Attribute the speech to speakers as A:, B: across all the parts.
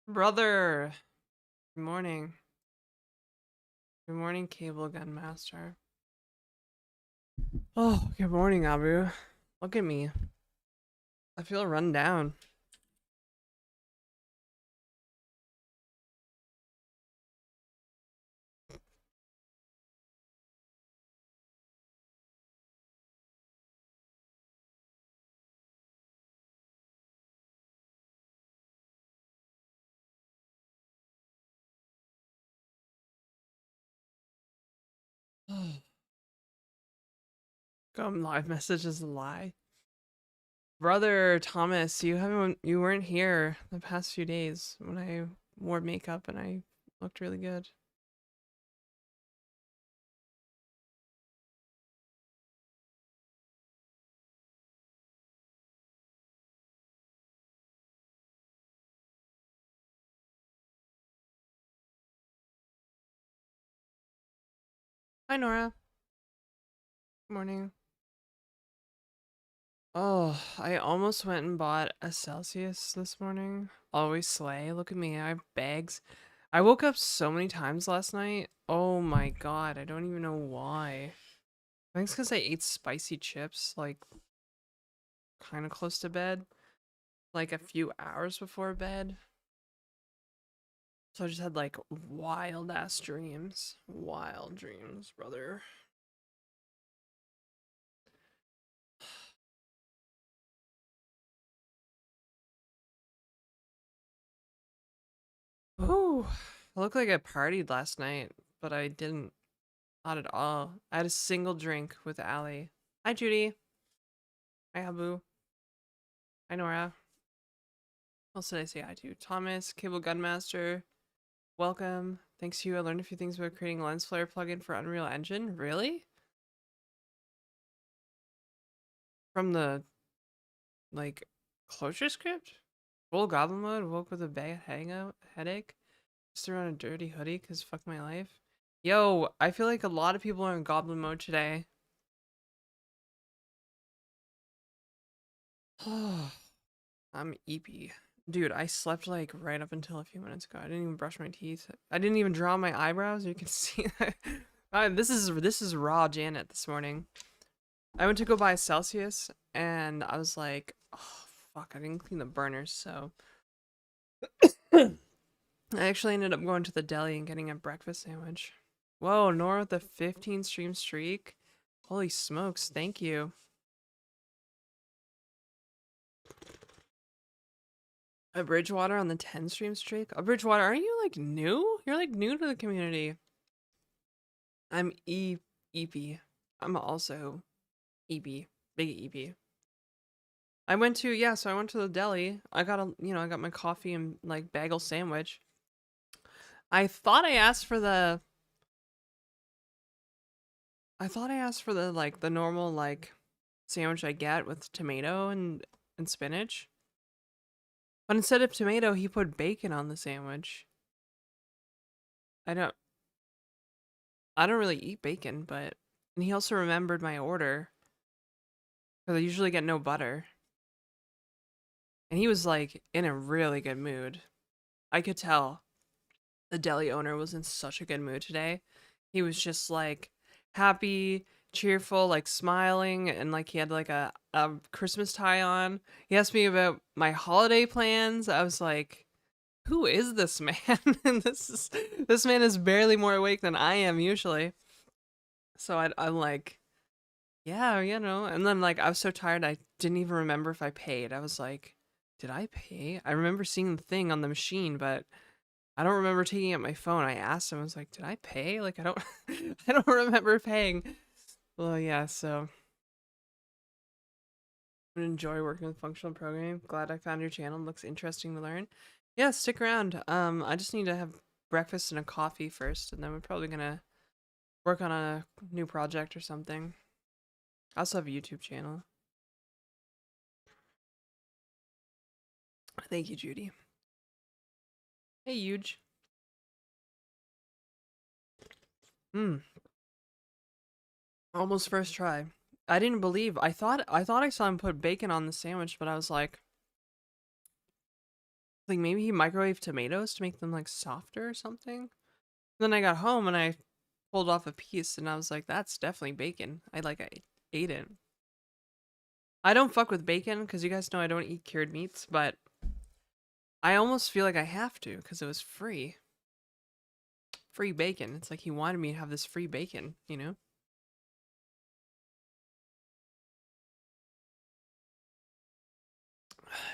A: Brother, good morning. Good morning, Cable Gun Master. Oh, good morning, Abu. Look at me. I feel run down. Come live message is a lie. Brother Thomas, you weren't here the past few days when I wore makeup and I looked really good. Hi Nora. Good morning. Oh, I almost went and bought a Celsius this morning. Always slay. Look at me. I have bags. I woke up so many times last night. Oh my god, I don't even know why. I think it's because I ate spicy chips, like, kind of close to bed. Like, a few hours before bed. So I just had, like, wild ass dreams. Wild dreams, brother. Ooh. I looked like I partied last night, but I didn't. Not at all. I had a single drink with Allie. Hi, Judy. Hi, Abu. Hi, Nora. What else did I say hi to? Thomas, Cable Gunmaster. Welcome. Thanks to you, I learned a few things about creating a lens flare plugin for Unreal Engine. Really? From the, like, Clojurescript? Full goblin mode? Woke with a bad headache? Just threw on a dirty hoodie because fuck my life. Yo, I feel like a lot of people are in goblin mode today. I'm eepy. Dude, I slept like right up until a few minutes ago. I didn't even brush my teeth. I didn't even draw my eyebrows. You can see that. This is raw Janet this morning. I went to go buy a Celsius and I was like, oh fuck, I didn't clean the burners, so I actually ended up going to the deli and getting a breakfast sandwich. Whoa, Nora with the 15 stream streak. Holy smokes, thank you. A Bridgewater on the 10 stream streak? A Bridgewater, aren't you like new? You're like new to the community. I'm EP. I'm also EB. Big EB. So I went to the deli. I got my coffee and like bagel sandwich. I thought I asked for the like the normal like sandwich I get with tomato and spinach. But instead of tomato, he put bacon on the sandwich. I don't I don't really eat bacon, but and he also remembered my order because I usually get no butter. And he was like in a really good mood. I could tell the deli owner was in such a good mood today. He was just like happy, cheerful, like smiling, and like he had like a Christmas tie on. He asked me about my holiday plans. I was like, who is this man? And this man is barely more awake than I am usually. So I'm like, yeah, And then like I was so tired, I didn't even remember if I paid. I was like, did I pay? I remember seeing the thing on the machine, but I don't remember taking out my phone. I asked him, I was like, did I pay? Like, I don't, I don't remember paying. Well, yeah, so I enjoy working with functional programming. Glad I found your channel. Looks interesting to learn. Yeah, stick around. I just need to have breakfast and a coffee first, and then we're probably gonna work on a new project or something. I also have a YouTube channel. Thank you, Judy. Hey, huge. Hmm. Almost first try. I didn't believe. I thought I saw him put bacon on the sandwich, but I was like, Like maybe he microwaved tomatoes to make them like softer or something. Then I got home and I pulled off a piece and I was like, that's definitely bacon. I ate it. I don't fuck with bacon because you guys know I don't eat cured meats, but I almost feel like I have to because it was free. Free bacon. It's like he wanted me to have this free bacon, you know?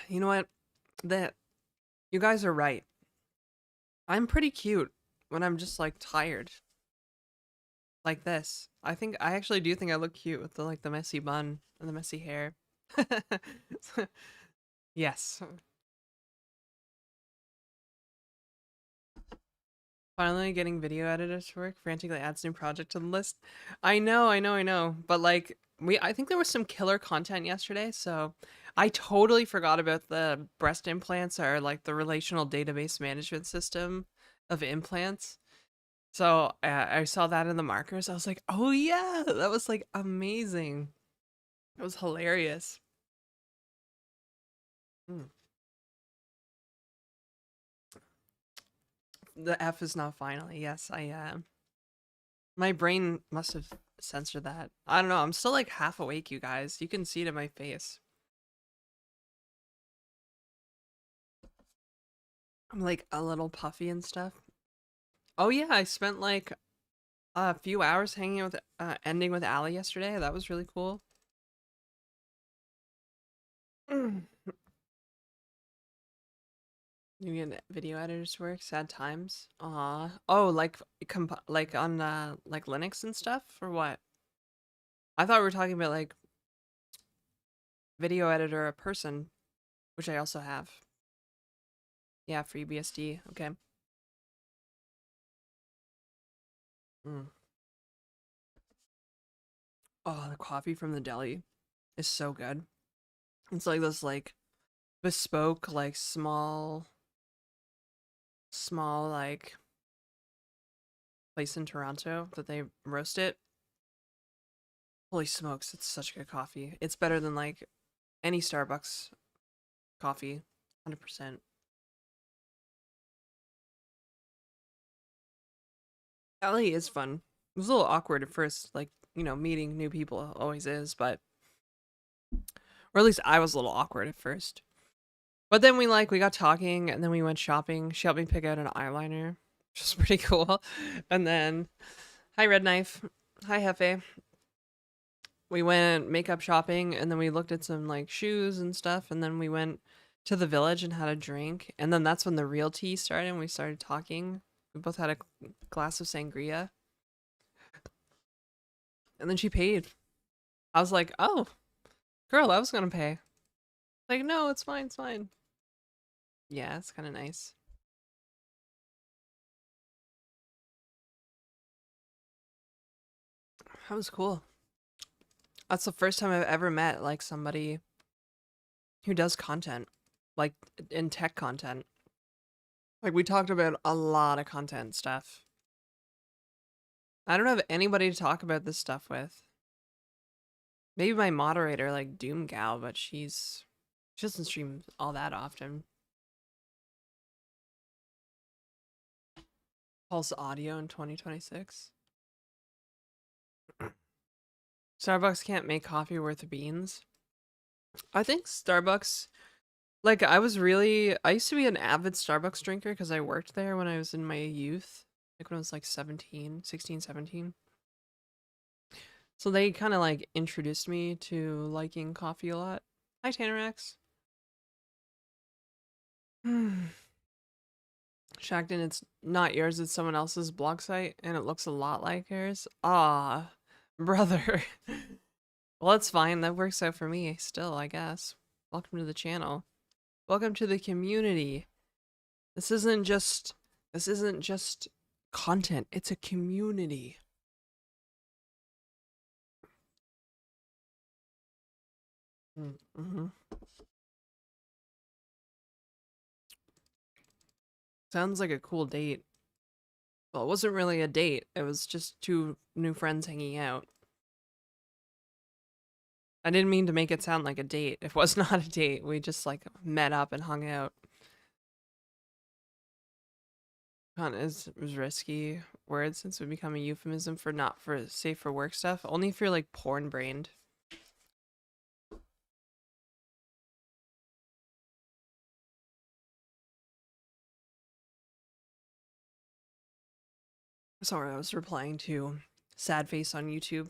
A: You know what? That you guys are right. I'm pretty cute when I'm just like tired. Like this. I actually do think I look cute with the messy bun and the messy hair. Yes. Finally getting video editors to work, frantically adds new project to the list. I know. But like I think there was some killer content yesterday, so I totally forgot about the breast implants are like the relational database management system of implants. So I saw that in the markers. I was like, oh yeah, that was like amazing. It was hilarious. Mm. The F is not finally. Yes, my brain must have censored that. I don't know. I'm still like half awake, you guys. You can see it in my face. I'm like a little puffy and stuff. Oh yeah, I spent like a few hours hanging with ending with Allie yesterday. That was really cool. Mm. You get video editors to work. Sad times. Oh, like on like Linux and stuff or what? I thought we were talking about like video editor a person, which I also have. Yeah, free BSD. Okay. Mm. Oh, the coffee from the deli is so good. It's like this like bespoke like small like place in Toronto that they roast it. Holy smokes, it's such good coffee. It's better than like any Starbucks coffee. 100%. LA is fun. It was a little awkward at first, like, meeting new people always is, but or at least I was a little awkward at first. But then we got talking and then we went shopping. She helped me pick out an eyeliner, which was pretty cool. And then hi Red Knife. Hi Hefe. We went makeup shopping and then we looked at some like shoes and stuff and then we went to the village and had a drink and then that's when the real tea started and we started talking. We both had a glass of sangria and then she paid. I was like, "Oh, girl, I was gonna pay." Like, "No, it's fine, it's fine." Yeah, it's kind of nice. That was cool. That's the first time I've ever met like somebody who does content, like in tech content. Like we talked about a lot of content stuff. I don't have anybody to talk about this stuff with. Maybe my moderator, like Doom Gal, but she doesn't stream all that often. Pulse Audio in 2026. Starbucks can't make coffee worth beans. I think Starbucks, like I used to be an avid Starbucks drinker because I worked there when I was in my youth, like when I was like 17, 16, 17. So they kind of like introduced me to liking coffee a lot. Hi, Tanarax. Shagden, it's not yours, it's someone else's blog site, and it looks a lot like yours. Ah, brother. Well, that's fine. That works out for me still, I guess. Welcome to the channel. Welcome to the community. This isn't just this isn't just content. It's a community. Mm-hmm. Sounds like a cool date. Well, it wasn't really a date. It was just two new friends hanging out. I didn't mean to make it sound like a date. It was not a date. We just like met up and hung out. Cunt is risky word since it would become a euphemism for not for safe for work stuff. Only if you're like porn brained. Sorry, I was replying to Sad Face on YouTube.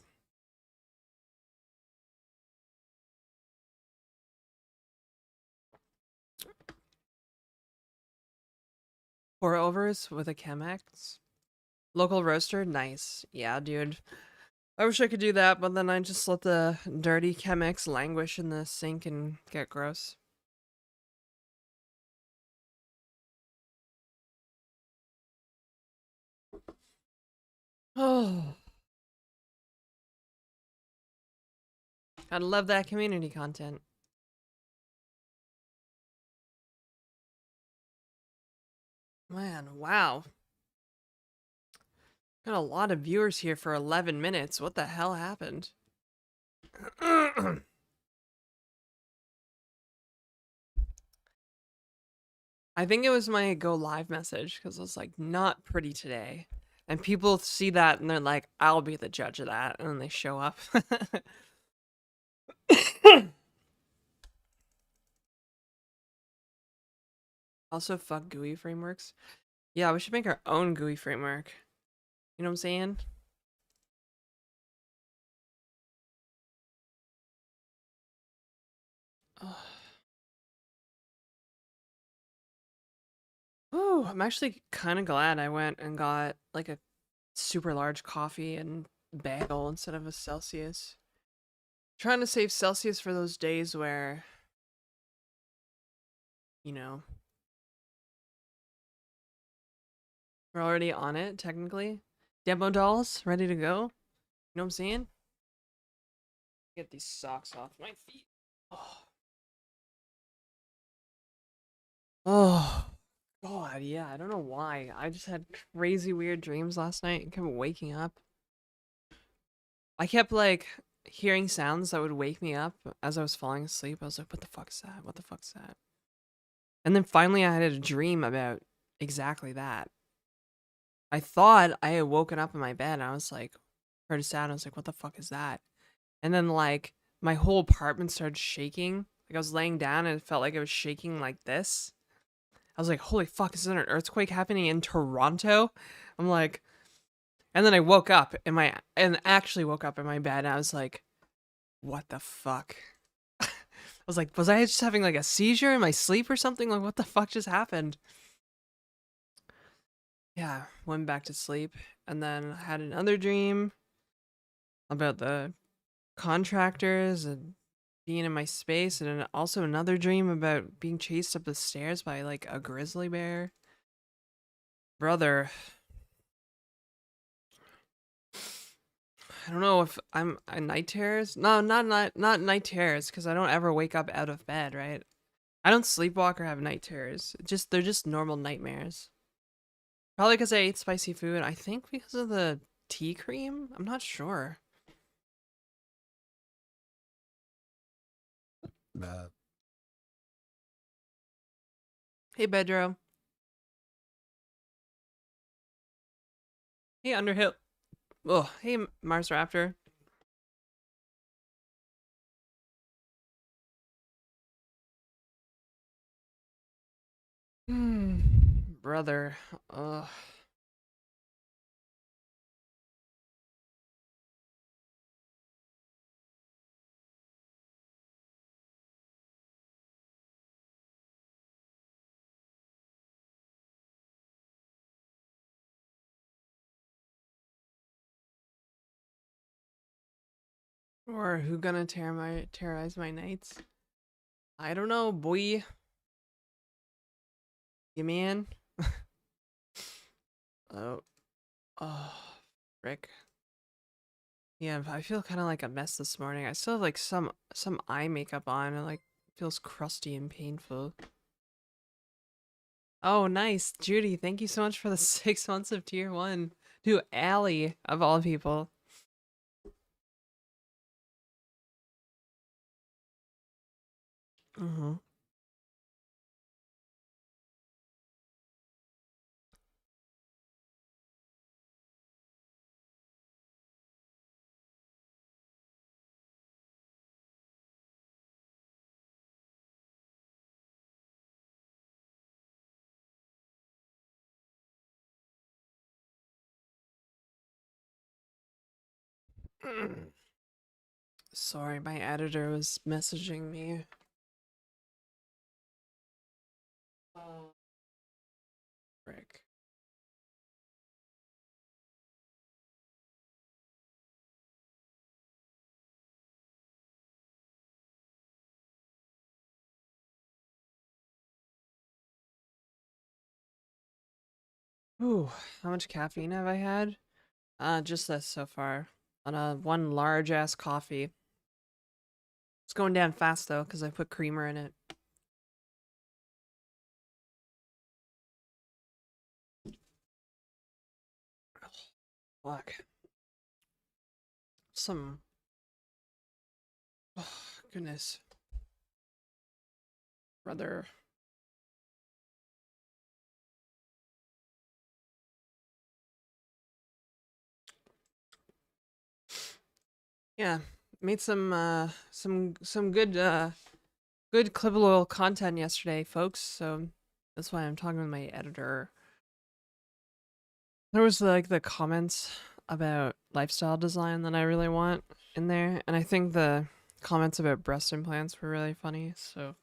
A: Pour overs with a Chemex. Local roaster, nice. Yeah, dude. I wish I could do that, but then I just let the dirty Chemex languish in the sink and get gross. Oh. Gotta love that community content. Man, wow. Got a lot of viewers here for 11 minutes. What the hell happened? I think it was my go live message because I was like, not pretty today. And people see that and they're like, I'll be the judge of that. And then they show up. Also, fuck GUI frameworks. Yeah, we should make our own GUI framework. You know what I'm saying? Oh, I'm actually kind of glad I went and got like a super large coffee and bagel instead of a Celsius. Trying to save Celsius for those days where, you know, we're already on it, technically. Demo dolls, ready to go. You know what I'm saying? Get these socks off my feet. Oh, oh God, yeah. I don't know why. I just had crazy weird dreams last night and kept waking up. I kept like hearing sounds that would wake me up as I was falling asleep. I was like, what the fuck is that? What the fuck is that? And then finally I had a dream about exactly that. I thought I had woken up in my bed and I was like, heard a sound. I was like, what the fuck is that? And then like my whole apartment started shaking. Like I was laying down and it felt like it was shaking like this. I was like, holy fuck, is there an earthquake happening in Toronto? I'm like, and then I woke up in my, and actually woke up in my bed and I was like, what the fuck? I was like, was I just having like a seizure in my sleep or something? Like, what the fuck just happened? Yeah, went back to sleep and then had another dream about the contractors and being in my space, and then also another dream about being chased up the stairs by like a grizzly bear. Brother, I don't know if I'm night terrors. No, not night terrors because I don't ever wake up out of bed, right? I don't sleepwalk or have night terrors. Just they're just normal nightmares. Probably because I ate spicy food. I think because of the tea cream. I'm not sure. Hey Bedro. Hey Underhill. Oh, hey Mars Raptor. Hmm, brother. Ugh. Or who gonna terrorize my nights? I don't know, boy. You man. Oh, oh, frick. Yeah, I feel kind of like a mess this morning. I still have like some eye makeup on, and like feels crusty and painful. Oh, nice, Judy. Thank you so much for the 6 months of tier 1. To Allie of all people. Mm-hmm. Sorry, my editor was messaging me. Oh, frick. Ooh, how much caffeine have I had? Just this so far. On a one large ass coffee. It's going down fast though, because I put creamer in it. Fuck. Some. Oh, goodness. Brother. Yeah. Made some good clippable content yesterday, folks. So that's why I'm talking with my editor. There was like the comments about lifestyle design that I really want in there, and I think the comments about breast implants were really funny. So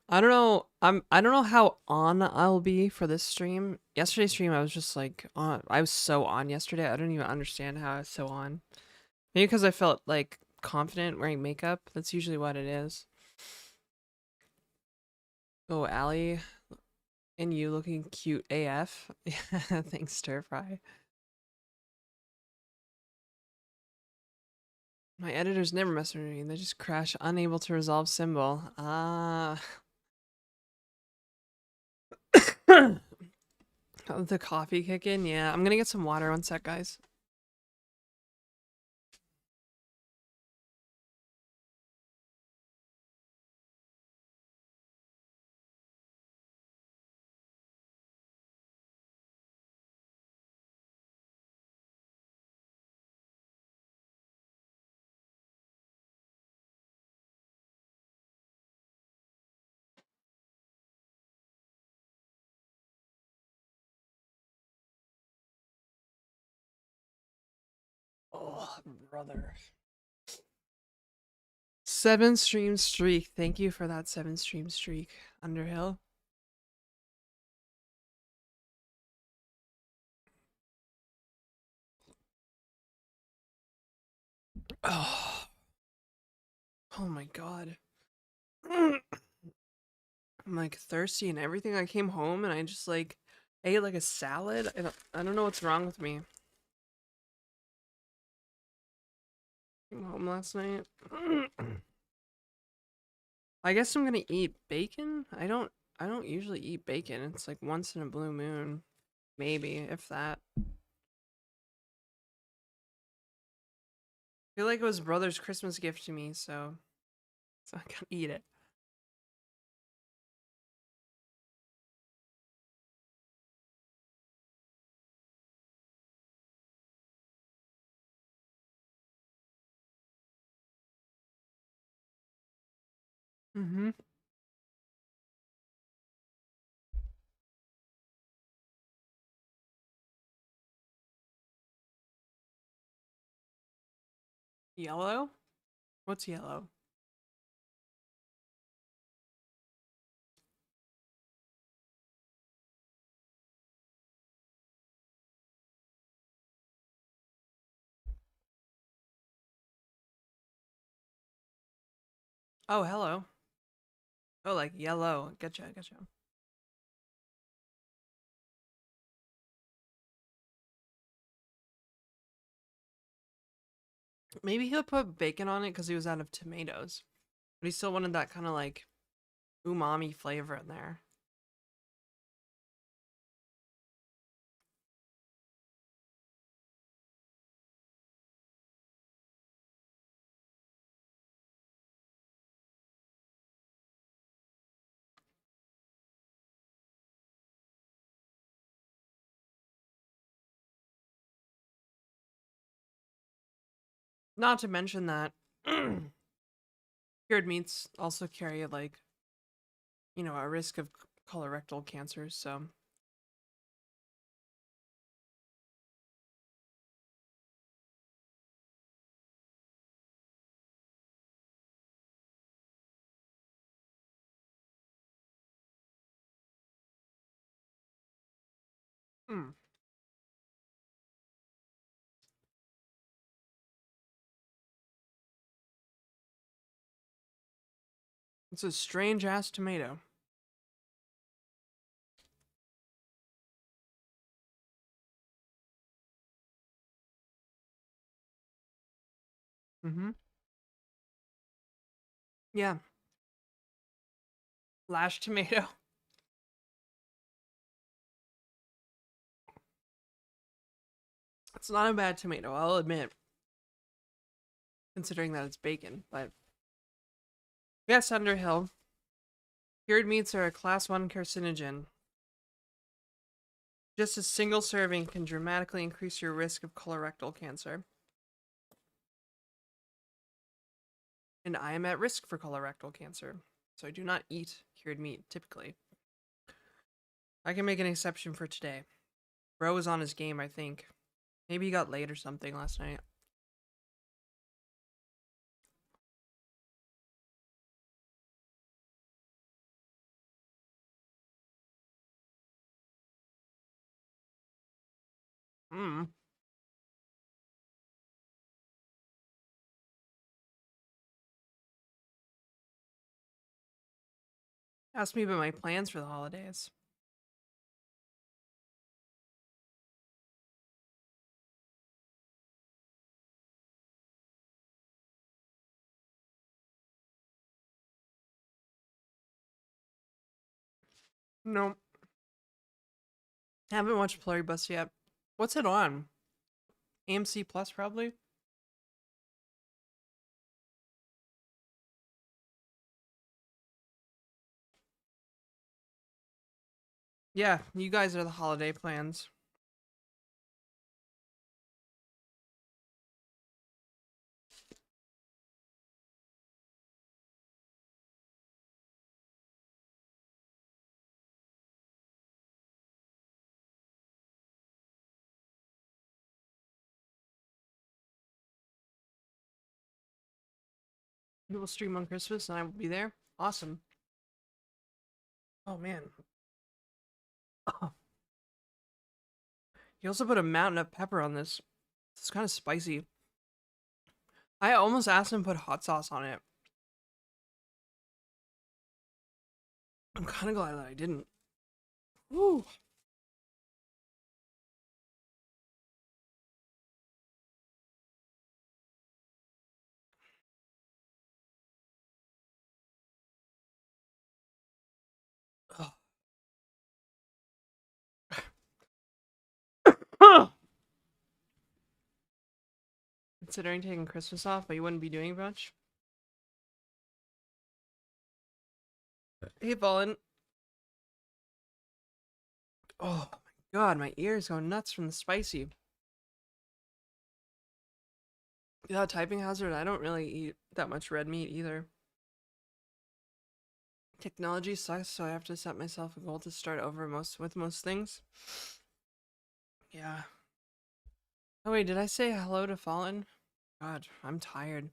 A: I don't know. I don't know how on I'll be for this stream. Yesterday's stream, I was just like on. I was so on yesterday. I don't even understand how I was so on. Maybe because I felt like confident wearing makeup. That's usually what it is. Oh, Allie, and you looking cute AF. Yeah, thanks, Stir Fry. My editors never mess with me. They just crash unable to resolve symbol. Ah. The coffee kick in? Yeah, I'm gonna get some water. One sec, guys. Oh, brother. 7 stream streak. Thank you for that 7 stream streak, Underhill. Oh, oh my god. I'm like thirsty and everything. I came home and I just like ate like a salad. I don't know what's wrong with me. Came home last night. I guess I'm gonna eat bacon. I don't usually eat bacon. It's like once in a blue moon, maybe if that. I feel like it was brother's Christmas gift to me, so I gotta eat it. Mm-hmm. Yellow? What's yellow? Oh, hello. Oh, like yellow. Gotcha. Maybe he'll put bacon on it because he was out of tomatoes. But he still wanted that kind of like umami flavor in there. Not to mention that cured meats also carry like, a risk of colorectal cancer, so It's a strange ass tomato. Mm-hmm. Yeah. Lash tomato. It's not a bad tomato, I'll admit, considering that it's bacon. But yes, Underhill. Cured meats are a class 1 carcinogen. Just a single serving can dramatically increase your risk of colorectal cancer. And I am at risk for colorectal cancer, so I do not eat cured meat typically. I can make an exception for today. Bro was on his game, I think. Maybe he got late or something last night. Hmm. Ask me about my plans for the holidays. No, haven't watched Pluribus yet. What's it on? AMC Plus, probably? Yeah, you guys are the holiday plans. You will stream on Christmas and I will be there. Awesome. Oh man. Oh, he also put a mountain of pepper on this. It's kind of spicy. I almost asked him to put hot sauce on it. I'm kind of glad that I didn't. Woo. Considering taking Christmas off, but you wouldn't be doing much. Hey, Fallen. Oh my god, my ears go nuts from the spicy. Yeah, typing hazard. I don't really eat that much red meat either. Technology sucks, so I have to set myself a goal to start over with most things. Yeah. Oh wait, did I say hello to Fallen? God, I'm tired.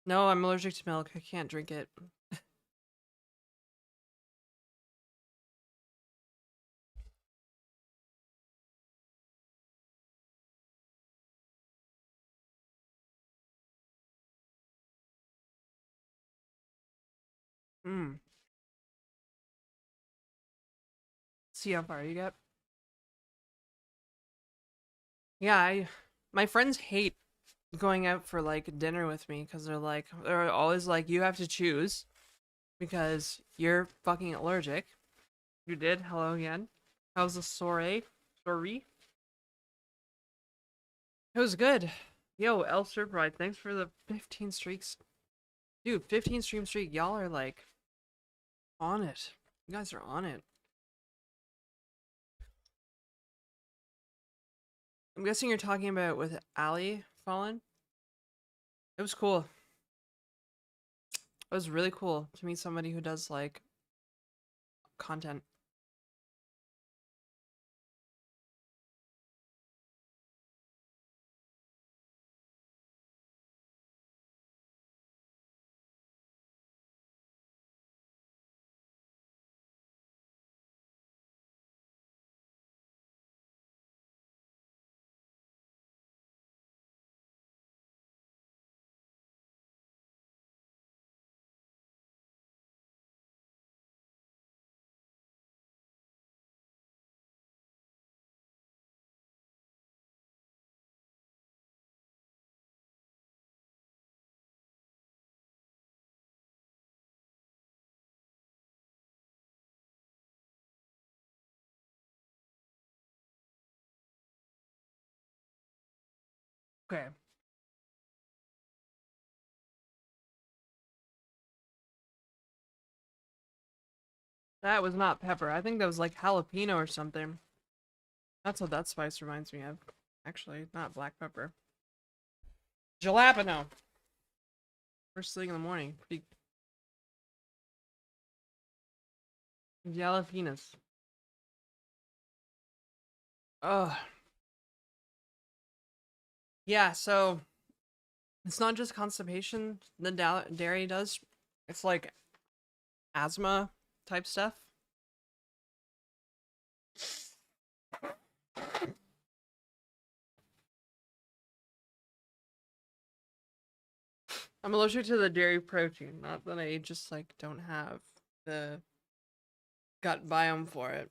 A: No, I'm allergic to milk. I can't drink it. Hmm. See how far you get. Yeah, my friends hate going out for like dinner with me because they're always like, you have to choose because you're fucking allergic. You did? Hello again. How's the soiree? Soiree? It was good. Yo, El Surprise, thanks for the 15 streaks. Dude, 15 stream streak. Y'all are like on it. You guys are on it. I'm guessing you're talking about with Ali Fallen. It was cool. It was really cool to meet somebody who does like content. Okay. That was not pepper. I think that was like jalapeno or something. That's what that spice reminds me of. Actually, not black pepper. Jalapeno. First thing in the morning. Pretty jalapenos. Ugh. Yeah, so it's not just constipation the dairy does. It's like asthma type stuff. I'm allergic to the dairy protein, not that I just like don't have the gut biome for it.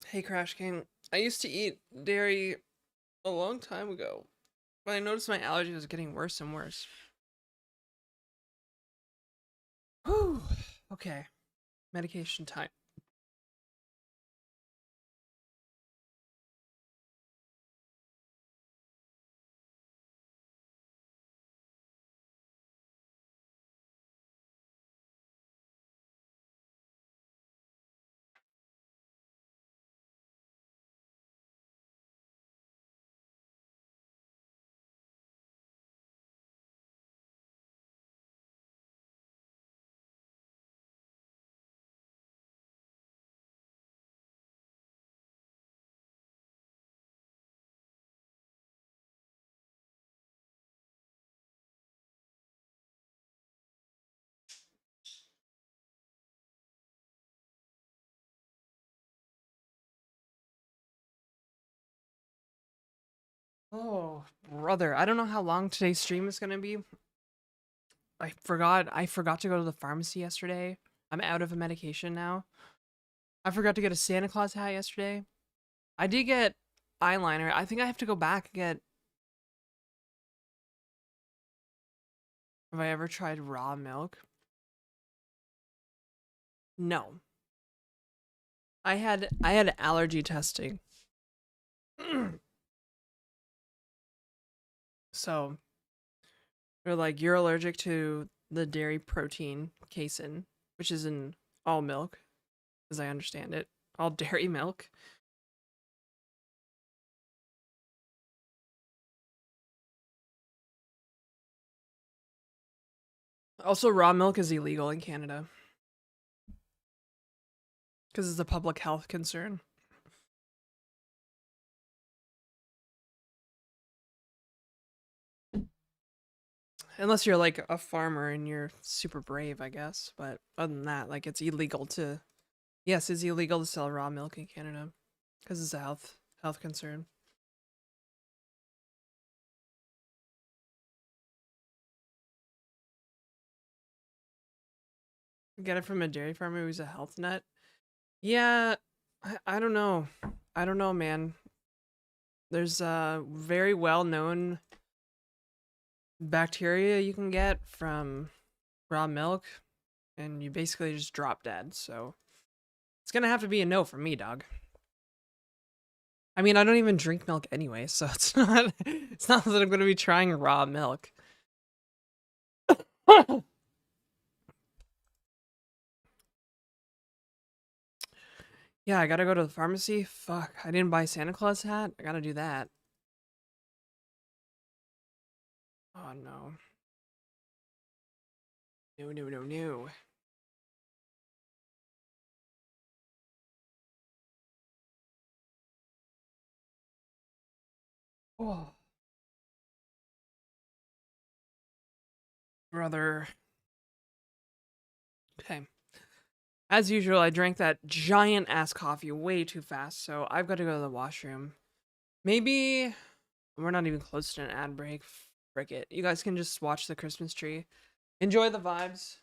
A: Hey Crash King, I used to eat dairy a long time ago, but I noticed my allergy was getting worse and worse. Whew. Okay, medication time. Oh, brother, I don't know how long today's stream is gonna be. I forgot to go to the pharmacy yesterday. I'm out of a medication now. I forgot to get a Santa Claus hat yesterday. I did get eyeliner. I think I have to go back and get. Have I ever tried raw milk? No. I had allergy testing. So they're like, you're allergic to the dairy protein casein, which is in all milk, as I understand it. All dairy milk. Also, raw milk is illegal in Canada because it's a public health concern. Unless you're like a farmer and you're super brave, I guess. But other than that, like it's illegal to. Yes, it's illegal to sell raw milk in Canada because it's a health concern. Get it from a dairy farmer who's a health nut. Yeah, I don't know. I don't know, man. There's a very well known bacteria you can get from raw milk, and you basically just drop dead. So it's gonna have to be a no for me, dog. I mean, I don't even drink milk anyway, so it's not that I'm gonna be trying raw milk. Yeah, I gotta go to the pharmacy. Fuck, I didn't buy Santa Claus hat. I gotta do that. Oh no. No, no, no, no. Oh, brother. Okay. As usual, I drank that giant ass coffee way too fast, so I've got to go to the washroom. Maybe we're not even close to an ad break. Frick it. You guys can just watch the Christmas tree. Enjoy the vibes.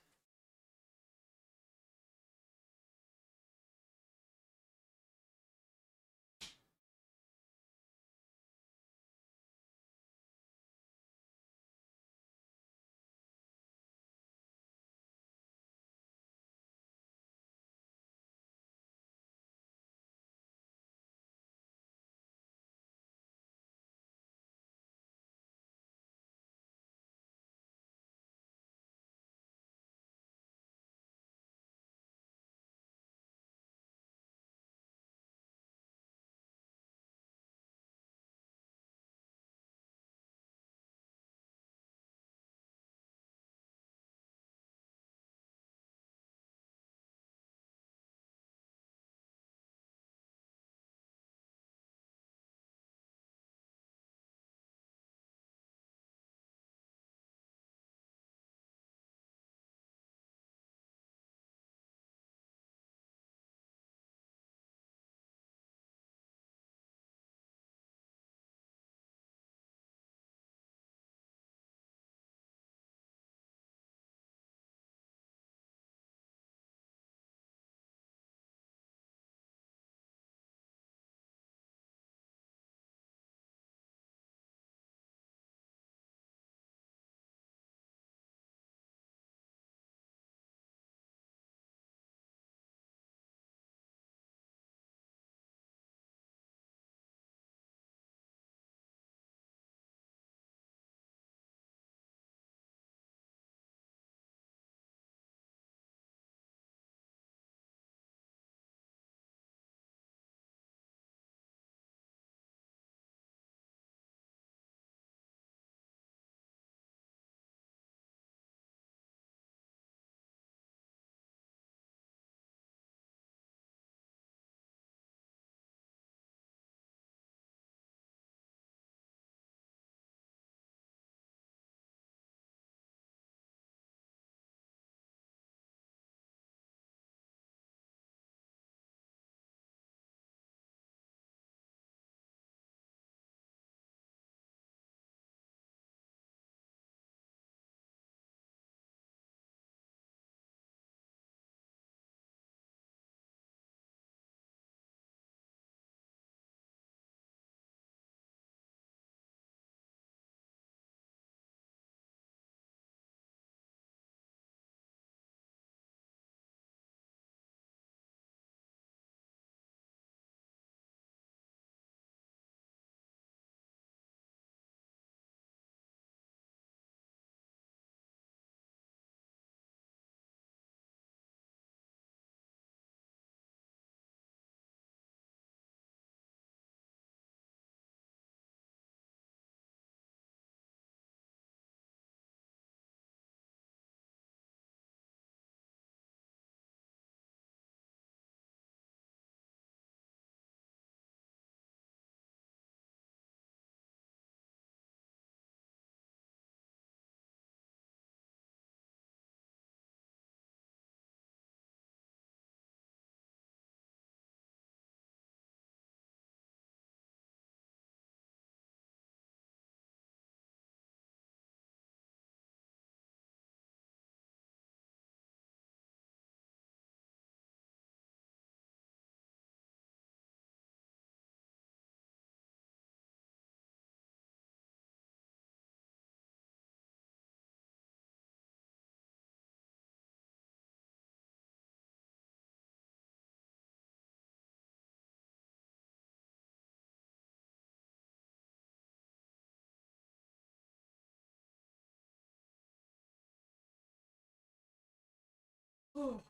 A: Oh.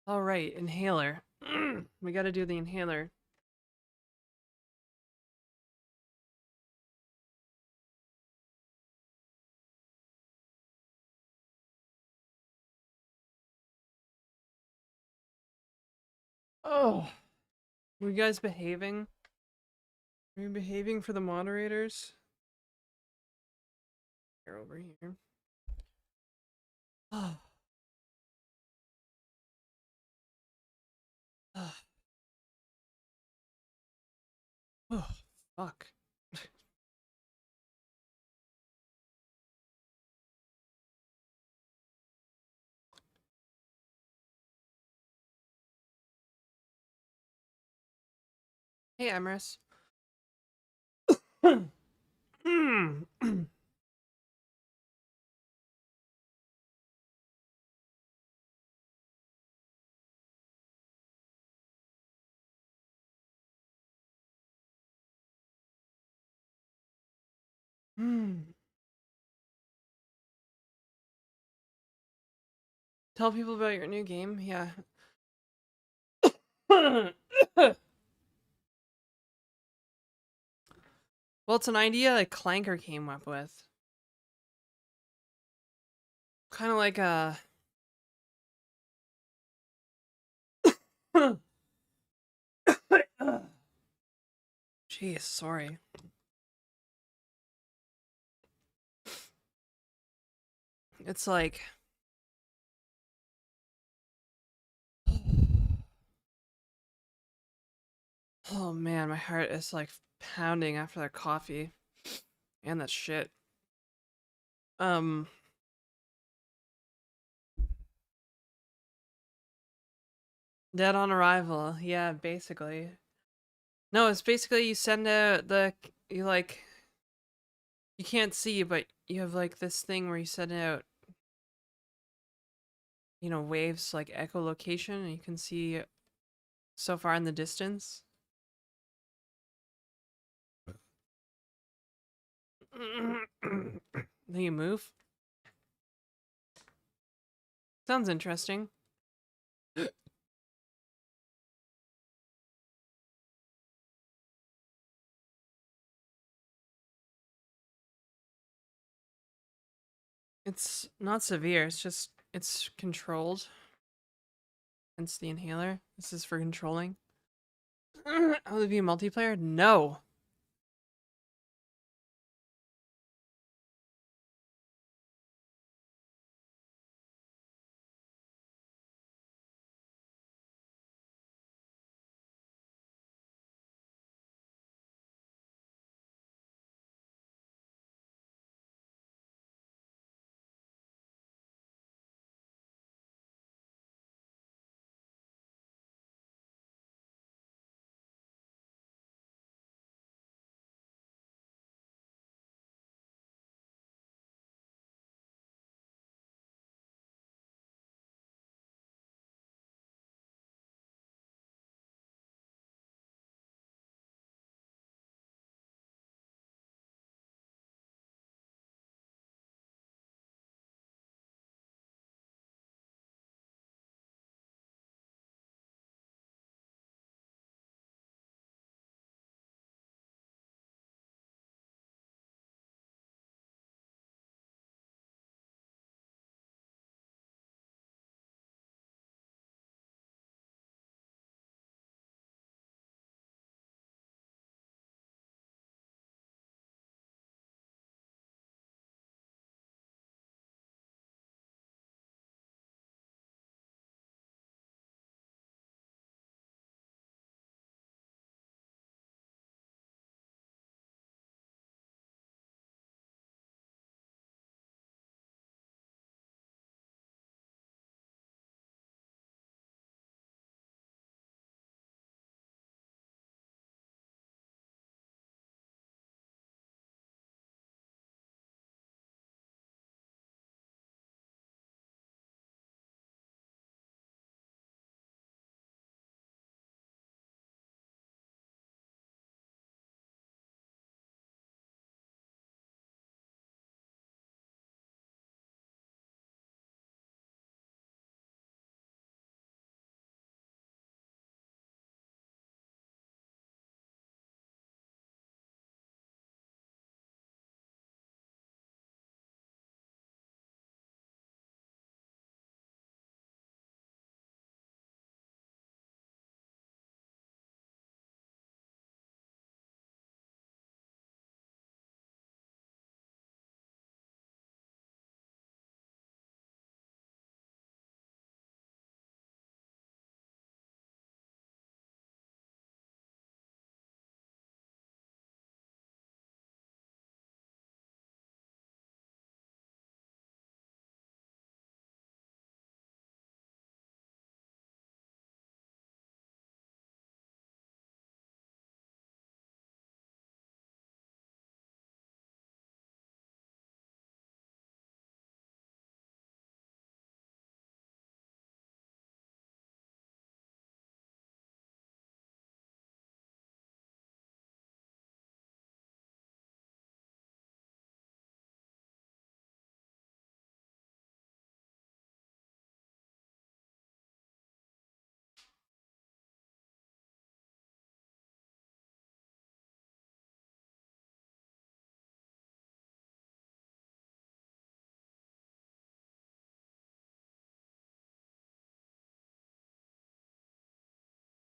A: All right, inhaler. We got to do the inhaler. Oh. Were you guys behaving? Are you behaving for the moderators? Here, over here. Oh. Oh. Oh. Fuck. Hey, Emrys. Tell people about your new game. Yeah. Well, it's an idea that Clanker came up with. Kind of like a. Jeez, sorry. It's like. Oh man, my heart is like pounding after that coffee and that shit. Um, Dead on arrival. Yeah, basically. No, it's basically you send out you like you can't see, but you have like this thing where you send out waves like echolocation, and you can see so far in the distance. Then you move. Sounds interesting. It's not severe. It's controlled. Hence the inhaler. This is for controlling. Will it be multiplayer? No.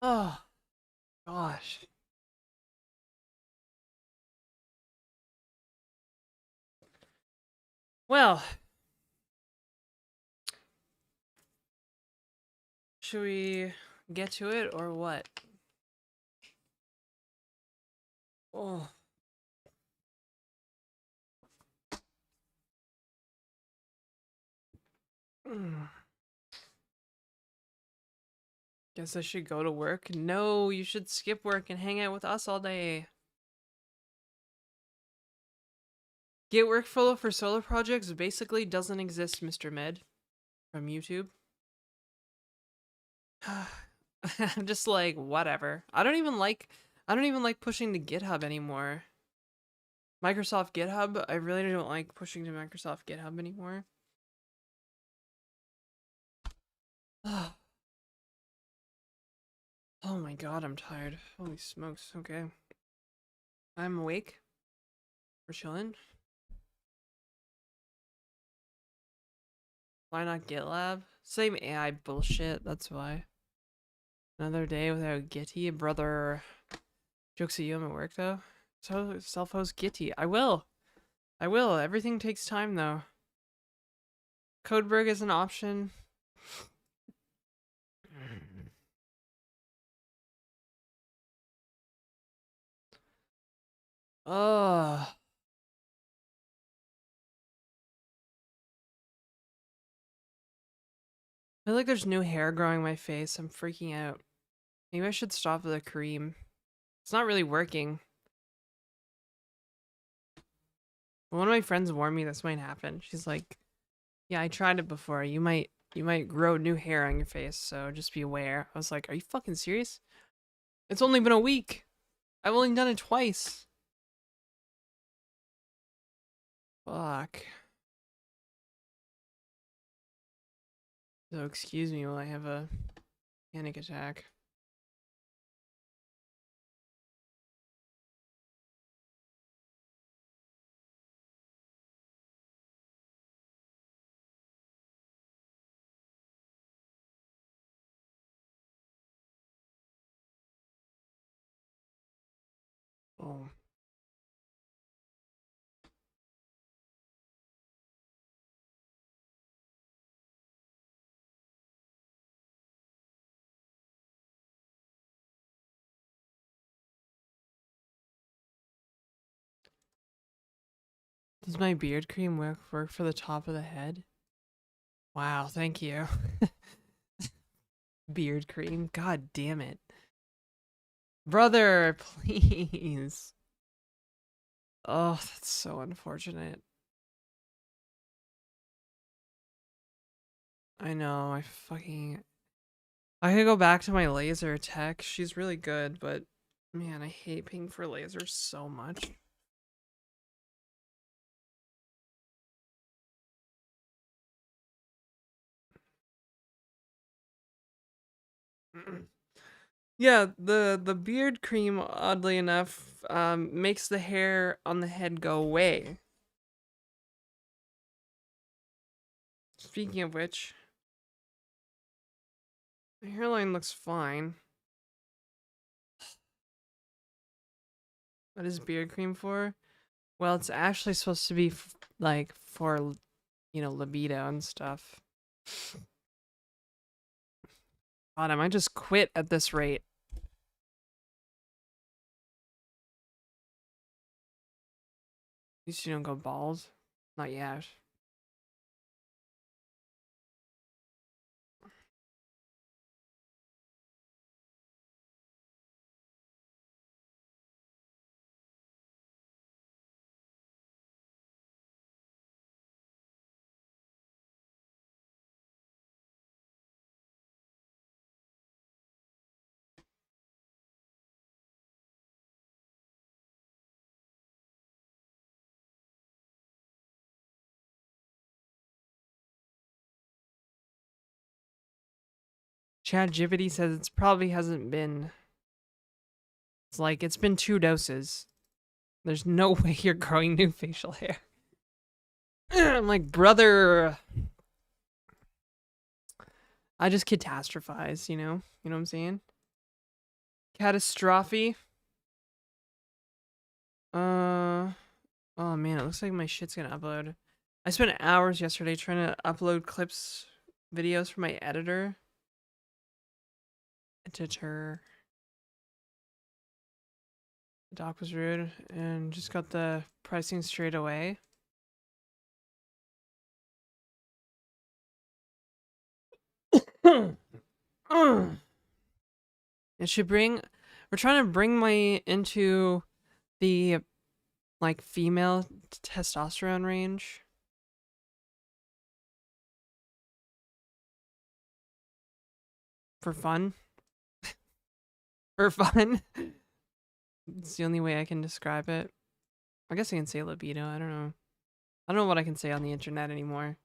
A: Oh, gosh. Well, should we get to it or what? Oh. Guess I should go to work? No, you should skip work and hang out with us all day. Get workflow for solar projects basically doesn't exist, Mr. Med. From YouTube. I'm just like, whatever. I don't even like pushing to GitHub anymore. Microsoft GitHub, I really don't like pushing to Microsoft GitHub anymore. Oh my god, I'm tired. Holy smokes, okay. I'm awake. We're chilling. Why not GitLab? Same AI bullshit, that's why. Another day without Gitty, brother. Jokes at you, I'm at work though. So self-host Gitty. I will. Everything takes time though. Codeberg is an option. Ugh. I feel like there's new hair growing my face. I'm freaking out. Maybe I should stop the cream. It's not really working. One of my friends warned me this might happen. She's like, "Yeah, I tried it before. You might grow new hair on your face, so just be aware." I was like, "Are you fucking serious? It's only been a week. I've only done it twice." Fuck. So excuse me while I have a panic attack. Oh. Does my beard cream work for the top of the head? Wow, thank you. Beard cream. God damn it. Brother, please. Oh, that's so unfortunate. I know, I could go back to my laser tech. She's really good, but man, I hate paying for lasers so much. Yeah, the beard cream, oddly enough, makes the hair on the head go away. Speaking of which, my hairline looks fine. What is beard cream for? Well, it's actually supposed to be like for, you know, libido and stuff. God, I might just quit at this rate. At least you don't go bald. Not yet. ChatGPT says it's probably hasn't been. It's like it's been 2 doses. There's no way you're growing new facial hair. I'm like, brother. I just catastrophize, you know? You know what I'm saying? Catastrophe. Oh man, it looks like my shit's gonna upload. I spent hours yesterday trying to upload clips, videos from my editor. Editor. The doc was rude and just got the pricing straight away. It should bring. We're trying to bring my into the like female testosterone range. For fun. For fun. It's the only way I can describe it. I guess I can say libido. I don't know. I don't know what I can say on the internet anymore.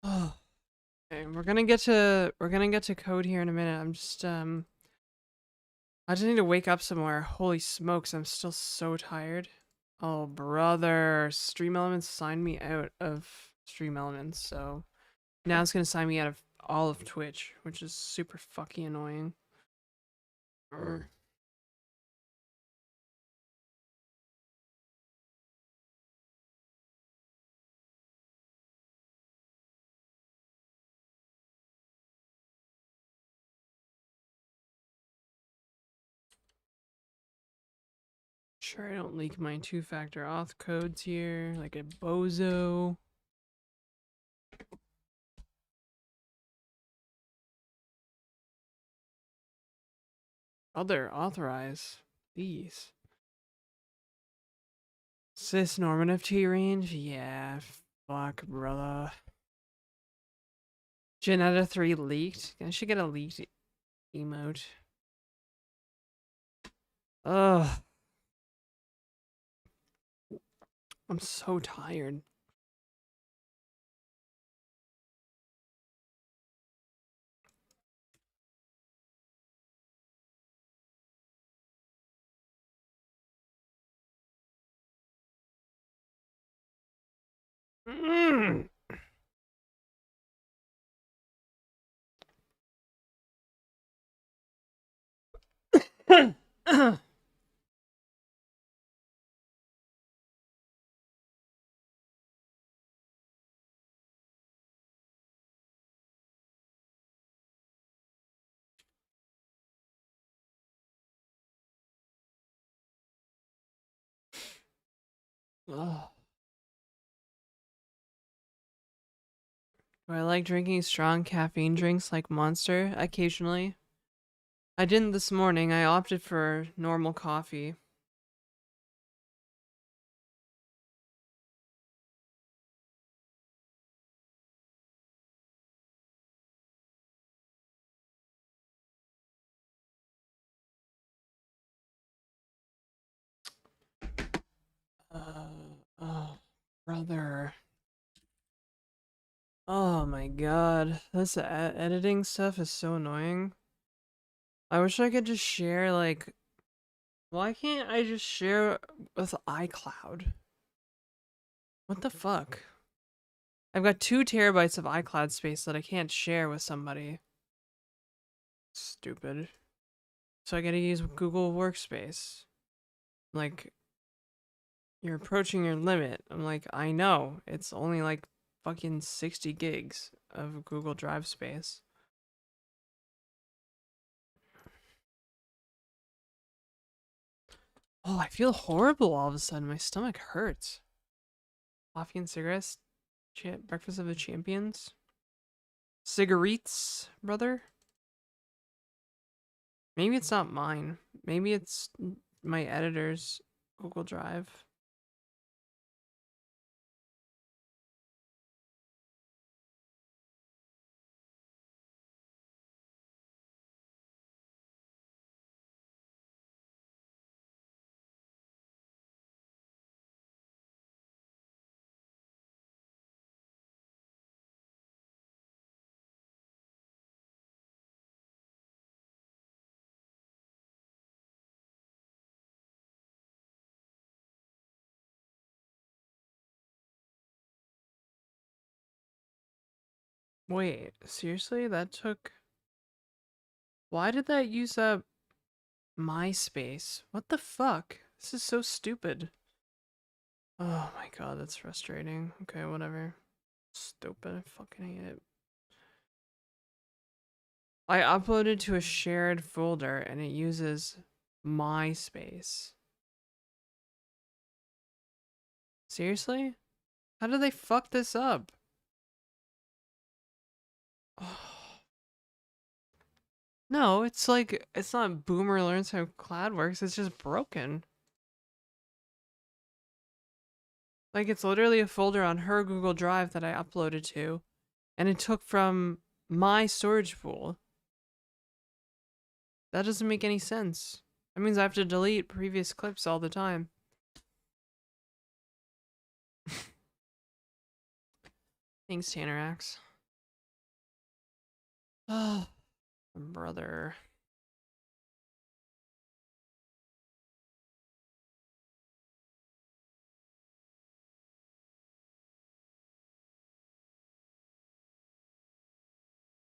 A: Oh. Okay, we're gonna get to code here in a minute. I'm just I just need to wake up somewhere. Holy smokes, I'm still so tired. Oh brother, Stream Elements signed me out of Stream Elements, so now it's gonna sign me out of all of Twitch, which is super fucking annoying. Urgh. Sure, I don't leak my two-factor auth codes here like a bozo. Other authorize these. Cis normative T range? Yeah, fuck, brother. Janetta 3 leaked? I should get a leaked emote. Ugh. I'm so tired. Mm. Ugh. Do I like drinking strong caffeine drinks like Monster? Occasionally. I didn't this morning. I opted for normal coffee. Oh, brother. Oh my god. This editing stuff is so annoying. I wish I could just share, like... Why can't I just share with iCloud? What the fuck? I've got 2 terabytes of iCloud space that I can't share with somebody. Stupid. So I gotta use Google Workspace. Like, you're approaching your limit. I'm like, I know. It's only like fucking 60 gigs of Google Drive space. Oh, I feel horrible all of a sudden. My stomach hurts. Coffee and cigarettes? Breakfast of the champions? Cigarettes, brother? Maybe it's not mine. Maybe it's my editor's Google Drive. Wait, seriously? That took... Why did that use up MySpace? What the fuck? This is so stupid. Oh my god, that's frustrating. Okay, whatever. Stupid. I fucking hate it. I uploaded to a shared folder and it uses MySpace. Seriously? How did they fuck this up? No, it's like, it's not Boomer learns how cloud works, it's just broken. Like, it's literally a folder on her Google Drive that I uploaded to, and it took from my storage pool. That doesn't make any sense. That means I have to delete previous clips all the time. Thanks, Tannerax. Oh, brother.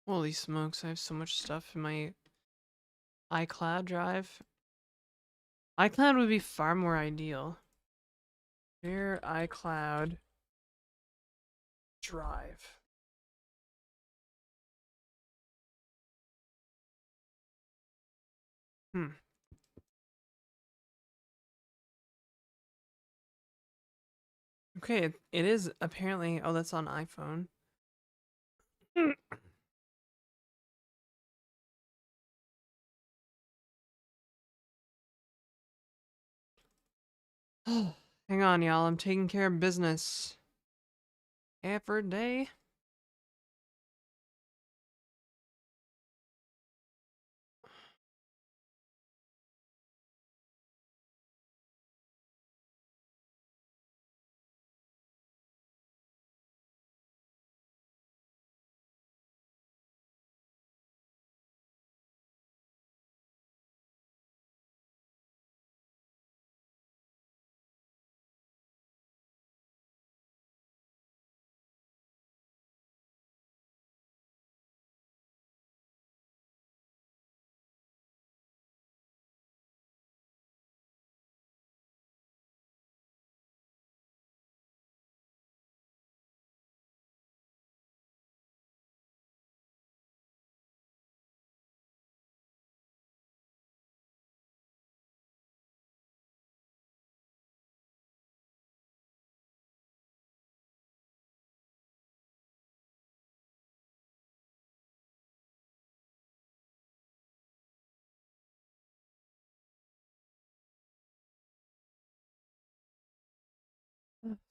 A: Holy smokes, I have so much stuff in my iCloud drive. iCloud would be far more ideal. Share iCloud drive. Hmm. Okay, it is apparently... Oh, that's on iPhone. Hang on, y'all. I'm taking care of business. Every day.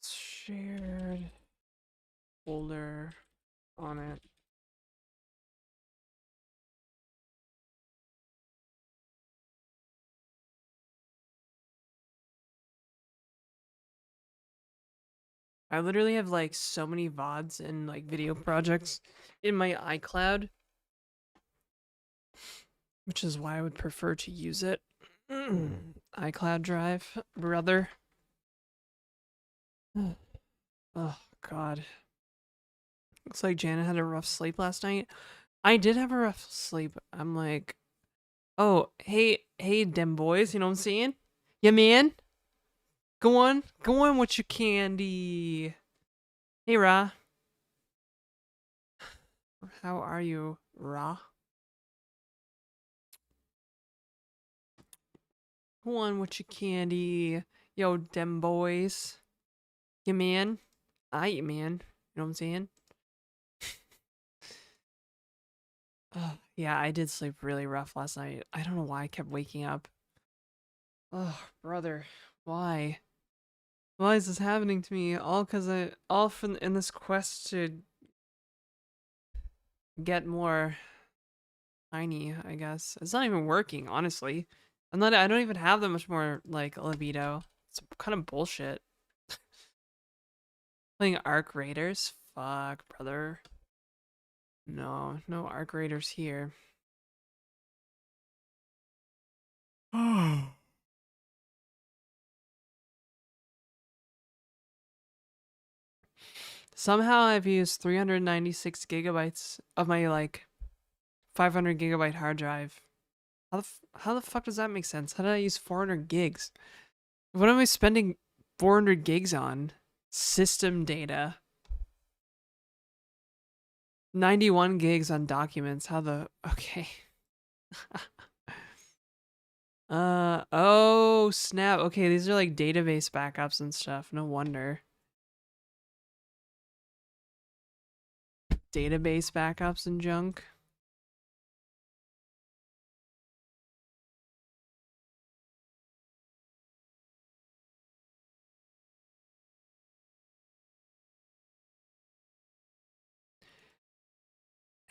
A: Shared folder on it. I literally have like so many VODs and like video projects in my iCloud, which is why I would prefer to use it. iCloud drive, brother. Oh, God. Looks like Janet had a rough sleep last night. I did have a rough sleep. I'm like, oh, hey, dem boys, you know what I'm saying? Yeah, man. Go on with your candy. Hey, Ra. How are you, Ra? Go on with your candy. Yo, dem boys. Yeah, man. I man. You know what I'm saying? Yeah, I did sleep really rough last night. I don't know why I kept waking up. Oh, brother. Why? Why is this happening to me? All from in this quest to get more tiny, I guess. It's not even working, honestly. I don't even have that much more, like, libido. It's kind of bullshit. Playing Arc Raiders? Fuck, brother. No, no Arc Raiders here. This Somehow I've used 396 gigabytes of my like 500 gigabyte hard drive. How the fuck does that make sense? How did I use 400 gigs? What am I spending 400 gigs on? System data. 91 gigs on documents. How the okay. Oh snap. Okay, these are like database backups and stuff. No wonder. Database backups and junk.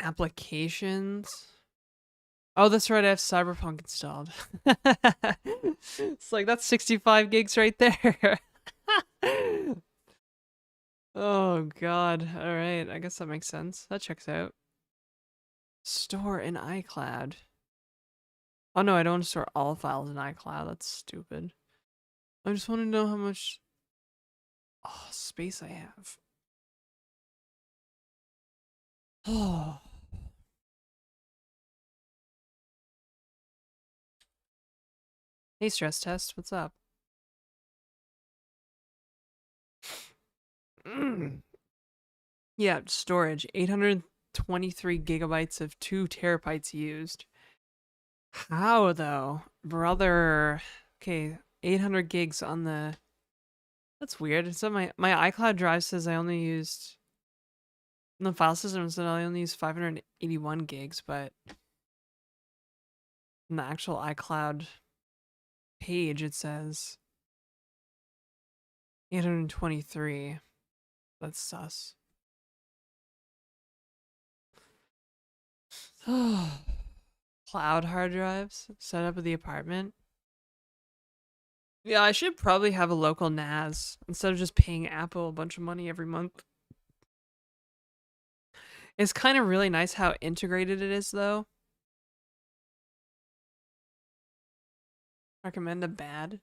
A: Applications. Oh, that's right. I have Cyberpunk installed. It's like that's 65 gigs right there. Oh god. All right. I guess that makes sense. That checks out. Store in iCloud. Oh no, I don't want to store all files in iCloud. That's stupid. I just want to know how much space I have. Oh. Hey, stress test. What's up? Yeah, storage. 823 gigabytes of 2 terabytes used. How though? Brother. Okay, 800 gigs on the... That's weird. So my iCloud drive says I only used... In the file system said I only used 581 gigs, but... In the actual iCloud page it says... 823. That's sus. Cloud hard drives set up at the apartment. Yeah, I should probably have a local NAS instead of just paying Apple a bunch of money every month. It's kind of really nice how integrated it is, though. Recommend a bad.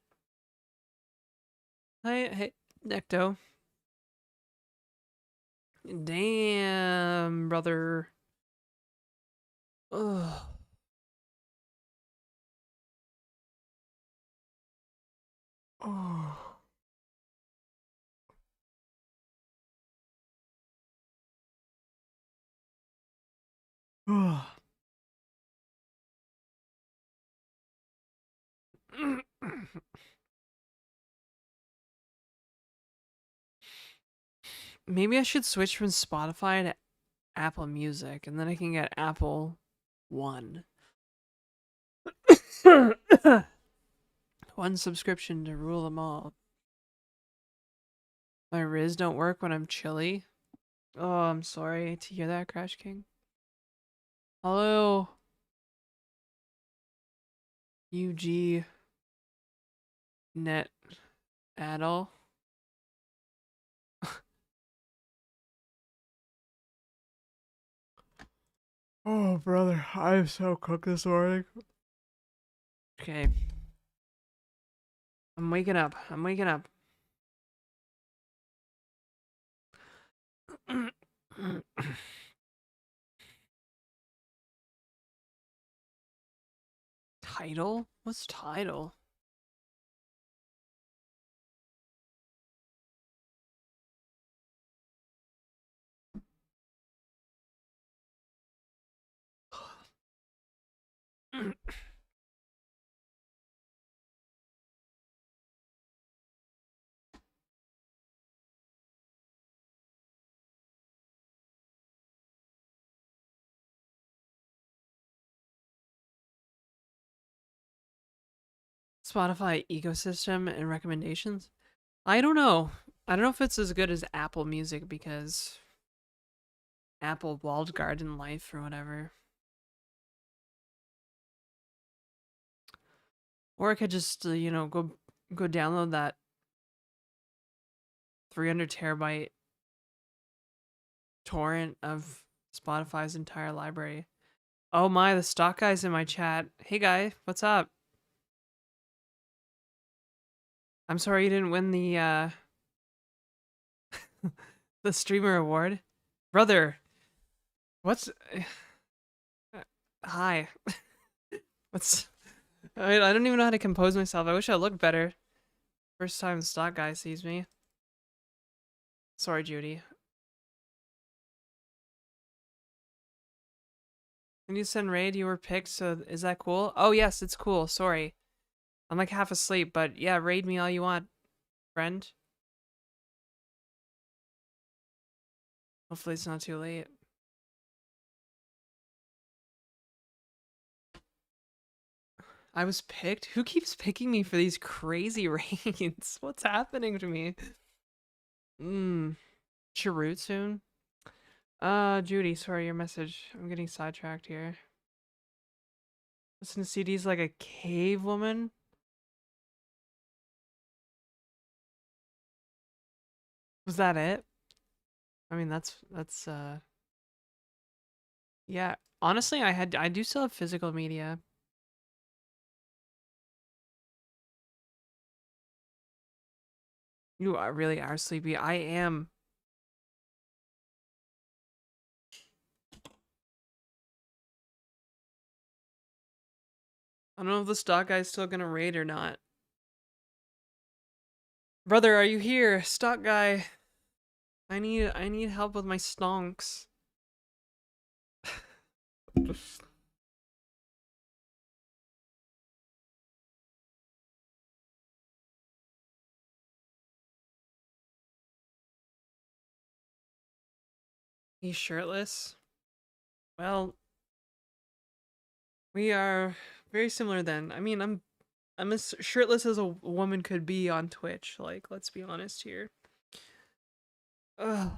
A: Hey, Necto. Damn, brother. Ugh. Oh. Maybe I should switch from Spotify to Apple Music, and then I can get Apple One. One subscription to rule them all. My Riz don't work when I'm chilly. Oh, I'm sorry to hear that, Crash King. Hello. UG Net Addle. Oh, brother, I'm so cooked this morning. Okay. I'm waking up. I'm waking up. Title? What's title? Spotify ecosystem and recommendations? I don't know. I don't know if it's as good as Apple Music because Apple walled garden life or whatever. Or I could just, go download that 300 terabyte torrent of Spotify's entire library. Oh my, the stock guy's in my chat. Hey guy, what's up? I'm sorry you didn't win the The streamer award? Brother, what's... Hi. What's... I don't even know how to compose myself. I wish I looked better. First time the stock guy sees me. Sorry, Judy. When you send raid, you were picked, so is that cool? Oh, yes, it's cool. Sorry. I'm like half asleep, but yeah, raid me all you want, friend. Hopefully it's not too late. I was picked? Who keeps picking me for these crazy raids? What's happening to me? Chirrut soon? Judy, sorry, your message. I'm getting sidetracked here. Listen to CDs like a cave woman? Was that it? I mean, that's, yeah. Honestly, I do still have physical media. You are really are sleepy. I am. I don't know if the stock guy's still gonna raid or not. Brother, are you here? Stock guy. I need help with my stonks. He's shirtless? Well, we are very similar then. I mean, I'm as shirtless as a woman could be on Twitch. Like, let's be honest here. Ugh.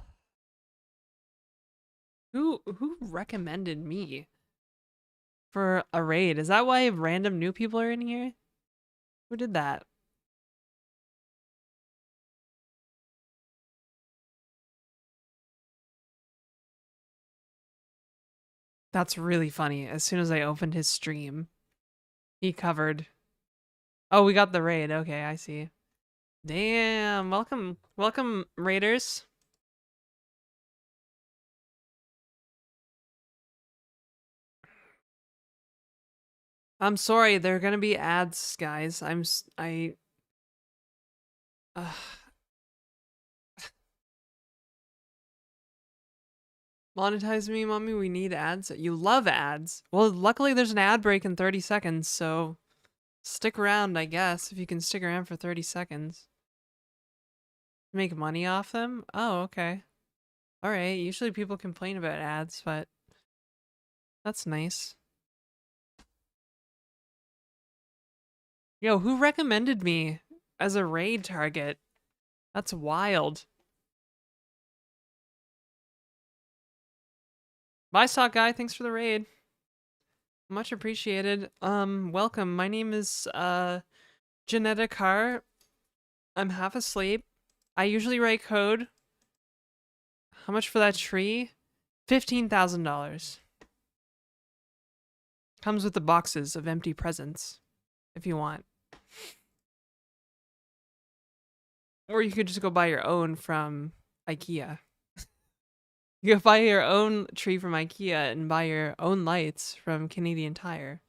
A: Who recommended me for a raid? Is that why random new people are in here? Who did that? That's really funny. As soon as I opened his stream, he covered. Oh, we got the raid. Okay, I see. Damn, welcome raiders. I'm sorry, there are gonna be ads, guys. Uh, monetize me, mommy. We need ads. You love ads. Well, luckily there's an ad break in 30 seconds, so stick around, I guess, if you can stick around for 30 seconds. Make money off them? Oh, okay. All right. Usually people complain about ads, but that's nice. Yo, who recommended me as a raid target? That's wild. Bye, stock guy. Thanks for the raid. Much appreciated. Welcome. My name is Janetta Carr. I'm half asleep. I usually write code. How much for that tree? $15,000. Comes with the boxes of empty presents, if you want. Or you could just go buy your own from IKEA. You can buy your own tree from IKEA and buy your own lights from Canadian Tire.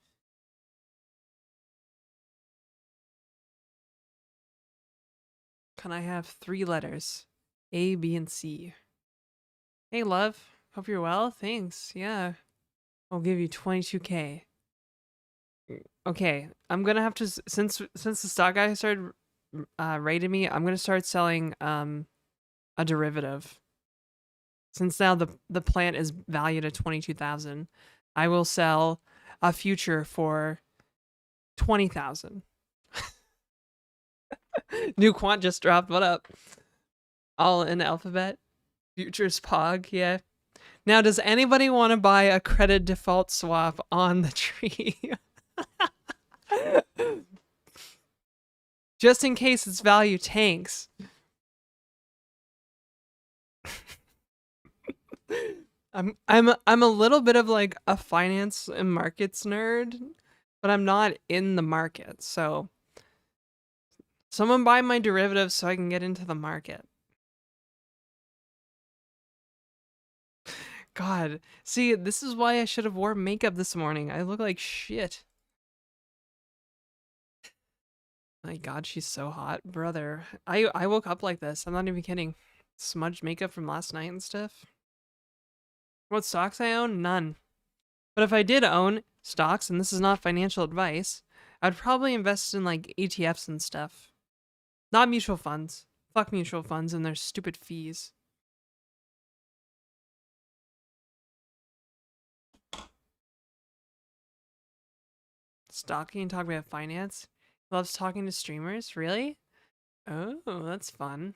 A: Can I have 3 letters? A, B, and C. Hey, love. Hope you're well. Thanks. Yeah. I'll give you 22K. Okay. I'm gonna have to, since the stock guy started rating me, I'm gonna start selling a derivative. Since now the plant is valued at 22,000, I will sell a future for 20,000. New quant just dropped. What up? All in alphabet. Futures Pog. Yeah. Now, does anybody want to buy a credit default swap on the tree? Just in case its value tanks. I'm a little bit of like a finance and markets nerd, but I'm not in the market. So someone buy my derivatives so I can get into the market. God. See, this is why I should have worn makeup this morning. I look like shit. My God, she's so hot, brother. I woke up like this. I'm not even kidding. Smudged makeup from last night and stuff. What stocks I own? None. But if I did own stocks, and this is not financial advice, I'd probably invest in like ETFs and stuff. Not mutual funds. Fuck mutual funds and their stupid fees. Stalking and talking about finance. Loves talking to streamers. Really? Oh, that's fun.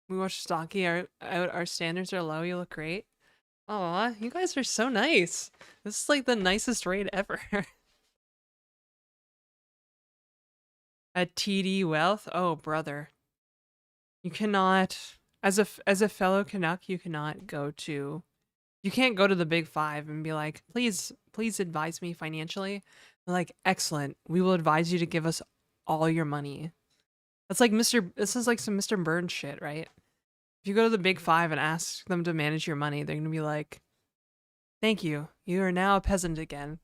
A: We watched Stocky. Our standards are low. You look great. Aw, you guys are so nice. This is like the nicest raid ever. At TD Wealth? Oh, brother. You cannot, as a fellow Canuck, you cannot go to, you can't go to the big five and be like, please advise me financially. They're like, excellent. We will advise you to give us all your money. That's like this is like some Mr. Burns shit, right? If you go to the big five and ask them to manage your money, they're gonna be like, thank you. You are now a peasant again.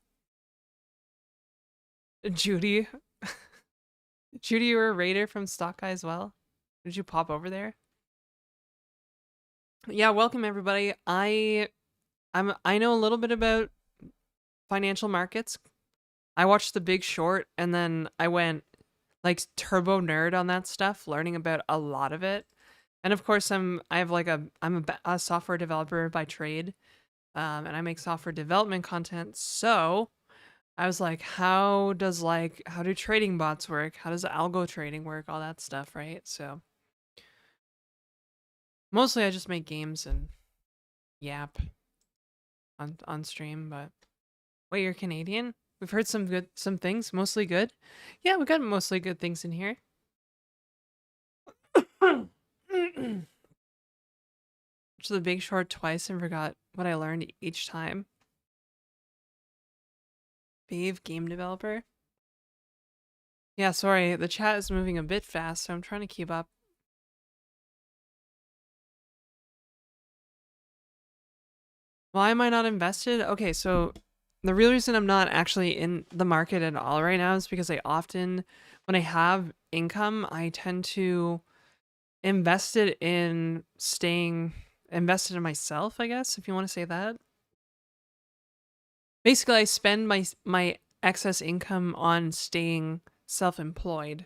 A: Judy. Judy, you were a raider from Stock Guy as well? Did you pop over there? Yeah, welcome everybody. I know a little bit about financial markets. I watched The Big Short and then I went like turbo nerd on that stuff, learning about a lot of it. And of course, I'm a software developer by trade, and I make software development content. So I was like, how do trading bots work? How does algo trading work? All that stuff, right? So mostly I just make games and yap on stream. But wait, you're Canadian? We've heard some things, mostly good. Yeah, we got mostly good things in here. To The Big Short twice and forgot what I learned each time. Fave game developer. Yeah, sorry, the chat is moving a bit fast, so I'm trying to keep up. Why am I not invested? Okay, so the real reason I'm not actually in the market at all right now is because I often, when I have income, I tend to invest it in staying invested in myself, I guess, if you want to say that. Basically, I spend my excess income on staying self-employed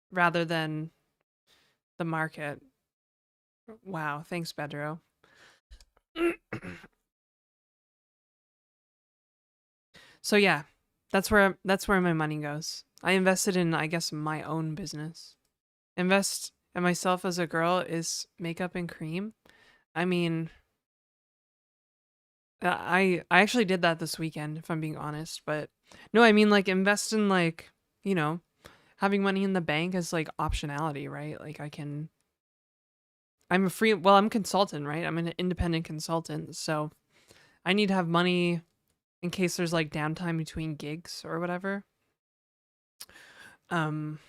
A: rather than the market. Wow, thanks, Bedro. So yeah, that's where my money goes. I invested in, I guess, my own business. Invest in myself as a girl is makeup and cream. I mean, I actually did that this weekend, if I'm being honest. But no, I mean like invest in like, you know, having money in the bank is like optionality, right? Like I'm I'm a consultant, right? I'm an independent consultant, so I need to have money in case there's like downtime between gigs or whatever. Am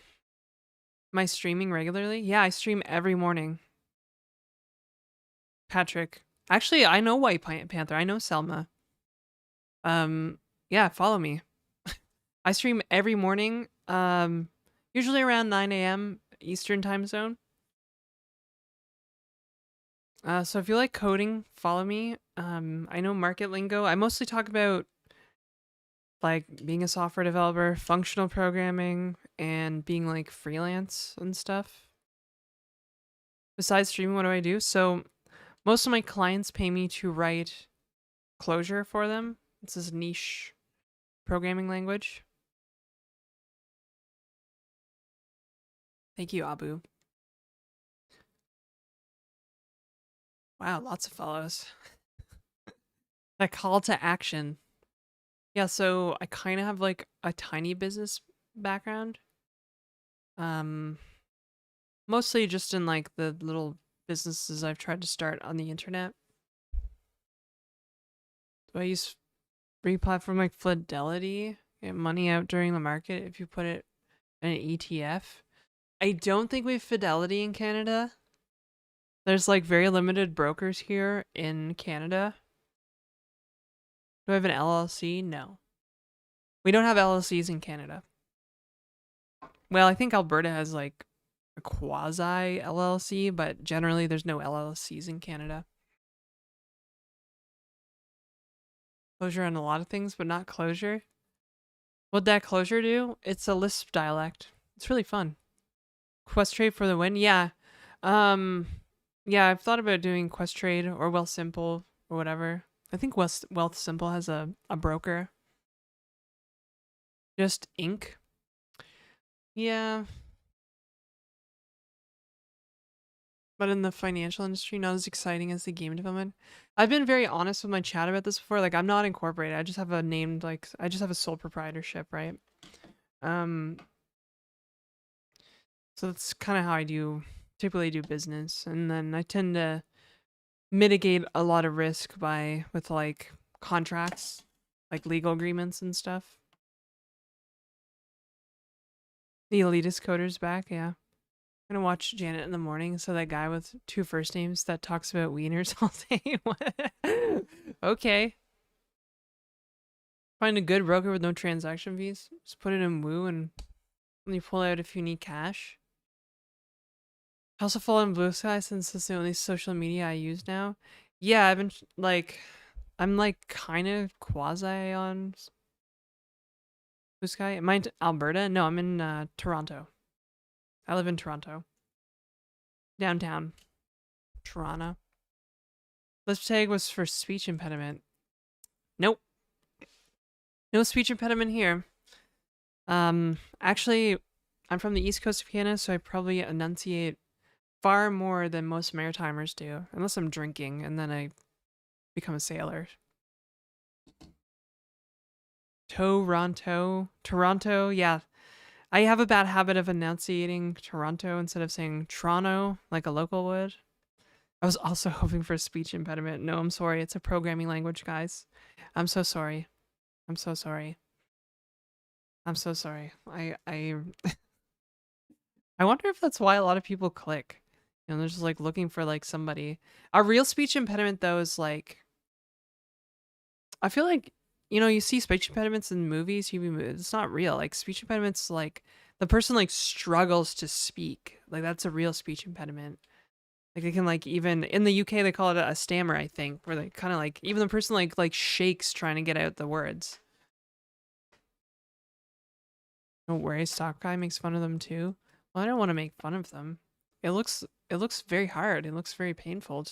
A: I streaming regularly? Yeah, I stream every morning. Patrick. Actually, I know White Panther. I know Selma. Yeah, follow me. I stream every morning, usually around 9 a.m. Eastern time zone. So if you like coding, follow me. I know market lingo. I mostly talk about like being a software developer, functional programming, and being like freelance and stuff. Besides streaming, what do I do? So most of my clients pay me to write Clojure for them. It's this niche programming language. Thank you, Abu. Wow, lots of follows. That call to action. Yeah, so I kind of have like a tiny business background. Mostly just in like the little businesses I've tried to start on the internet. Do I use free platform like Fidelity? Get money out during the market if you put it in an ETF. I don't think we have Fidelity in Canada. There's like very limited brokers here in Canada. Do I have an LLC? No. We don't have LLCs in Canada. Well, I think Alberta has like a quasi LLC, but generally there's no LLCs in Canada. Clojure on a lot of things, but not Clojure. What'd that Clojure do? It's a Lisp dialect. It's really fun. Quest trade for the win? Yeah. Um yeah, I've thought about doing Quest Trade or Wealth Simple or whatever. I think Wealth Simple has a broker. Just Inc. Yeah, but in the financial industry, not as exciting as the game development. I've been very honest with my chat about this before. Like, I'm not incorporated. I just have a named, like, I just have a sole proprietorship, right? Um, so that's kind of how I typically do business. And then I tend to mitigate a lot of risk with like contracts, like legal agreements and stuff. The elitist coder's back, yeah. I'm gonna watch Janet in the morning. So that guy with two first names that talks about wieners all day. What? Okay. Find a good broker with no transaction fees. Just put it in Woo and you pull out if you need cash. I also follow in Blue Sky since it's the only social media I use now. Yeah, I've been like, I'm like kind of quasi on Blue Sky. Am I in Alberta? No, I'm in Toronto. I live in Toronto. Downtown. Toronto. Lisp tag was for speech impediment. Nope. No speech impediment here. Actually, I'm from the east coast of Canada, so I probably enunciate far more than most Maritimers do, unless I'm drinking, and then I become a sailor. Toronto, yeah. I have a bad habit of enunciating Toronto instead of saying Toronto, like a local would. I was also hoping for a speech impediment. No, I'm sorry. It's a programming language, guys. I'm so sorry. I'm so sorry. I'm so sorry. I wonder if that's why a lot of people click. You know, they're just like looking for like somebody. A real speech impediment though is like, I feel like, you know, you see speech impediments in movies, TV movies. It's not real. Like speech impediments, like the person like struggles to speak. Like that's a real speech impediment. Like they can like even in the UK they call it a stammer, I think, where they kind of like even the person like shakes trying to get out the words. Don't worry, Stock Guy makes fun of them too. Well, I don't want to make fun of them. It looks very hard. It looks very painful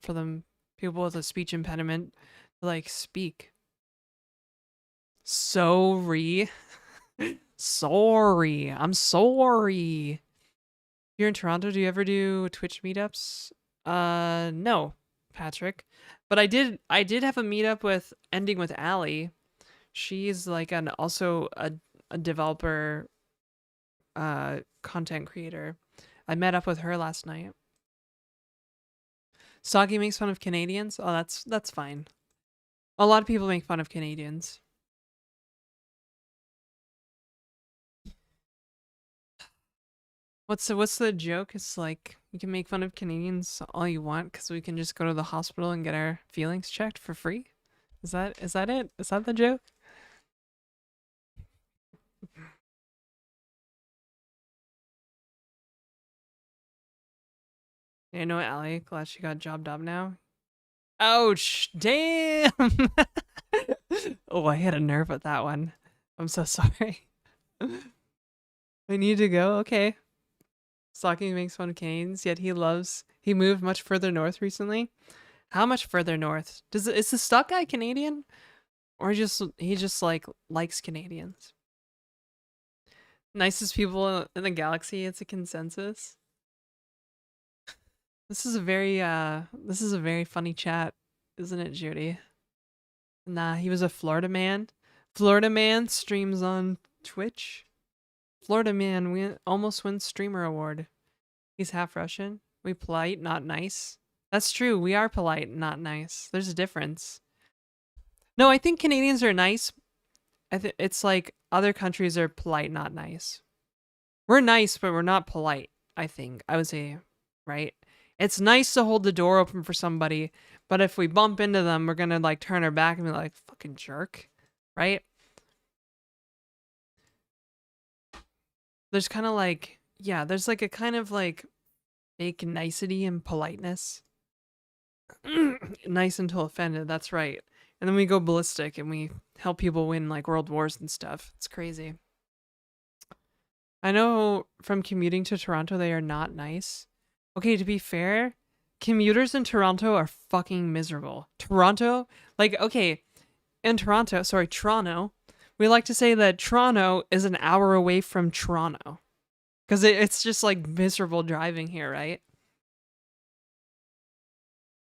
A: for them people with a speech impediment to like speak. Sorry. Sorry. I'm sorry. Here in Toronto, do you ever do Twitch meetups? No, Patrick. But I did have a meetup with ending with Allie. She's like also a developer content creator. I met up with her last night. Soggy makes fun of Canadians. Oh, that's fine. A lot of people make fun of Canadians. What's the joke? It's like you can make fun of Canadians all you want because we can just go to the hospital and get our feelings checked for free. Is that it? Is that the joke? You know what, Allie? Glad she got jobbed up now. Ouch! Damn! Oh, I hit a nerve with that one. I'm so sorry. I need to go. Okay. Stalking makes fun of Canadians, yet he moved much further north recently. How much further north? Is the stock guy Canadian? Or he just like likes Canadians? Nicest people in the galaxy, it's a consensus. This is a very funny chat, isn't it, Judy? Nah, he was a Florida man. Florida man streams on Twitch. Florida man almost wins streamer award. He's half Russian. We polite, not nice. That's true. We are polite, not nice. There's a difference. No, I think Canadians are nice. It's like other countries are polite, not nice. We're nice, but we're not polite, I think. I would say, right? It's nice to hold the door open for somebody, but if we bump into them, we're gonna like turn our back and be like, fucking jerk, right? There's kind of like, yeah, there's like a kind of like fake nicety and politeness. Nice until offended, that's right. And then we go ballistic and we help people win like world wars and stuff. It's crazy. I know from commuting to Toronto, they are not nice. Okay, to be fair, commuters in Toronto are fucking miserable. Toronto, like, okay, in Toronto, sorry, Toronto, we like to say that Toronto is an hour away from Toronto. Because it's just like miserable driving here, right?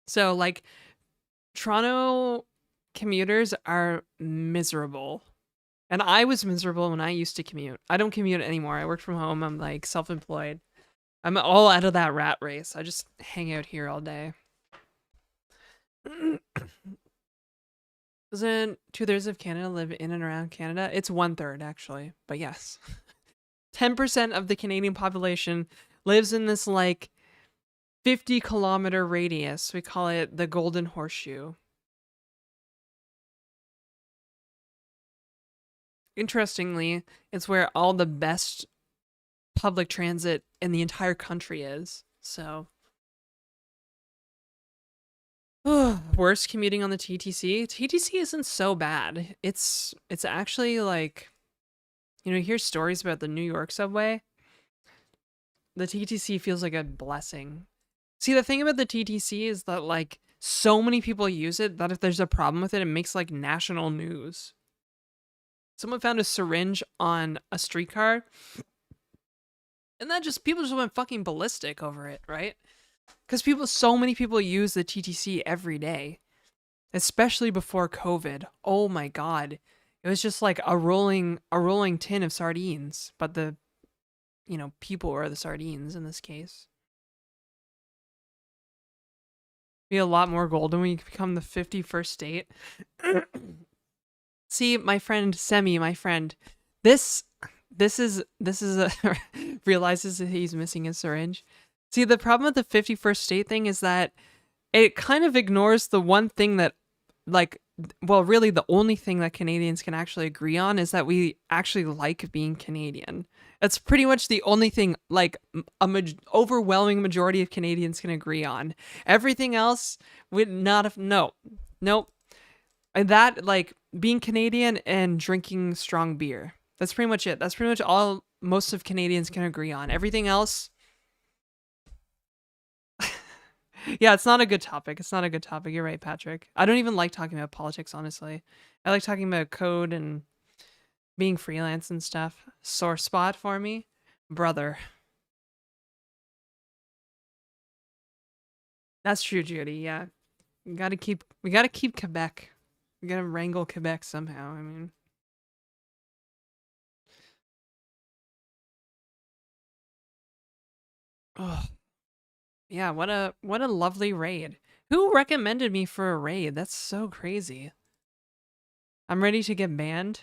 A: So, like, Toronto commuters are miserable. And I was miserable when I used to commute. I don't commute anymore. I work from home. I'm like self employed. I'm all out of that rat race. I just hang out here all day. Doesn't 2/3 of Canada live in and around Canada? It's 1/3 actually, but yes. 10% of the Canadian population lives in this like 50-kilometer radius. We call it the Golden Horseshoe. Interestingly, it's where all the best public transit in the entire country is. So, worst commuting on the TTC. TTC isn't so bad. It's actually like, you know, you hear stories about the New York subway. The TTC feels like a blessing. See, the thing about the TTC is that like so many people use it that if there's a problem with it, it makes like national news. Someone found a syringe on a streetcar, and then people just went fucking ballistic over it, right? Because so many people use the TTC every day, especially before COVID. Oh my god, it was just like a rolling tin of sardines, but the people are the sardines in this case. Be a lot more golden when you become the 51st state. See, my friend Semi, this is a realizes that he's missing his syringe. See, the problem with the 51st state thing is that it kind of ignores the one thing that, like, well, really the only thing that Canadians can actually agree on is that we actually like being Canadian. That's pretty much the only thing, like, overwhelming majority of Canadians can agree on. Everything else would not have, no, nope. And that, like, being Canadian and drinking strong beer. That's pretty much it. That's pretty much all most of Canadians can agree on. Everything else, yeah, it's not a good topic. It's not a good topic. You're right, Patrick. I don't even like talking about politics, honestly. I like talking about code and being freelance and stuff. Sore spot for me, brother. That's true, Judy. Yeah, we gotta keep Quebec. We gotta wrangle Quebec somehow. I mean, oh yeah, what a lovely raid. Who recommended me for a raid? That's so crazy. I'm ready to get banned.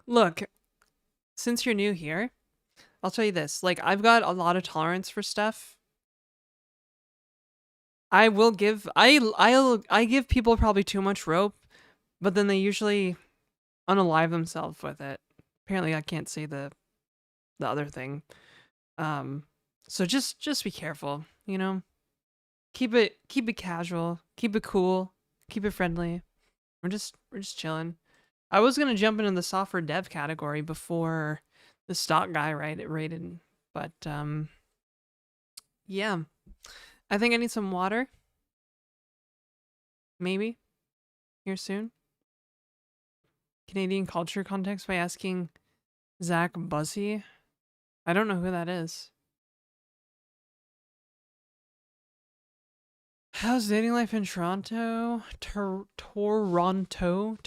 A: Look, since you're new here, I'll tell you this. Like, I've got a lot of tolerance for stuff. I will give I give people probably too much rope, but then they usually unalive themselves with it. Apparently I can't say the other thing. Um so just be careful, you know? Keep it casual, keep it cool, keep it friendly. We're just chilling. I was gonna jump into the software dev category before the stock guy rated, but yeah. I think I need some water. Maybe here soon. Canadian culture context by asking Zach Buzzy. I don't know who that is. How's dating life in Toronto? Toronto?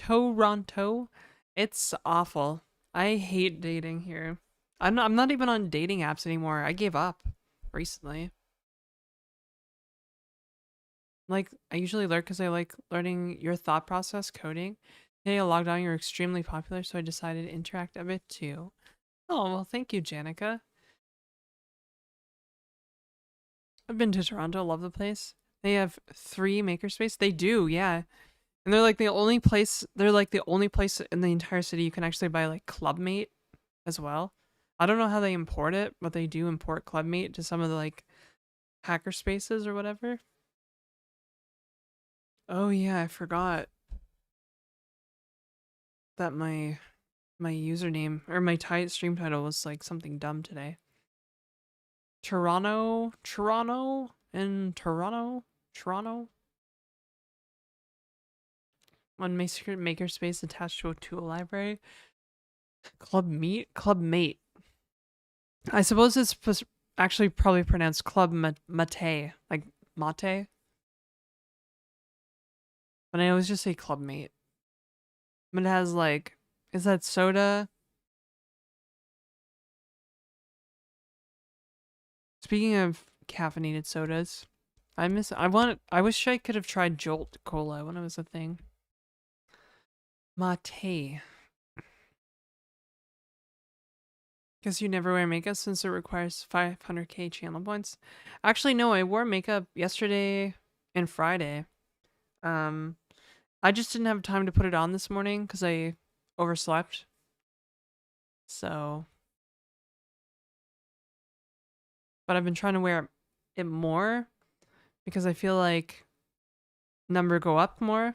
A: It's awful. I hate dating here. I'm not even on dating apps anymore. I gave up recently. Like, I usually learn because I like learning your thought process coding. Hey, I logged on. You're extremely popular, so I decided to interact a bit too. Oh, well, thank you, Janica. I've been to Toronto. Love the place. They have 3 makerspace. They do, yeah. And they're like the only place. They're like the only place in the entire city you can actually buy like Clubmate as well. I don't know how they import it, but they do import Clubmate to some of the like hacker spaces or whatever. Oh yeah, I forgot that my username or my stream title was like something dumb today. Toronto, in Toronto. One makerspace attached to a tool library. Clubmate. I suppose it's actually probably pronounced Club Mate, like mate. But I always just say Clubmate. But it has like, is that soda? Speaking of caffeinated sodas, I wish I could have tried Jolt Cola when it was a thing. Mate. Guess you never wear makeup since it requires 500k channel points. Actually, no, I wore makeup yesterday and Friday. I just didn't have time to put it on this morning because I overslept. So, but I've been trying to wear it more because I feel like number go up more,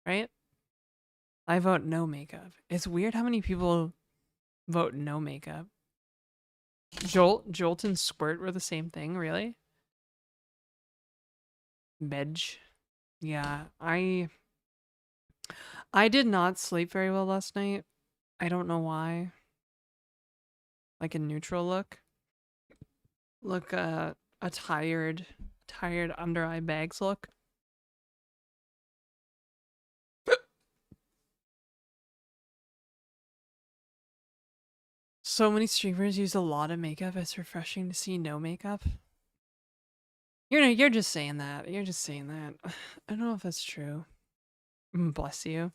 A: right? I vote no makeup. It's weird how many people vote no makeup. Jolt and Squirt were the same thing, really? Bedge. Yeah, I did not sleep very well last night. I don't know why. Like a neutral look. Look a tired under eye bags look. So many streamers use a lot of makeup. It's refreshing to see no makeup. You're just saying that. You're just saying that. I don't know if that's true. Bless you.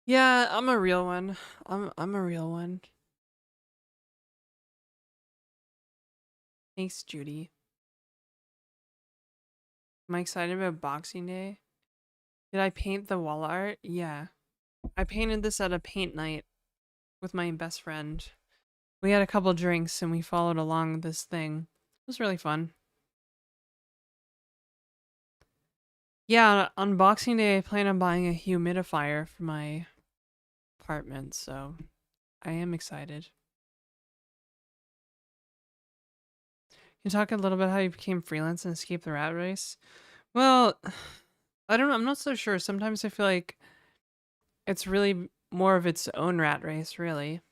A: Yeah, I'm a real one. I'm a real one. Thanks, Judy. Am I excited about Boxing Day? Did I paint the wall art? Yeah. I painted this at a paint night with my best friend. We had a couple drinks and we followed along this thing. It was really fun. Yeah, on Boxing Day I plan on buying a humidifier for my apartment, so I am excited. Can you talk a little bit how you became freelance and escaped the rat race? Well, I don't know. I'm not so sure. Sometimes I feel like it's really more of its own rat race, really.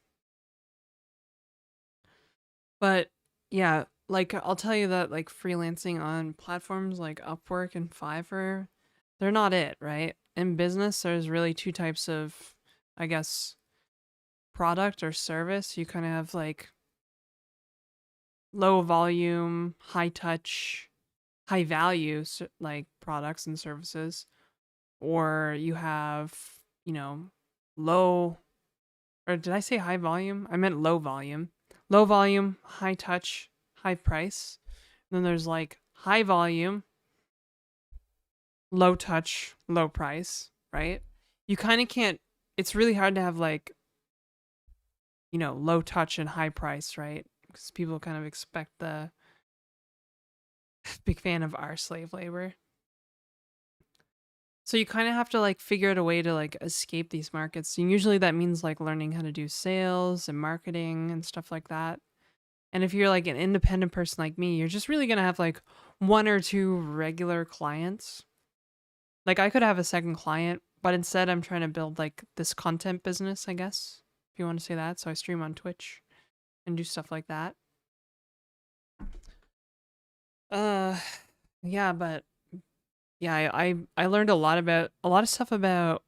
A: But yeah, like I'll tell you that like freelancing on platforms like Upwork and Fiverr, they're not it, right? In business, there's really 2 types of, I guess, product or service. You kind of have like low volume, high touch, high value like products and services, or you have, you know, low, or did I say high volume? I meant low volume. Low volume, high touch, high price. And then there's like high volume, low touch, low price, right? You kind of can't, it's really hard to have like, low touch and high price, right? Because people kind of expect the big fan of our slave labor. So you kind of have to like figure out a way to like escape these markets. And usually that means like learning how to do sales and marketing and stuff like that. And if you're like an independent person like me, you're just really going to have like 1 or 2 regular clients. Like I could have a second client, but instead I'm trying to build like this content business, I guess, if you want to say that. So I stream on Twitch and do stuff like that. Uh yeah, but yeah, I learned a lot of stuff about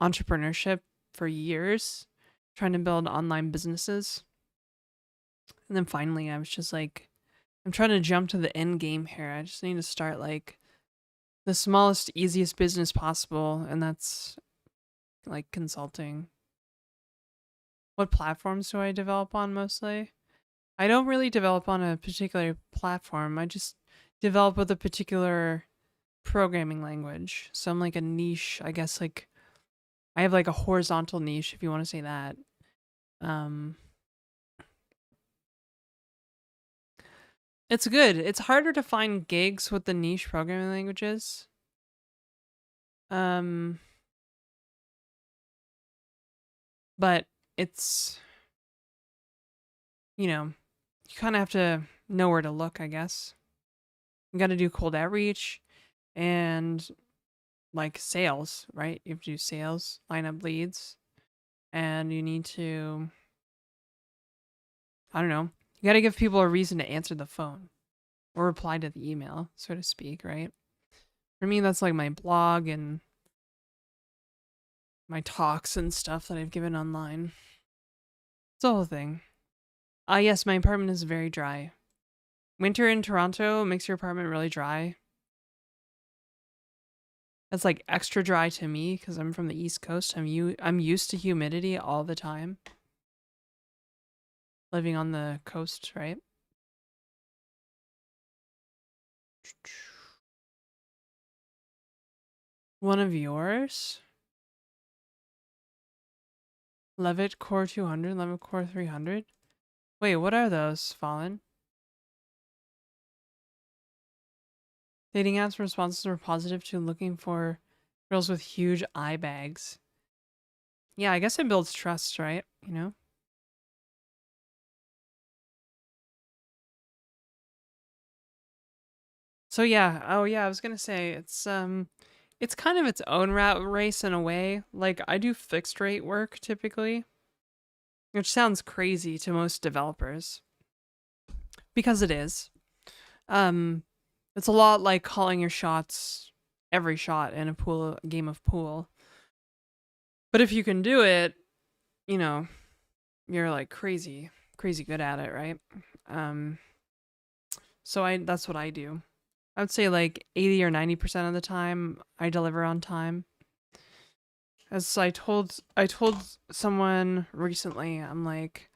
A: entrepreneurship for years, trying to build online businesses. And then finally I was just like, I'm trying to jump to the end game here. I just need to start like the smallest, easiest business possible, and that's like consulting. What platforms do I develop on mostly? I don't really develop on a particular platform. I just develop with a particular programming language. So I'm like a niche, I guess, like I have like a horizontal niche, if you want to say that. Um it's good. It's harder to find gigs with the niche programming languages. Um but it's, you know, you kind of have to know where to look, I guess. You got to do cold outreach and like sales, right? You have to do sales, line up leads, and you need to, I don't know, you got to give people a reason to answer the phone or reply to the email, so to speak, right? For me, that's like my blog and my talks and stuff that I've given online. It's the whole thing. Yes, my apartment is very dry. Winter in Toronto makes your apartment really dry. That's like extra dry to me because I'm from the East Coast. I'm used to humidity all the time. Living on the coast, right? One of yours? Levitt Core 200, Levitt Core 300? Wait, what are those, Fallen? Dating apps responses were positive to looking for girls with huge eye bags. Yeah, I guess it builds trust, right? You know? So yeah, oh yeah, I was gonna say it's kind of its own rat race in a way. Like I do fixed rate work typically, which sounds crazy to most developers because it is. Um, it's a lot like calling your shots every shot in a game of pool. But if you can do it, you know, you're like crazy good at it, right? Um, so I that's what I do. I would say like 80 or 90% of the time I deliver on time. As I told someone recently, I'm like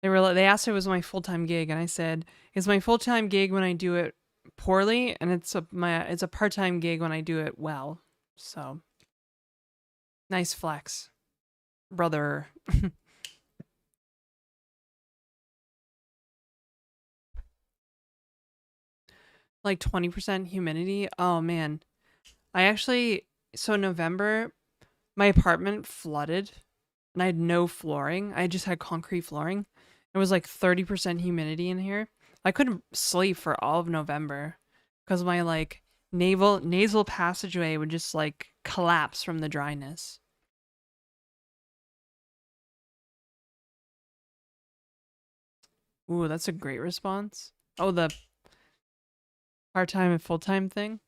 A: they asked if it was my full-time gig and I said, "It's my full-time gig when I do it poorly and it's a part-time gig when I do it well." So, nice flex, brother. Like 20% humidity. Oh man. I actually so November my apartment flooded and I had no flooring. I just had concrete flooring. It was like 30% humidity in here. I couldn't sleep for all of November because my like nasal passageway would just like collapse from the dryness. Ooh, that's a great response. Oh, the part-time and full-time thing.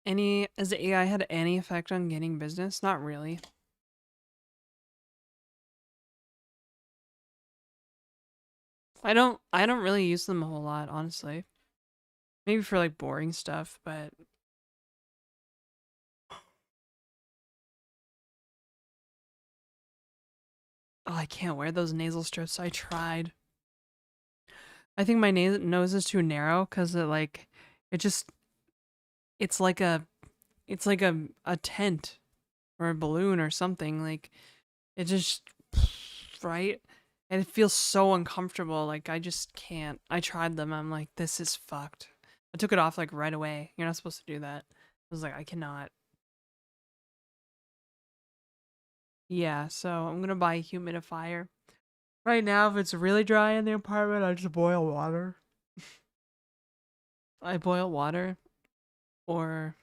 A: Has the AI had any effect on getting business? Not really. I don't really use them a whole lot, honestly. Maybe for like boring stuff, but oh, I can't wear those nasal strips. I tried. I think my nose is too narrow because it just it's like a it's like a tent or a balloon or something. Like it just right, and it feels so uncomfortable. Like I just can't. I tried them. I'm like, this is fucked. I took it off like right away. You're not supposed to do that. I was like, I cannot. Yeah, so I'm gonna buy a humidifier. Right now, if it's really dry in the apartment, I just boil water. I boil water or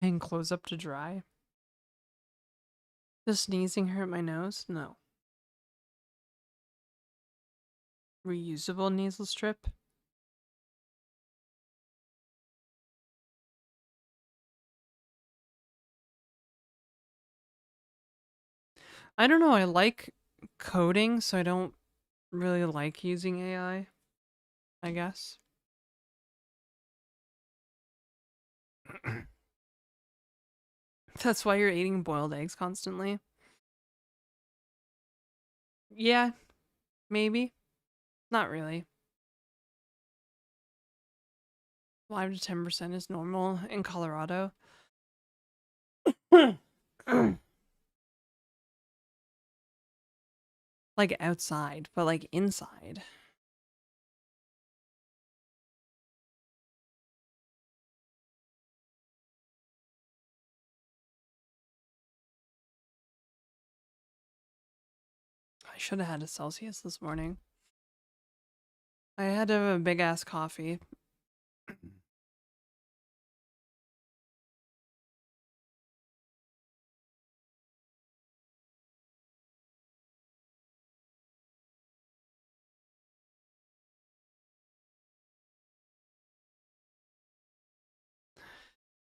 A: hang clothes up to dry. Does sneezing hurt my nose? No. Reusable nasal strip? I don't know. I like coding, so I don't really like using AI, I guess. That's why you're eating boiled eggs constantly. Yeah, maybe. Not really. 5 to 10% is normal in Colorado. Like outside, but like inside. I should have had a Celsius this morning. I had to have a big ass coffee.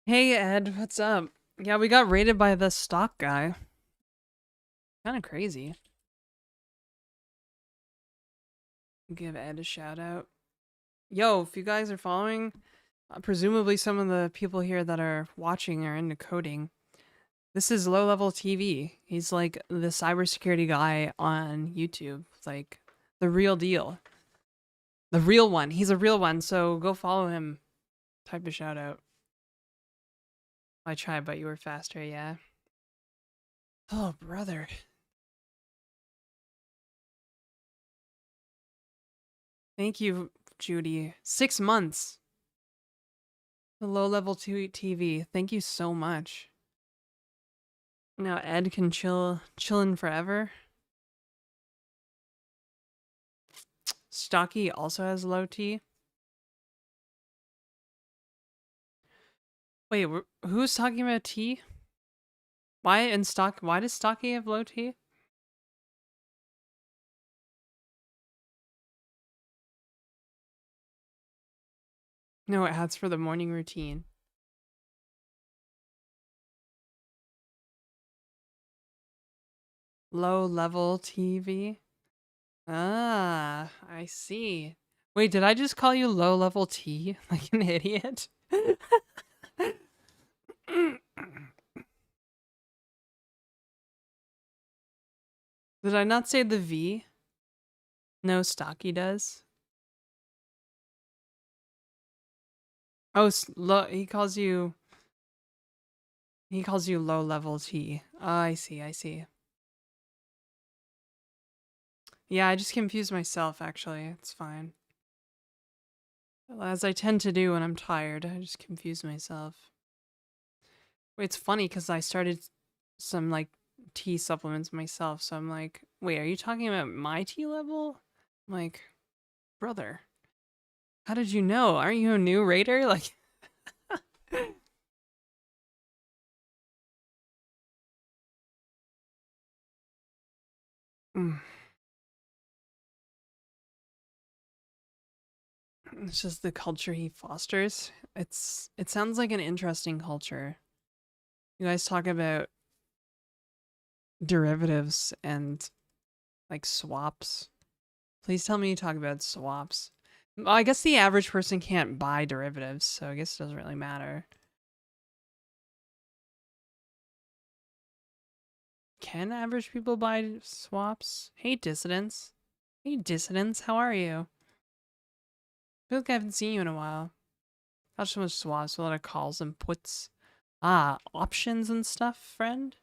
A: Hey Ed, what's up? Yeah, we got raided by the stock guy. Kind of crazy. Give Ed a shout out. Yo, if you guys are following, presumably some of the people here that are watching are into coding. This is Low Level TV. He's like the cybersecurity guy on YouTube. It's like the real deal. The real one. He's a real one, so go follow him. Type a shout out. I tried, but you were faster, yeah. Oh, brother. Thank you, Judy. 6 months. The Low Level TV. Thank you so much. Now Ed can chillin' forever. Stocky also has low T. Wait, who's talking about T? Why does Stocky have low T? No, it has for the morning routine. Low level TV. Ah, I see. Wait, did I just call you low level T like an idiot? Did I not say the V? No, Stocky does. Oh, he calls you low level T. Oh, I see, I see. Yeah, I just confused myself actually. It's fine. As I tend to do when I'm tired, I just confuse myself. Wait, it's funny because I started some like tea supplements myself, so I'm like, wait, are you talking about my tea level? I'm like, brother, how did you know? Aren't you a new raider? Like, mm, it's just the culture he fosters. It sounds like an interesting culture. You guys talk about derivatives and like swaps. Please tell me you talk about swaps. Well, I guess the average person can't buy derivatives, so I guess it doesn't really matter. Can average people buy swaps? Hey, dissidents. Hey, dissidents, how are you? I feel like I haven't seen you in a while. Not so much swaps, a lot of calls and puts. Ah, options and stuff, friend?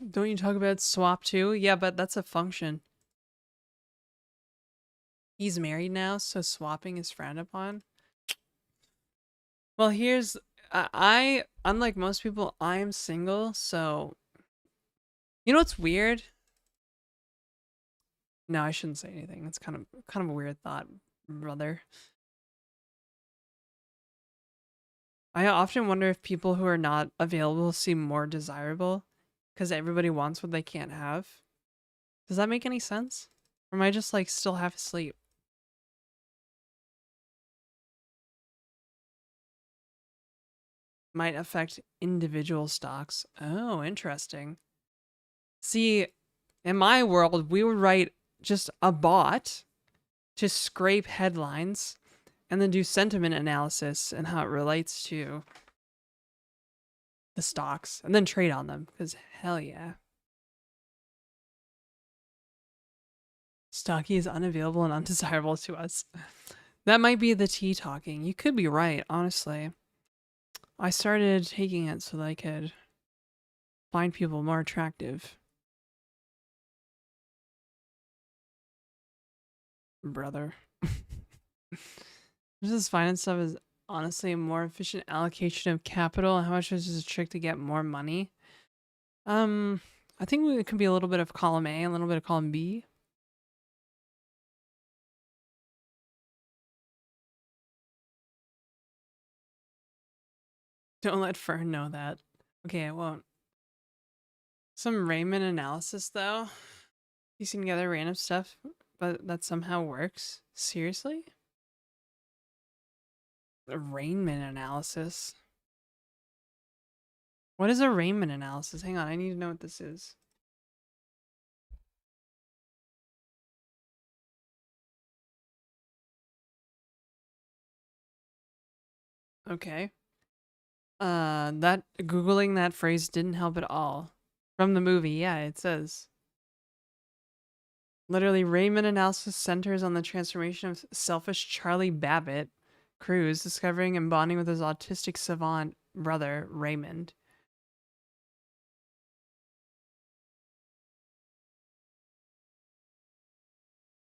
A: Don't you talk about swap too? Yeah, but that's a function. He's married now, so swapping is frowned upon. Well, here's unlike most people, I'm single, so you know what's weird? No, I shouldn't say anything. It's kind of a weird thought, brother. I often wonder if people who are not available seem more desirable because everybody wants what they can't have. Does that make any sense? Or am I just like still half asleep? Might affect individual stocks. Oh, interesting. See, In my world, we would write just a bot to scrape headlines and then do sentiment analysis and how it relates to the stocks and then trade on them because hell yeah. Stocky is unavailable and undesirable to us. That might be the tea talking. You could be right, honestly. I started taking it so that I could find people more attractive. Brother. This finance stuff is honestly a more efficient allocation of capital. How much is this a trick to get more money? I think it could be a little bit of column A, a little bit of column B. Don't let Fern know that. Okay, I won't. Some Raymond analysis, though. Piecing together random stuff, but that somehow works. Seriously? A Raymond analysis? What is a Raymond analysis? Hang on, I need to know what this is. Okay. That Googling that phrase didn't help at all. From the movie, yeah, it says. Literally, Raymond analysis centers on the transformation of selfish Charlie Babbitt Cruz discovering and bonding with his autistic savant brother, Raymond.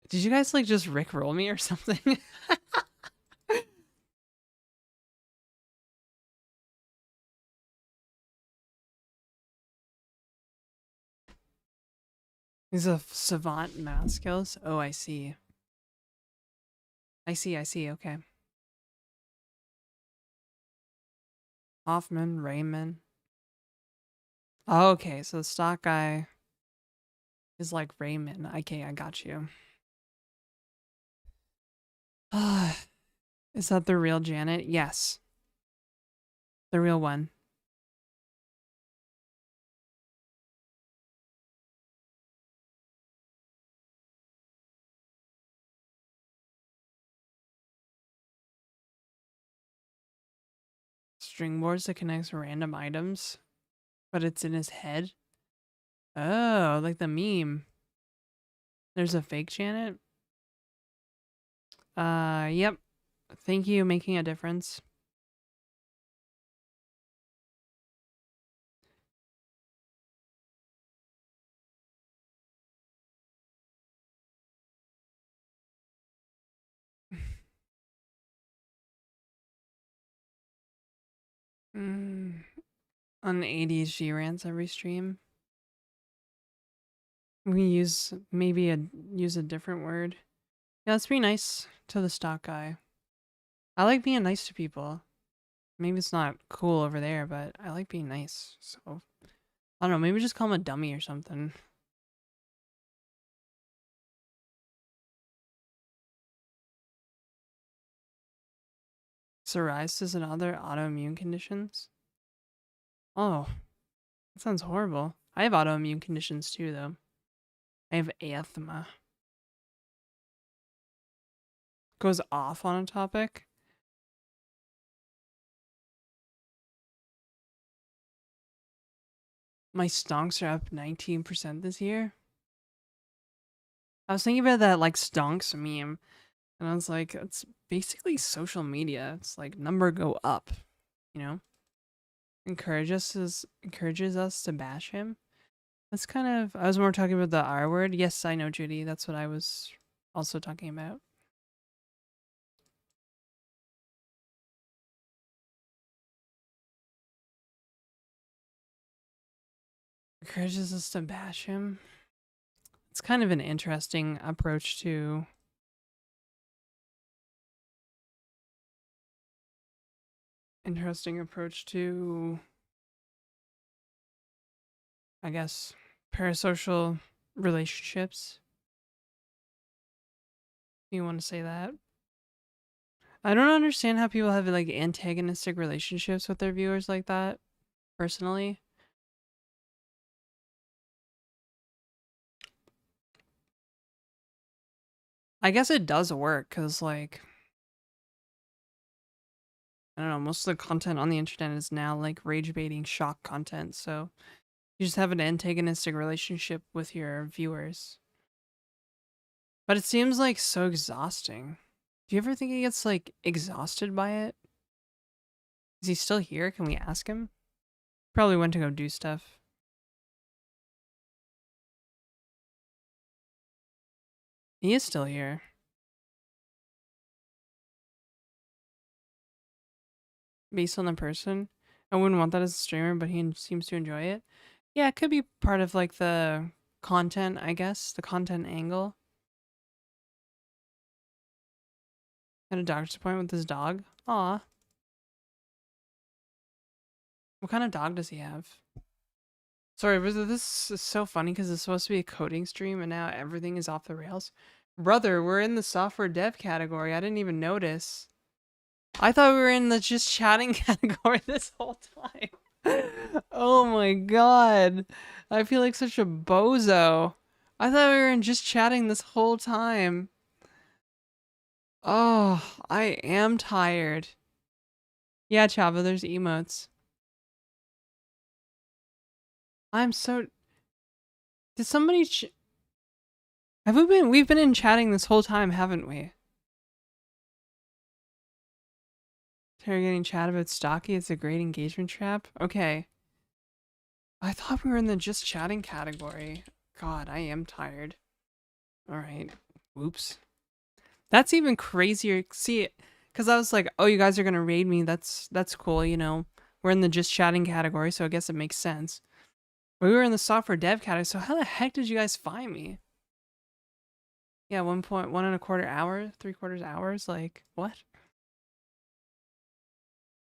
A: Did you guys like just rickroll me or something? He's a savant math skills. Oh, I see. I see. Okay. Hoffman, Raymond. Oh, okay, so the stock guy is like Raymond. Okay, I got you. Is that the real Janet? Yes. The real one. String boards that connects random items, but it's in his head. Oh, like the meme. There's a fake Janet. Yep. Thank you, making a difference. On ADHD rants every stream. We use use a different word. Yeah, let's be nice to the stock guy. I like being nice to people. Maybe it's not cool over there, but I like being nice. So I don't know, maybe just call him a dummy or something. Psoriasis and other autoimmune conditions? Oh, that sounds horrible. I have autoimmune conditions too, though. I have asthma. Goes off on a topic. My stonks are up 19% this year. I was thinking about that like stonks meme, and I was like, it's basically social media. It's like number go up, you know? Encourages us to bash him. That's kind of, I was more talking about the R word. Yes, I know, Judy. That's what I was also talking about. Encourages us to bash him. It's kind of an interesting approach to I guess parasocial relationships. You want to say that? I don't understand how people have like antagonistic relationships with their viewers like that, personally. I guess it does work because, like, I don't know, most of the content on the internet is now like rage baiting shock content. So you just have an antagonistic relationship with your viewers. But it seems like so exhausting. Do you ever think he gets like exhausted by it? Is he still here? Can we ask him? Probably went to go do stuff. He is still here. Based on the person. I wouldn't want that as a streamer, but he seems to enjoy it. Yeah, it could be part of like the content, I guess. The content angle. At a doctor's appointment with his dog. Aw. What kind of dog does he have? Sorry, but this is so funny because it's supposed to be a coding stream and now everything is off the rails. Brother, we're in the software dev category. I didn't even notice. I thought we were in the just chatting category this whole time. Oh my god. I feel like such a bozo. I thought we were in just chatting this whole time. Oh, I am tired. Yeah, Chava, there's emotes. I'm so... Did somebody... Have we been... We've been in chatting this whole time, haven't we? Interrogating chat about Stocky, it's a great engagement trap. Okay. I thought we were in the just chatting category. God, I am tired. Alright. Whoops. That's even crazier. See, because I was like, oh, you guys are going to raid me. That's cool, you know. We're in the just chatting category, so I guess it makes sense. But we were in the software dev category, so how the heck did you guys find me? Yeah, 1.1 hour, 3/4 hours, like, what?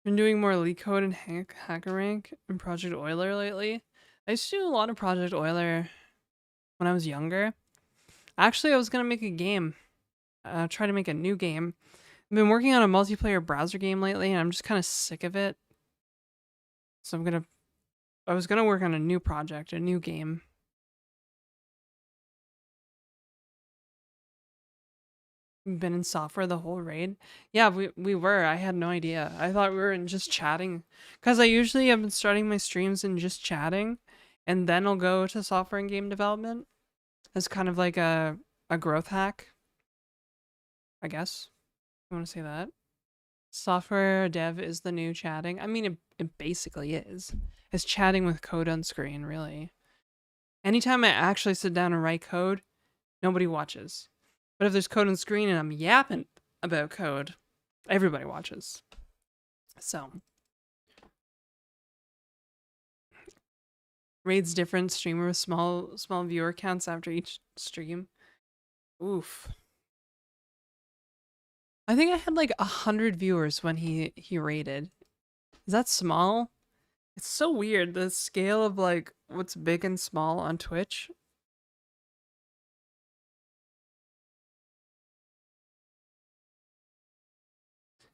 A: Been doing more leak code and hacker rank and Project Euler lately. I used to do a lot of Project Euler when I was younger. Actually, I was going to make a game. Try to make a new game. I've been working on a multiplayer browser game lately, and I'm just kind of sick of it. So I was gonna work on a new project, a new game. We've been in software the whole raid. Yeah, we were. I had no idea. I thought we were in just chatting. Because I usually have been starting my streams in just chatting, and then I'll go to software and game development as kind of like a growth hack, I guess. You want to say that? Software dev is the new chatting. I mean, it basically is. It's chatting with code on screen, really. Anytime I actually sit down and write code, nobody watches. But if there's code on screen and I'm yapping about code, everybody watches. So, raid's different. Streamer with small viewer counts after each stream. Oof. I think I had like 100 viewers when he raided. Is that small? It's so weird, the scale of like what's big and small on Twitch.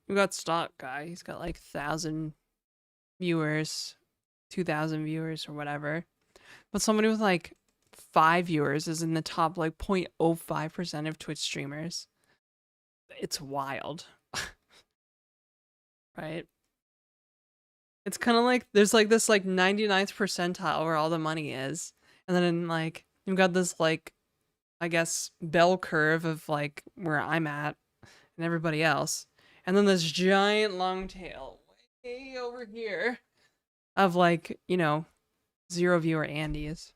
A: We got Stock Guy. He's got like 1,000 viewers, 2,000 viewers or whatever. But somebody with like 5 viewers is in the top like 0.05% of Twitch streamers. It's wild. Right? It's kind of like there's like this like 99th percentile where all the money is. And then like you've got this like I guess bell curve of like where I'm at and everybody else. And then this giant long tail way over here of like, you know, 0 viewer Andes.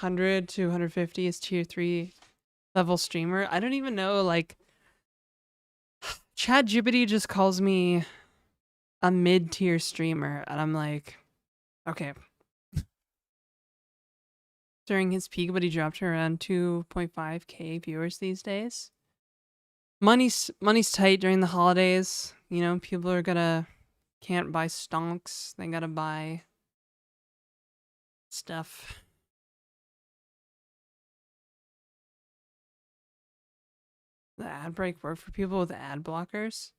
A: 100 to 150 is tier 3 level streamer. I don't even know, like, ChatGPT just calls me a mid-tier streamer, and I'm like, okay. During his peak, but he dropped to around 2.5k viewers these days. Money's tight during the holidays. You know, people are can't buy stonks. They gotta buy stuff. The ad break work for people with ad blockers?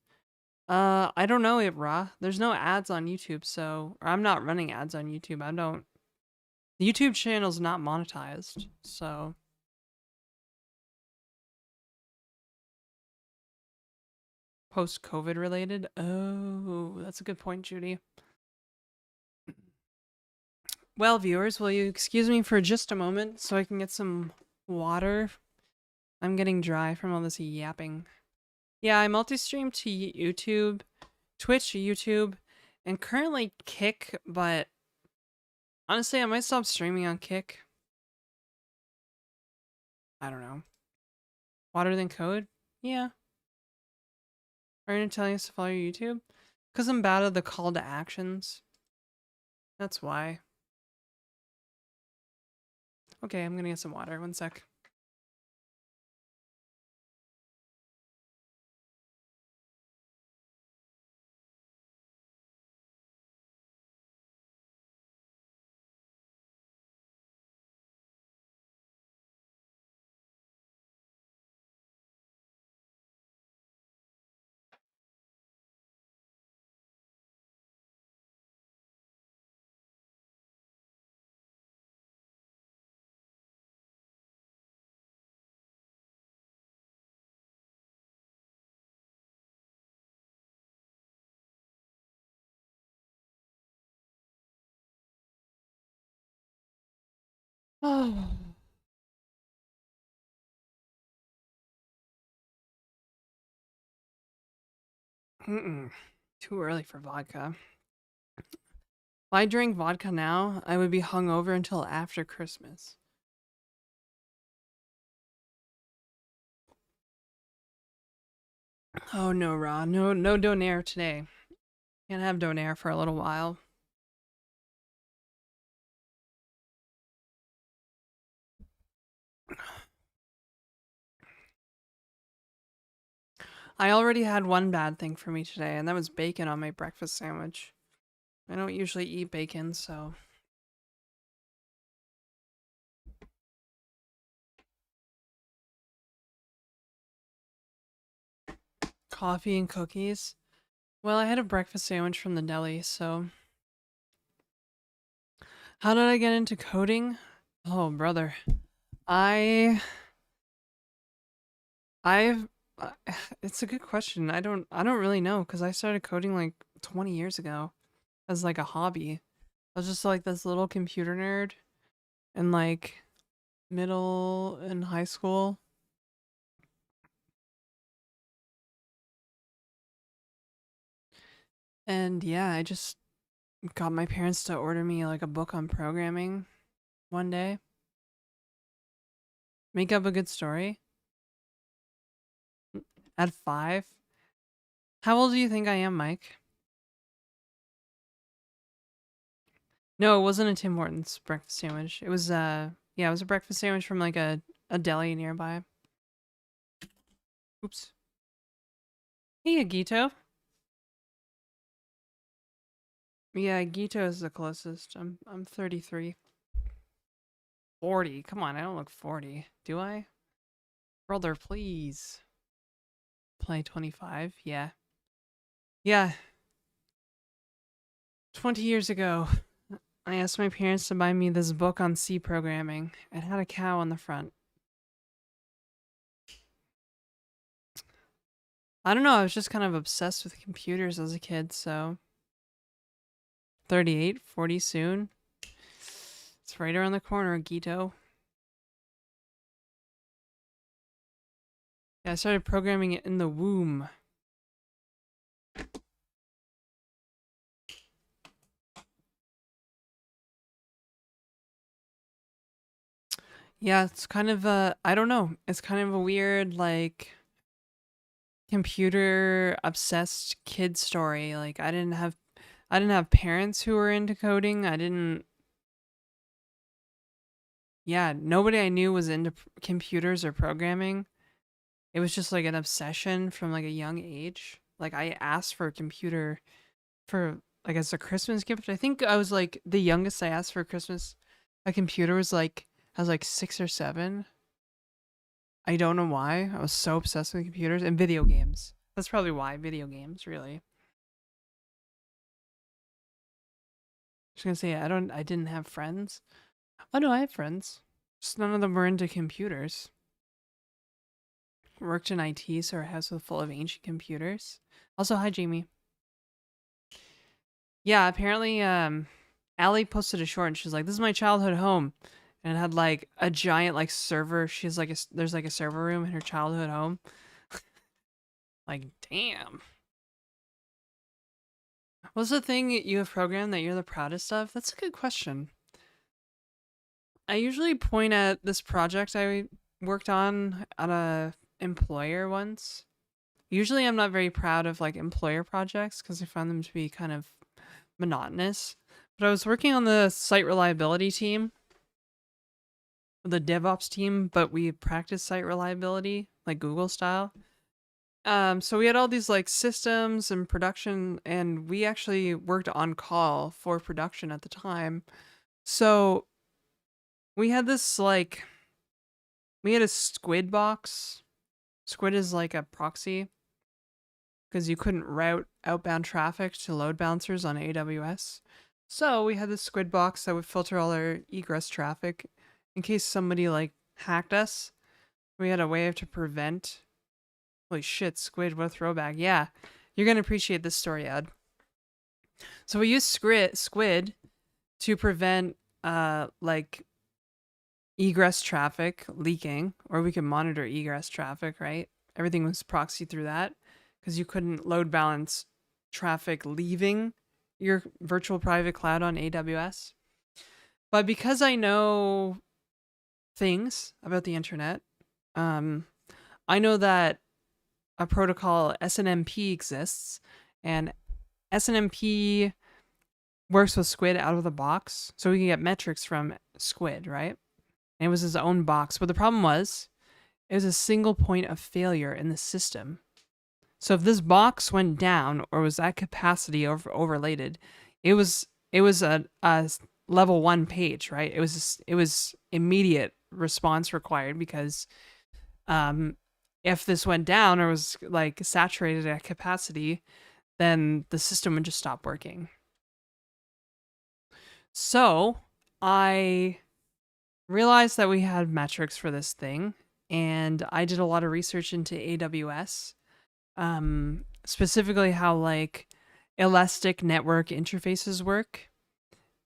A: I don't know it, Raw. There's no ads on YouTube, so or I'm not running ads on YouTube. The YouTube channel's not monetized, so post-COVID related. Oh, that's a good point, Judy. Well, viewers, will you excuse me for just a moment so I can get some water? I'm getting dry from all this yapping. Yeah, I multi-stream to YouTube, Twitch, YouTube, and currently Kick, but honestly, I might stop streaming on Kick. I don't know. Water than code? Yeah. Are you telling us to follow your YouTube? Because I'm bad at the call to actions. That's why. Okay, I'm gonna get some water. One sec. Oh. Too early for vodka. If I drank vodka now, I would be hungover until after Christmas. Oh no, Ra. No donair today. Can't have donair for a little while. I already had one bad thing for me today, and that was bacon on my breakfast sandwich. I don't usually eat bacon, so... Coffee and cookies? Well, I had a breakfast sandwich from the deli, so... How did I get into coding? Oh, brother. I've... It's a good question. I don't really know, because I started coding like 20 years ago as like a hobby. I was just like this little computer nerd in like middle and high school. And yeah, I just got my parents to order me like a book on programming one day. Make up a good story. At 5? How old do you think I am, Mike? No, it wasn't a Tim Hortons breakfast sandwich. It was yeah, it was a breakfast sandwich from like a deli nearby. Oops. Hey, Agito. Yeah, Agito is the closest. I'm 33. 40. Come on, I don't look 40. Do I? Brother, please. Play 25. Yeah. Yeah. 20 years ago, I asked my parents to buy me this book on C programming. It had a cow on the front. I don't know, I was just kind of obsessed with computers as a kid, so 38, 40 soon. It's right around the corner, Gito. Yeah, I started programming it in the womb. Yeah, it's kind of a, I don't know, it's kind of a weird, like, computer obsessed kid story. Like, I didn't have parents who were into coding. Yeah, nobody I knew was into computers or programming. It was just like an obsession from like a young age. Like I asked for a computer for like as a Christmas gift. I think I was like the youngest I asked for Christmas. A computer was like I was like 6 or 7. I don't know why. I was so obsessed with computers and video games. That's probably why, video games, really. Just gonna say I didn't have friends. Oh no, I have friends. Just none of them were into computers. Worked in IT, so our house was full of ancient computers. Also, hi Jamie. Yeah, apparently Allie posted a short and she's like, "This is my childhood home." And it had like a giant like server. She's like there's like a server room in her childhood home. Like, damn. What's the thing you have programmed that you're the proudest of? That's a good question. I usually point at this project I worked on at a employer once. Usually I'm not very proud of like employer projects because I find them to be kind of monotonous. But I was working on the site reliability team, the DevOps team, but we practice site reliability like Google style. So we had all these like systems and production, and we actually worked on call for production at the time. So we had this like we had a squid box. Squid is like a proxy because you couldn't route outbound traffic to load balancers on AWS. So we had this squid box that would filter all our egress traffic in case somebody like hacked us. We had a way to prevent. Holy shit, squid, what a throwback. Yeah, you're going to appreciate this story, Ed. So we used squid to prevent like egress traffic leaking, or we could monitor egress traffic, right? Everything was proxy through that because you couldn't load balance traffic leaving your virtual private cloud on AWS. But because I know things about the internet, I know that a protocol SNMP exists, and SNMP works with Squid out of the box, so we can get metrics from Squid, right? And it was his own box, but the problem was it was a single point of failure in the system. So if this box went down or was at capacity or overloaded, it was a level 1 page, right? It was immediate response required because if this went down or was like saturated at capacity, then the system would just stop working. So I realized that we had metrics for this thing, and I did a lot of research into AWS, specifically how like elastic network interfaces work.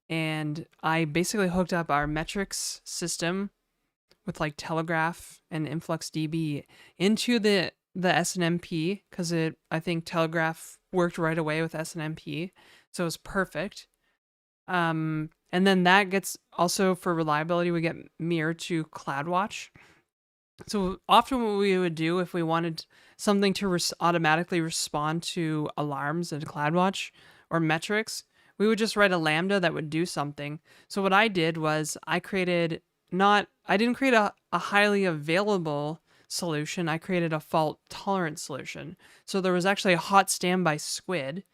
A: And I basically hooked up our metrics system with like Telegraph and InfluxDB into the SNMP because I think Telegraph worked right away with SNMP, so it was perfect. And then that gets also for reliability, we get mirrored to CloudWatch. So often what we would do if we wanted something to automatically respond to alarms in CloudWatch or metrics, we would just write a Lambda that would do something. So what I did was I didn't create a highly available solution. I created a fault tolerant solution. So there was actually a hot standby squid.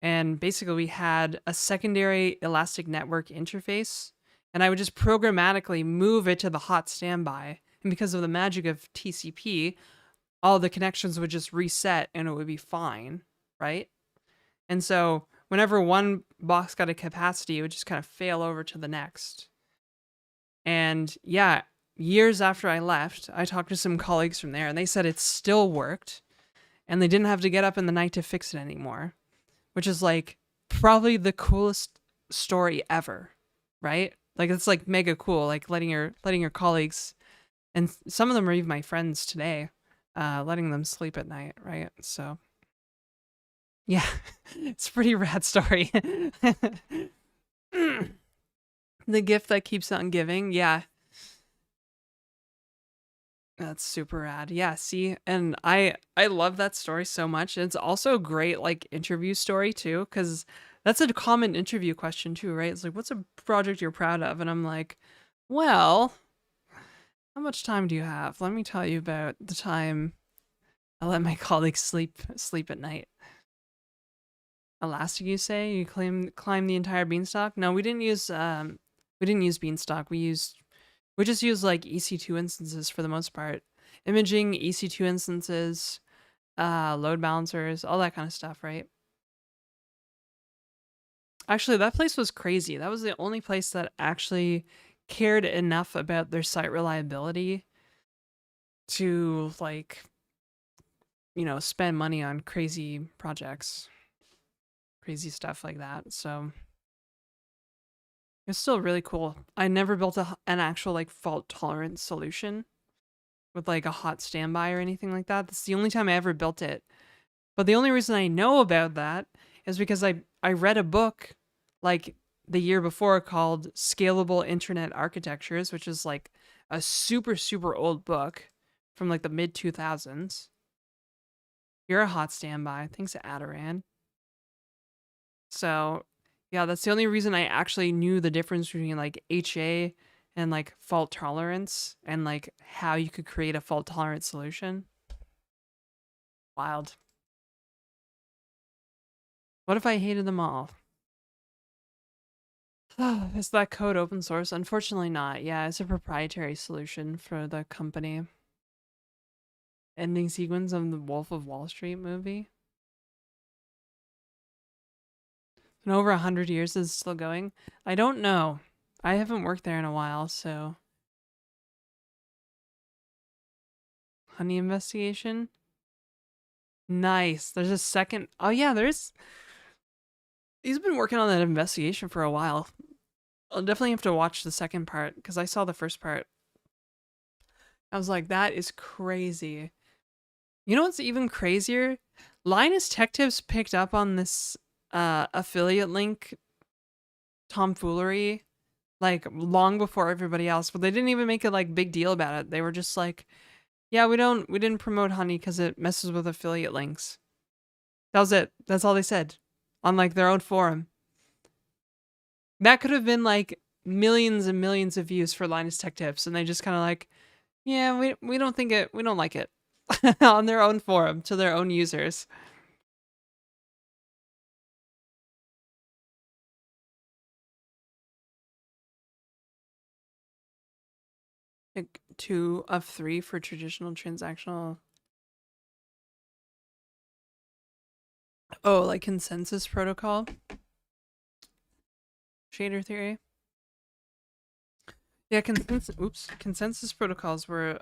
A: And basically we had a secondary elastic network interface, and I would just programmatically move it to the hot standby. And because of the magic of TCP, all the connections would just reset and it would be fine, right? And so whenever one box got a capacity, it would just kind of fail over to the next. And yeah, years after I left, I talked to some colleagues from there and they said it still worked and they didn't have to get up in the night to fix it anymore, which is like probably the coolest story ever, right? Like it's like mega cool, like letting your colleagues, and some of them are even my friends today, letting them sleep at night, right? So yeah, it's a pretty rad story. The gift that keeps on giving, yeah. That's super rad. Yeah, see, and I love that story so much. It's also a great like interview story too, because that's a common interview question too, right? It's like, what's a project you're proud of? And I'm like, well, how much time do you have? Let me tell you about the time I let my colleagues sleep at night. Elastic, you say? You climb the entire beanstalk? No, we didn't use beanstalk. We just use like EC2 instances for the most part. Imaging, EC2 instances, load balancers, all that kind of stuff, right? Actually, that place was crazy. That was the only place that actually cared enough about their site reliability to like you know, spend money on crazy projects, crazy stuff like that. So it's still really cool. I never built an actual like fault tolerant solution with like a hot standby or anything like that. That's the only time I ever built it. But the only reason I know about that is because I read a book like the year before called Scalable Internet Architectures, which is like a super, super old book from like the mid 2000s. You're a hot standby. Thanks to Adaran. So, yeah, that's the only reason I actually knew the difference between like HA and like fault tolerance and like how you could create a fault tolerant solution. Wild. What if I hated them all? Is that code open source? Unfortunately not. Yeah, it's a proprietary solution for the company. Ending sequence of the Wolf of Wall Street movie. And over 100 years is still going. I don't know. I haven't worked there in a while, so. Honey investigation? Nice. There's a second. Oh, yeah, there's. He's been working on that investigation for a while. I'll definitely have to watch the second part because I saw the first part. I was like, that is crazy. You know what's even crazier? Linus Tech Tips picked up on this affiliate link tomfoolery like long before everybody else, but they didn't even make a like big deal about it. They were just like, yeah, we didn't promote Honey because it messes with affiliate links. That was it. That's all they said on like their own forum. That could have been like millions and millions of views for Linus Tech Tips, and they just kind of like, yeah, we don't think it, we don't like it on their own forum to their own users. Like 2 of 3 for traditional transactional. Oh, like consensus protocol? Shader theory? Yeah, consensus protocols were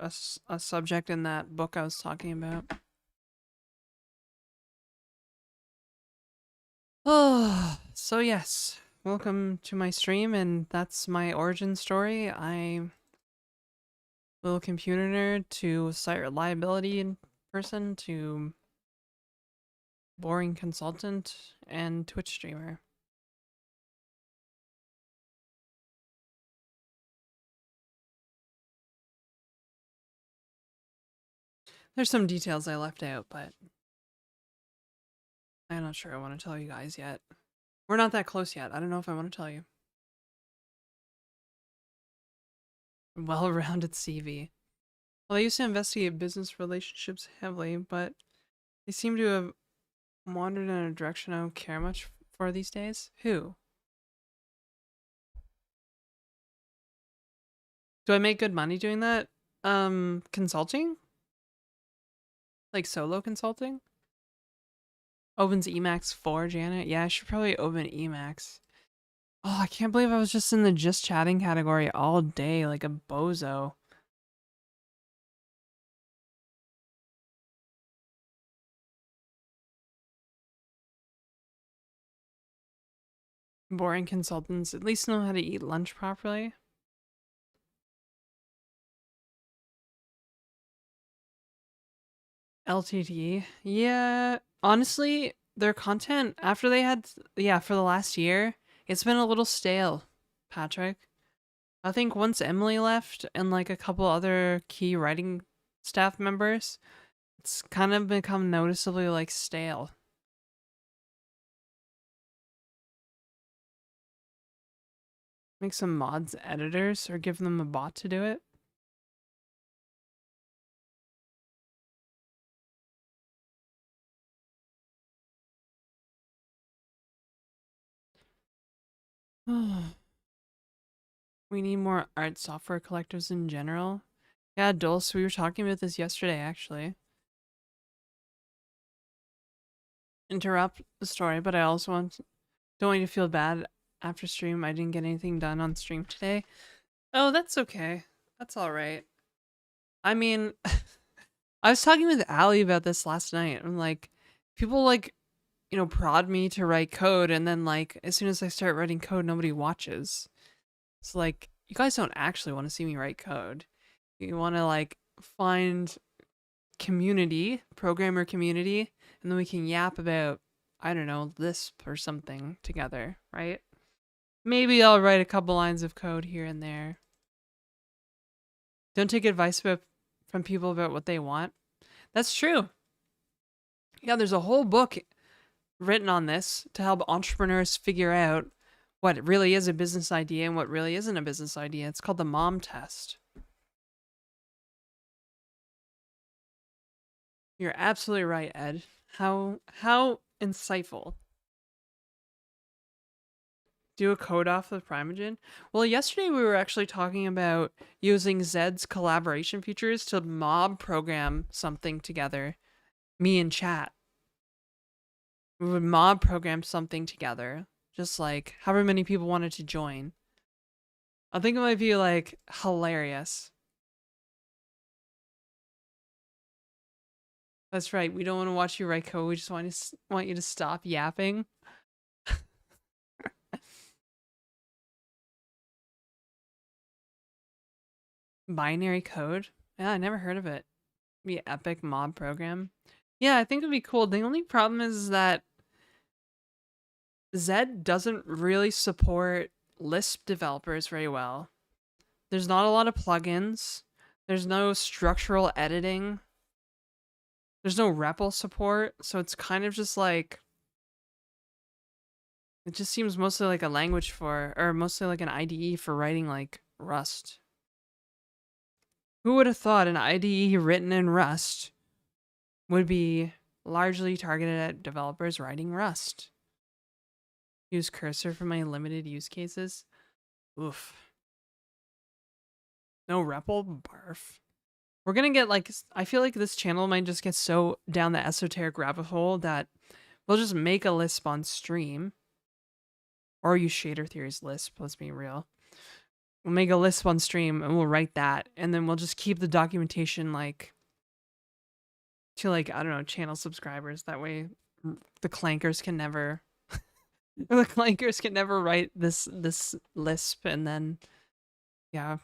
A: a subject in that book I was talking about. Oh, so yes. Welcome to my stream, and that's my origin story. I'm a little computer nerd to site reliability in person to boring consultant and Twitch streamer. There's some details I left out, but I'm not sure I want to tell you guys yet. We're not that close yet. I don't know if I want to tell you. Well-rounded CV. Well, I used to investigate business relationships heavily, but they seem to have wandered in a direction I don't care much for these days. Who? Do I make good money doing that? Consulting? Like solo consulting? Opens Emacs 4, Janet? Yeah, I should probably open Emacs. Oh, I can't believe I was just in the just chatting category all day like a bozo. Boring consultants at least know how to eat lunch properly. LTT. Yeah, honestly, their content after they had, yeah, for the last year, it's been a little stale, Patrick. I think once Emily left and like a couple other key writing staff members, it's kind of become noticeably like stale. Make some mods editors or give them a bot to do it. We need more art software collectors in general. Yeah, Dulce, we were talking about this yesterday actually. Interrupt the story, but I also don't want you to feel bad after stream. I didn't get anything done on stream today. Oh, that's okay. That's all right. I mean, I was talking with Allie about this last night. I'm like, people like, prod me to write code, and then like as soon as I start writing code, nobody watches. It's like you guys don't actually want to see me write code. You want to like find community, programmer community, and then we can yap about, I don't know, Lisp or something together, right? Maybe I'll write a couple lines of code here and there. Don't take advice from people about what they want. That's true. Yeah, there's a whole book written on this to help entrepreneurs figure out what really is a business idea and what really isn't a business idea. It's called the Mom Test. You're absolutely right, Ed. How insightful. Do a code off with Primogen? Well, yesterday we were actually talking about using Zed's collaboration features to mob program something together. Me and chat. We would mob program something together. Just like however many people wanted to join. I think it might be like hilarious. That's right. We don't want to watch you write code. We just want you to stop yapping. Binary code? Yeah, I never heard of it. Be epic mob program. Yeah, I think it'd be cool. The only problem is that Zed doesn't really support Lisp developers very well. There's not a lot of plugins. There's no structural editing. There's no REPL support, so it's kind of just like, it just seems mostly like a language for, or mostly like an IDE for writing like Rust. Who would have thought an IDE written in Rust would be largely targeted at developers writing Rust? Use cursor for my limited use cases. Oof. No REPL? Barf. We're gonna get like, I feel like this channel might just get so down the esoteric rabbit hole that we'll just make a Lisp on stream. Or use shader theories Lisp, let's be real. We'll make a Lisp on stream and we'll write that. And then we'll just keep the documentation like to like, I don't know, channel subscribers. That way the clankers can never write this Lisp, and then yeah.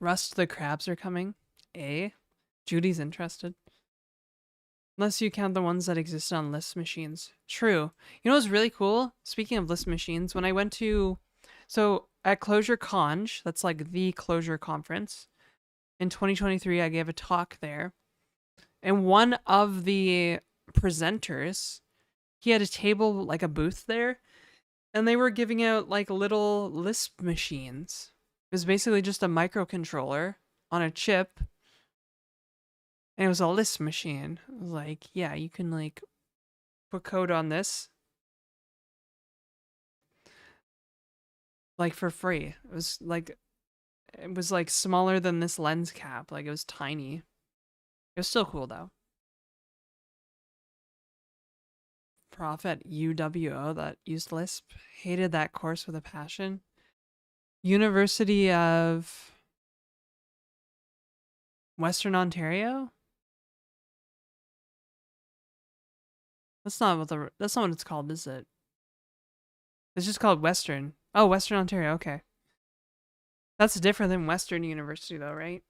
A: Rust the crabs are coming. Judy's interested. Unless you count the ones that exist on Lisp machines. True. You know what's really cool? Speaking of Lisp machines, when I went to, so at Clojure Conj, that's like the Clojure conference, in 2023, I gave a talk there. And one of the presenters, he had a table, like a booth there, and they were giving out like little Lisp machines. It was basically just a microcontroller on a chip, and it was a Lisp machine. It was like, yeah, you can like put code on this like for free. It was like smaller than this lens cap. Like it was tiny. It was still cool though. Prof at UWO that used Lisp hated that course with a passion. University of Western Ontario? That's not what it's called, is it? It's just called Western. Oh, Western Ontario, okay. That's different than Western University though, right?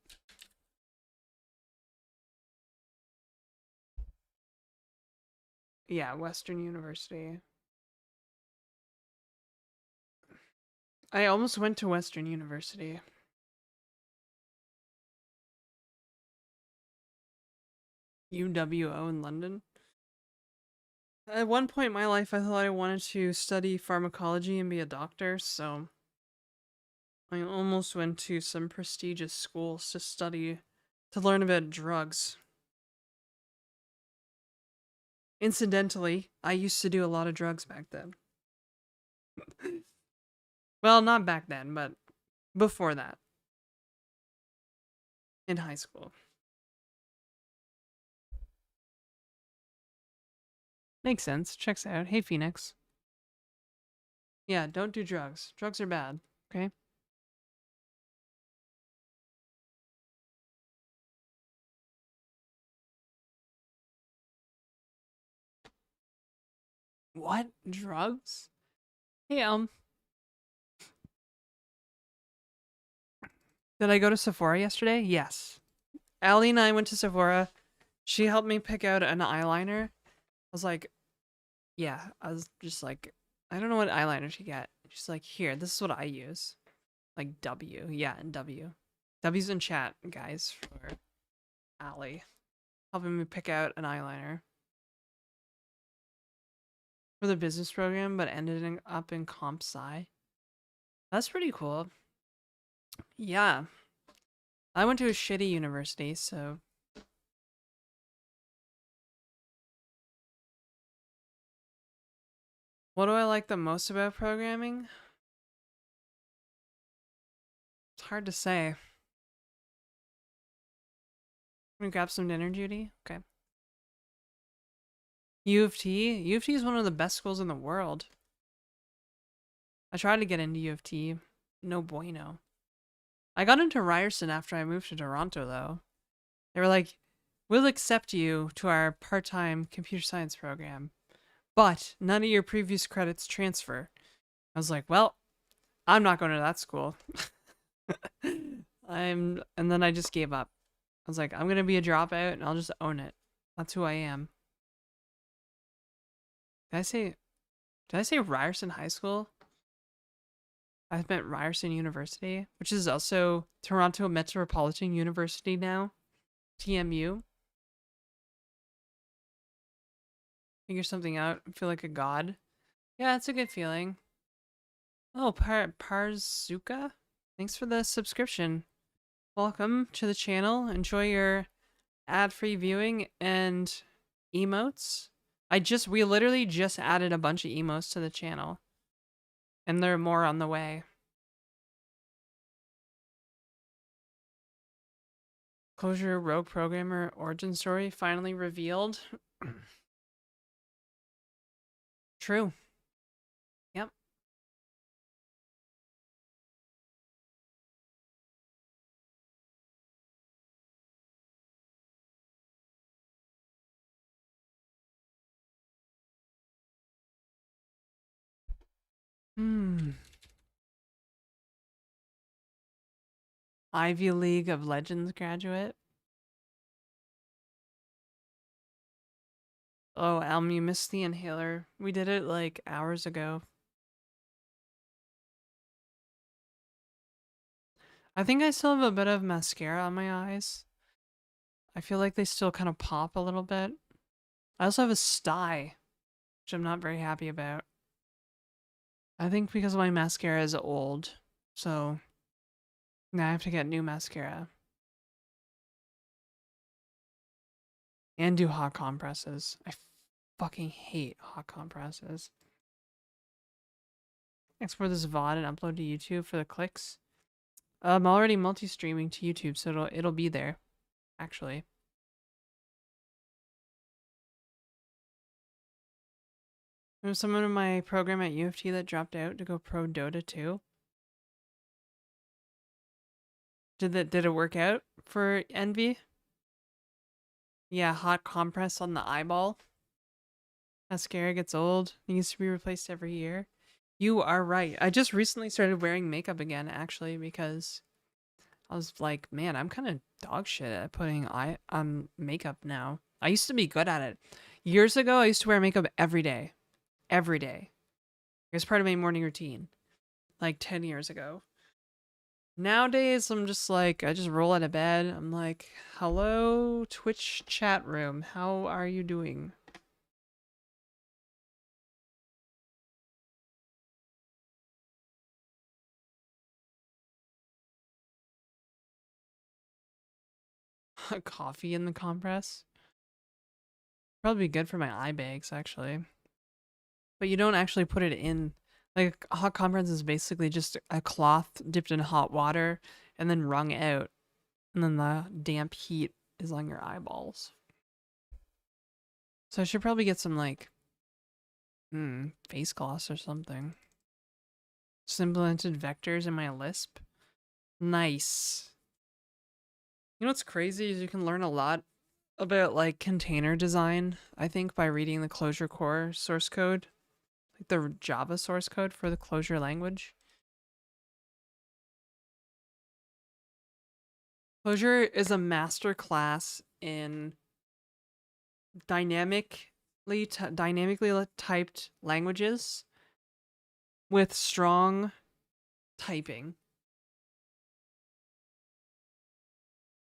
A: Yeah, Western University. I almost went to Western University. UWO in London. At one point in my life, I thought I wanted to study pharmacology and be a doctor, so I almost went to some prestigious schools to learn about drugs. Incidentally, I used to do a lot of drugs back then. Well, not back then, but before that. In high school. Makes sense. Checks out. Hey, Phoenix. Yeah, don't do drugs. Drugs are bad, okay? What? Drugs? Hey, did I go to Sephora yesterday? Yes. Allie and I went to Sephora. She helped me pick out an eyeliner. I was like, yeah. I was just like, I don't know what eyeliner to get. She's like, here, this is what I use. Like W. Yeah, and W. W's in chat, guys, for Allie. Helping me pick out an eyeliner. For the business program, but ended up in comp sci. That's pretty cool. Yeah. I went to a shitty university, so. What do I like the most about programming? It's hard to say. Gonna grab some dinner, Judy? Okay. U of T? U of T is one of the best schools in the world. I tried to get into U of T. No bueno. I got into Ryerson after I moved to Toronto, though. They were like, we'll accept you to our part-time computer science program, but none of your previous credits transfer. I was like, well, I'm not going to that school. And then I just gave up. I was like, I'm going to be a dropout and I'll just own it. That's who I am. Did I say Ryerson High School? I meant Ryerson University, which is also Toronto Metropolitan University now. TMU. Figure something out. Feel like a god. Yeah, it's a good feeling. Oh, Parzuka? Thanks for the subscription. Welcome to the channel. Enjoy your ad-free viewing and emotes. We literally just added a bunch of emotes to the channel. And there are more on the way. Clojure Rogue Programmer origin story finally revealed. True. Yep. Ivy League of Legends graduate. Oh, Elm, you missed the inhaler. We did it like hours ago. I think I still have a bit of mascara on my eyes. I feel like they still kind of pop a little bit. I also have a sty, which I'm not very happy about. I think because my mascara is old, so now I have to get new mascara. And do hot compresses. I fucking hate hot compresses. Export this VOD and upload to YouTube for the clicks. I'm already multi-streaming to YouTube, so it'll be there, actually. There was someone in my program at U of T that dropped out to go pro Dota 2. Did it work out for Envy? Yeah, hot compress on the eyeball. Mascara gets old. Needs to be replaced every year. You are right. I just recently started wearing makeup again, actually, because I was like, man, I'm kind of dog shit at putting on makeup now. I used to be good at it. Years ago, I used to wear makeup every day. Every day. It was part of my morning routine. Like 10 years ago. Nowadays, I'm just like, I just roll out of bed. I'm like, hello, Twitch chat room. How are you doing? Coffee in the compress? Probably good for my eye bags, actually. But you don't actually put it in. Like, hot compress is basically just a cloth dipped in hot water and then wrung out. And then the damp heat is on your eyeballs. So I should probably get some, like, face gloss or something. Just implemented vectors in my Lisp. Nice. You know what's crazy is you can learn a lot about, like, container design, I think, by reading the Clojure core source code. the Java source code for the Clojure language. Clojure is a master class in dynamically typed languages with strong typing.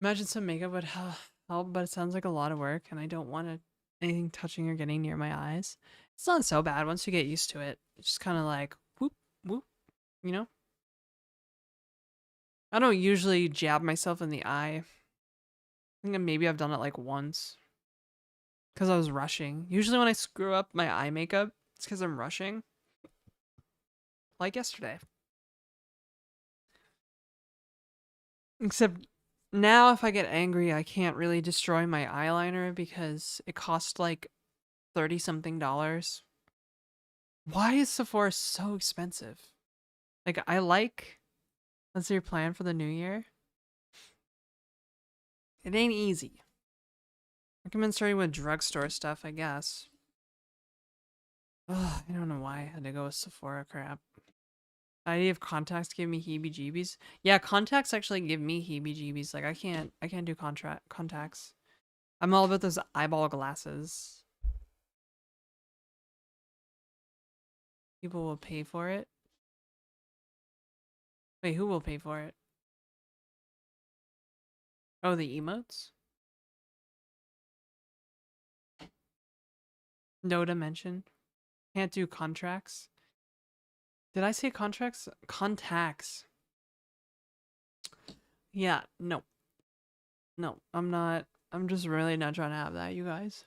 A: Imagine some makeup would help, but it sounds like a lot of work, and I don't want anything touching or getting near my eyes. It's not so bad once you get used to it. It's just kind of like whoop whoop, you know. I don't usually jab myself in the eye. I think maybe I've done it like once because I was rushing. Usually when I screw up my eye makeup, it's because I'm rushing. Like yesterday. Except now if I get angry, I can't really destroy my eyeliner because it cost like 30 something dollars. Why is Sephora so expensive? Like that's your plan for the new year? It ain't easy. I recommend starting with drugstore stuff, I guess. Ugh, I don't know why I had to go with Sephora crap. The idea of contacts give me heebie-jeebies. Yeah, contacts actually give me heebie-jeebies. Like I can't do contacts. I'm all about those eyeball glasses. People will pay for it. Wait, who will pay for it? Oh, the emotes? No dimension. Can't do contracts. Did I say contracts? Contacts. Yeah, no. No, I'm not. I'm just really not trying to have that, you guys.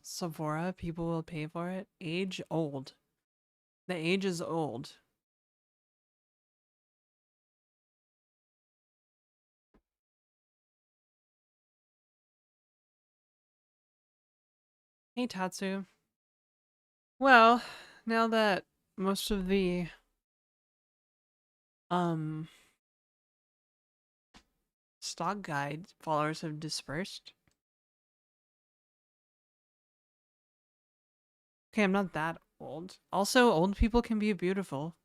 A: Sephora, people will pay for it. Age old. The age is old. Hey, Tatsu. Well, now that most of the stock guide followers have dispersed. Okay, I'm not that old. Also, old people can be beautiful.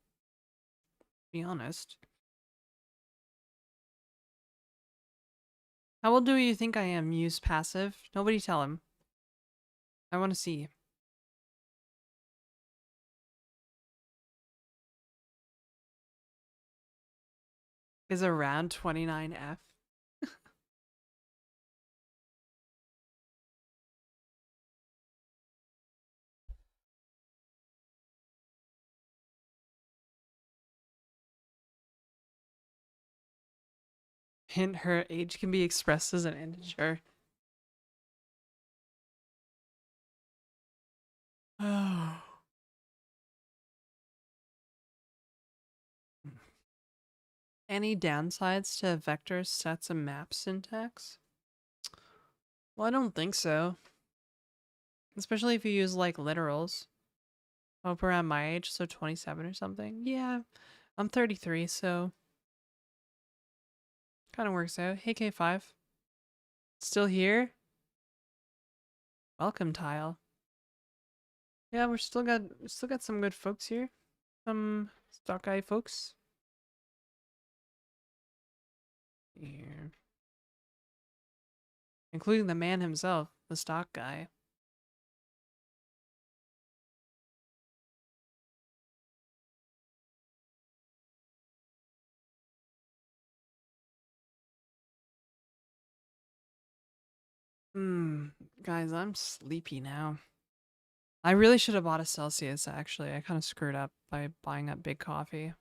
A: Be honest. How old do you think I am? Use passive. Nobody tell him. I want to see. Is around 29F. Hint, her age can be expressed as an integer. Oh. Any downsides to vector sets and map syntax? Well, I don't think so. Especially if you use like literals. Hope around my age, so 27 or something. Yeah, I'm 33, so kind of works out. Hey, K5. Still here? Welcome, Tile. Yeah, we still got some good folks here. Some stock guy folks. Here. Including the man himself, the stock guy. Guys, I'm sleepy now. I really should have bought a Celsius, actually. I kind of screwed up by buying that big coffee.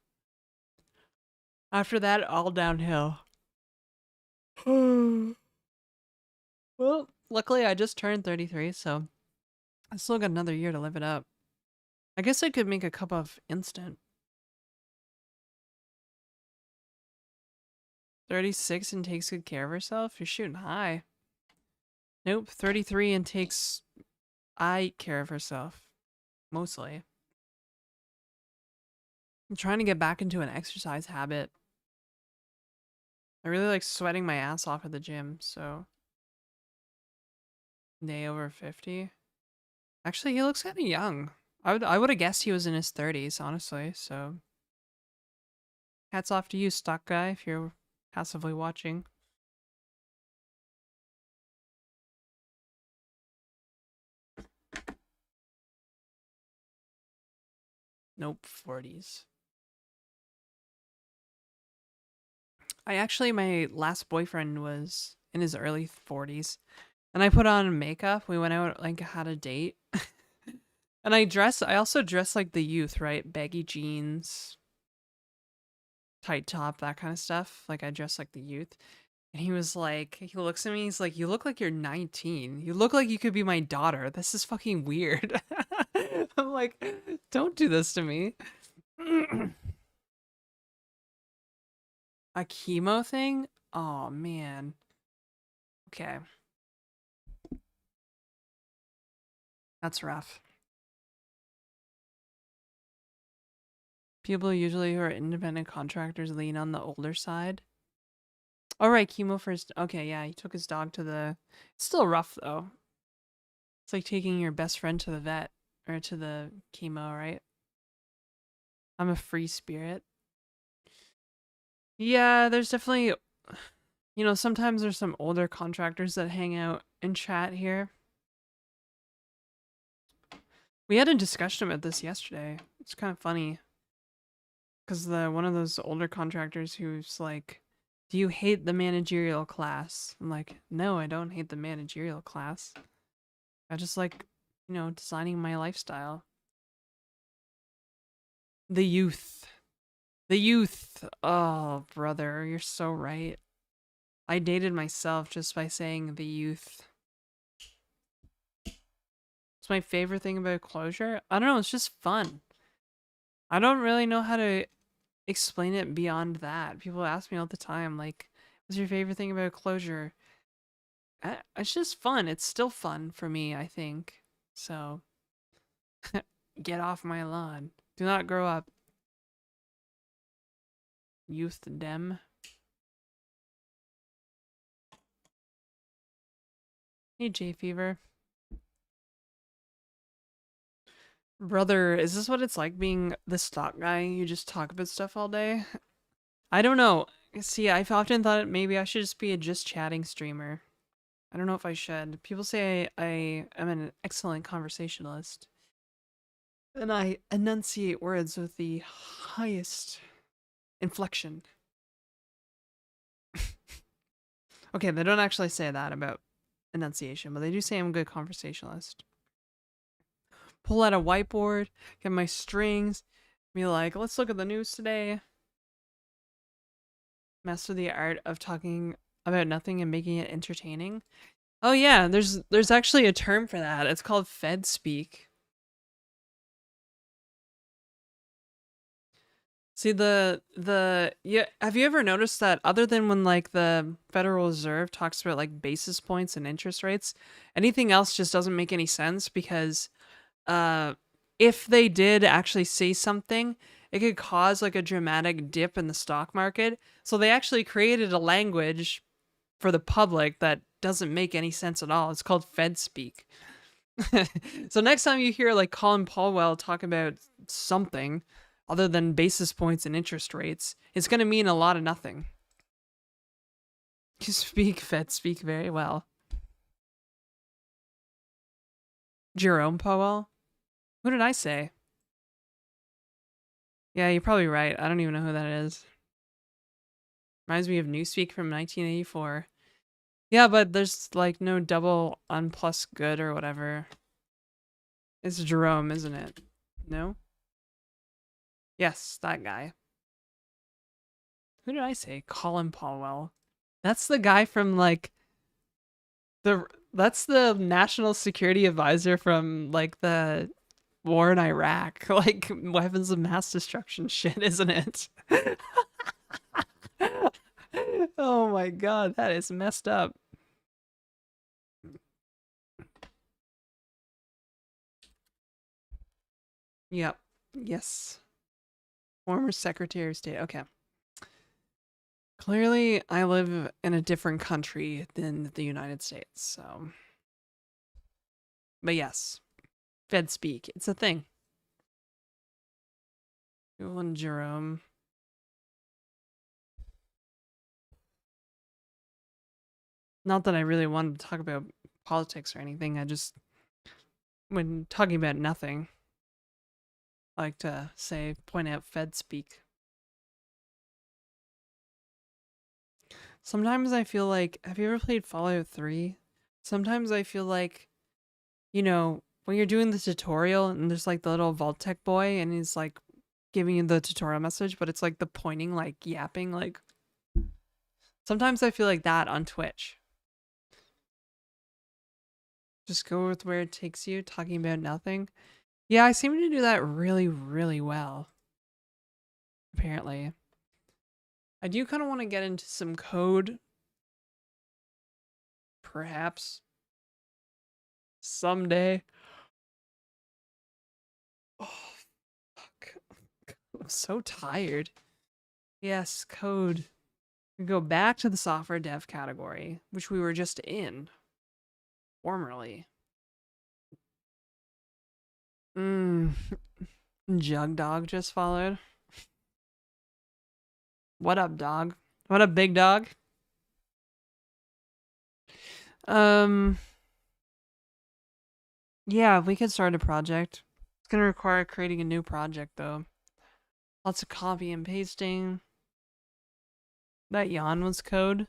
A: After that, all downhill. Well, luckily I just turned 33, so I still got another year to live it up. I guess I could make a cup of instant. 36 and takes good care of herself? You're shooting high. Nope, 33 and takes care of herself. Mostly. I'm trying to get back into an exercise habit. I really like sweating my ass off at the gym, so Day over 50. Actually, he looks kind of young. I would have guessed he was in his 30s, honestly. So, hats off to you, stock guy, if you're passively watching. Nope, 40s. My last boyfriend was in his early 40s. And I put on makeup. We went out, like, had a date. And I also dress like the youth, right? Baggy jeans, tight top, that kind of stuff. Like, I dress like the youth. And he was like, he looks at me, he's like, you look like you're 19. You look like you could be my daughter. This is fucking weird. I'm like, don't do this to me. A chemo thing? Oh, man. Okay. That's rough. People usually who are independent contractors lean on the older side. All right, chemo first. Okay, yeah, he took his dog to the. It's still rough though. It's like taking your best friend to the vet or to the chemo, right? I'm a free spirit. Yeah, there's definitely, sometimes there's some older contractors that hang out in chat here. We had a discussion about this yesterday. It's kind of funny. Because one of those older contractors who's like, do you hate the managerial class? I'm like, no, I don't hate the managerial class. I just like, designing my lifestyle. The youth. The youth. Oh, brother, you're so right. I dated myself just by saying the youth. It's my favorite thing about Clojure. I don't know, it's just fun. I don't really know how to explain it beyond that. People ask me all the time, like, what's your favorite thing about Clojure? It's just fun. It's still fun for me, I think. So, get off my lawn. Do not grow up. Youth dem. Hey, J Fever. Brother, is this what it's like being the stock guy? You just talk about stuff all day? I don't know. See, I've often thought maybe I should just be a just chatting streamer. I don't know if I should. People say I am an excellent conversationalist. And I enunciate words with the highest inflection. Okay, they don't actually say that about enunciation, but they do say I'm a good conversationalist. Pull out a whiteboard, get my strings, be like, let's look at the news today. Master the art of talking about nothing and making it entertaining. Oh yeah, there's actually a term for that. It's called Fed speak. See yeah, have you ever noticed that other than when like the Federal Reserve talks about like basis points and interest rates, anything else just doesn't make any sense because if they did actually say something, it could cause like a dramatic dip in the stock market. So they actually created a language for the public that doesn't make any sense at all. It's called Fed speak. So next time you hear like Colin Powell talk about something other than basis points and interest rates, it's going to mean a lot of nothing. You speak Fed speak very well. Jerome Powell? Who did I say? Yeah, you're probably right. I don't even know who that is. Reminds me of Newspeak from 1984. Yeah, but there's like no double on plus good or whatever. It's Jerome, isn't it? No? Yes, that guy. Who did I say? Colin Powell. That's the guy from like that's the national security advisor from like the war in Iraq, like weapons of mass destruction shit, isn't it? Oh my god, that is messed up. Yep. Yes. Former Secretary of State. Okay. Clearly, I live in a different country than the United States, so But yes, Fed speak. It's a thing. Google and Jerome. Not that I really wanted to talk about politics or anything. I just, when talking about nothing, I like to say, point out Fed speak. Sometimes I feel like, have you ever played Fallout 3? Sometimes I feel like, you know, when you're doing the tutorial and there's like the little Vault-Tec boy and he's like giving you the tutorial message, but it's like the pointing, like yapping, like. Sometimes I feel like that on Twitch. Just go with where it takes you, talking about nothing. Yeah, I seem to do that really, really well. Apparently. I do kind of want to get into some code. Perhaps. Someday. Oh, fuck. I'm so tired. Yes, code. We go back to the software dev category, which we were just in. Formerly. Jug Dog just followed. What up, dog? What up, big dog? Yeah, we could start a project. It's gonna require creating a new project, though. Lots of copy and pasting. That yawn was code.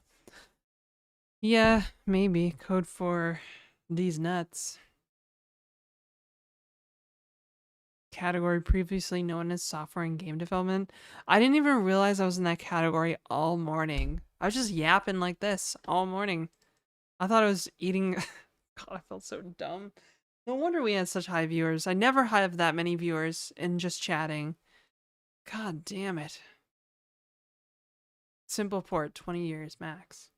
A: Yeah, maybe. Code for these nuts. Category previously known as software and game development. I didn't even realize I was in that category all morning. I was just yapping like this all morning. I thought I was eating. God, I felt so dumb. No wonder we had such high viewers. I never have that many viewers in just chatting. God damn it. Simple port, 20 years max.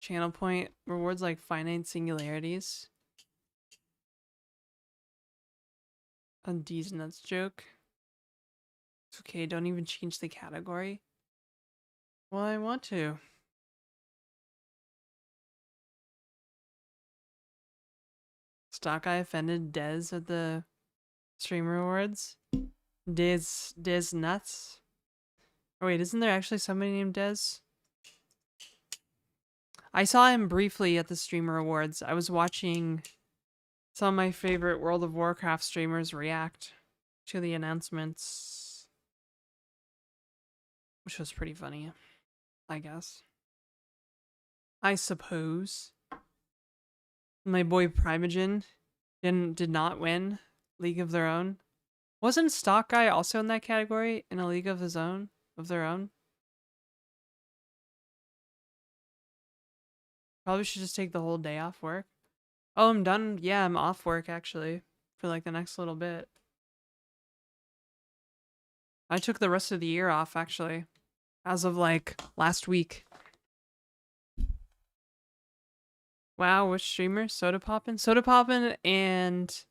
A: Channel point, rewards like finite singularities. A D's nuts joke. It's okay, don't even change the category. Well, I want to. Stock Eye offended Dez at the streamer awards. Dez nuts. Oh wait, isn't there actually somebody named Dez? I saw him briefly at the streamer awards. I was watching some of my favorite World of Warcraft streamers react to the announcements, which was pretty funny, I guess. I suppose. My boy Primogen did not win League of Their Own. Wasn't Stock Guy also in that category in a league of his own, of their own? Probably should just take the whole day off work. Oh, I'm done. Yeah, I'm off work actually for like the next little bit. I took the rest of the year off actually, as of like last week. Wow, which streamer? Soda Poppin'? Soda Poppin' and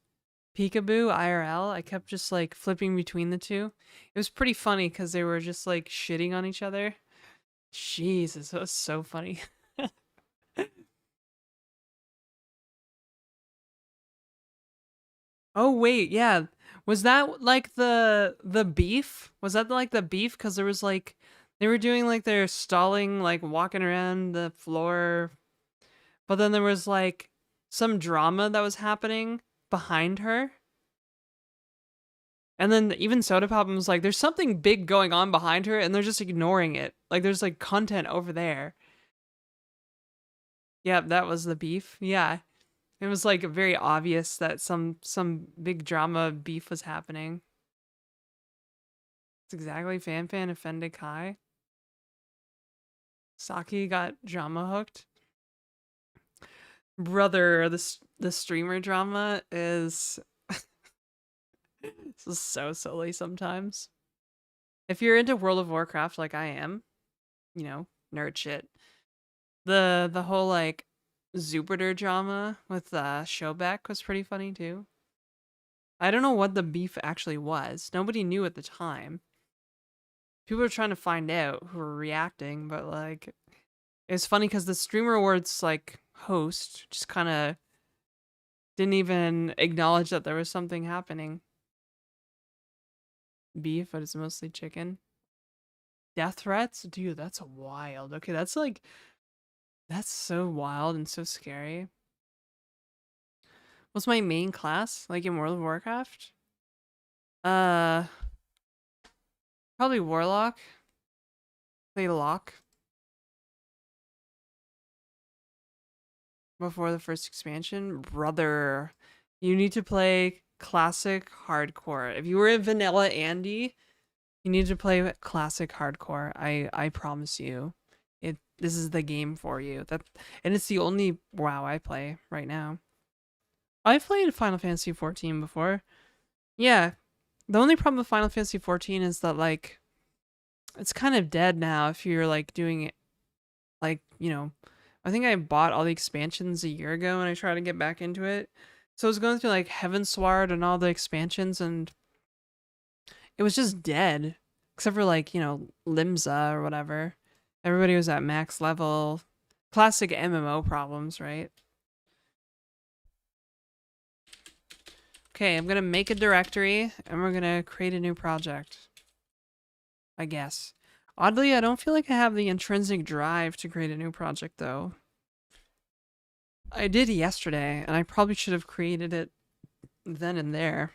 A: Peekaboo IRL. I kept just like flipping between the two. It was pretty funny because they were just like shitting on each other. Jesus, that was so funny. Oh wait, yeah. Was that like the beef? Was that like the beef? Because there was like they were doing like their stalling, like walking around the floor, but then there was like some drama that was happening behind her. And then even Soda Pop was like, there's something big going on behind her, and they're just ignoring it. Like there's like content over there. Yeah, that was the beef. Yeah. It was like very obvious that some big drama beef was happening. It's exactly Fan offended Kai. Saki got drama hooked. Brother, the streamer drama is this is so silly sometimes. If you're into World of Warcraft like I am, you know, nerd shit. The whole like Jupiter drama with Showback was pretty funny too. I don't know what the beef actually was. Nobody knew at the time. People were trying to find out who were reacting, but like it's funny because the streamer awards like host just kind of Didn't even acknowledge that there was something happening. Beef, but it's mostly chicken. Death threats? Dude, that's wild. Okay, that's like, that's so wild and so scary. What's my main class, like in World of Warcraft? Uh, Probably Warlock. Play Lock before the first expansion. Brother, you need to play Classic Hardcore. If you were a Vanilla Andy, you need to play Classic Hardcore. I promise you. This is the game for you. And it's the only WoW I play right now. I've played Final Fantasy 14 before. Yeah. The only problem with Final Fantasy 14 is that like it's kind of dead now if you're like doing it like, I think I bought all the expansions a year ago and I tried to get back into it. So I was going through like Heavensward and all the expansions and it was just dead. Except for like, Limsa or whatever. Everybody was at max level. Classic MMO problems, right? Okay, I'm gonna make a directory and we're gonna create a new project. I guess. Oddly, I don't feel like I have the intrinsic drive to create a new project though. I did yesterday, and I probably should have created it then and there.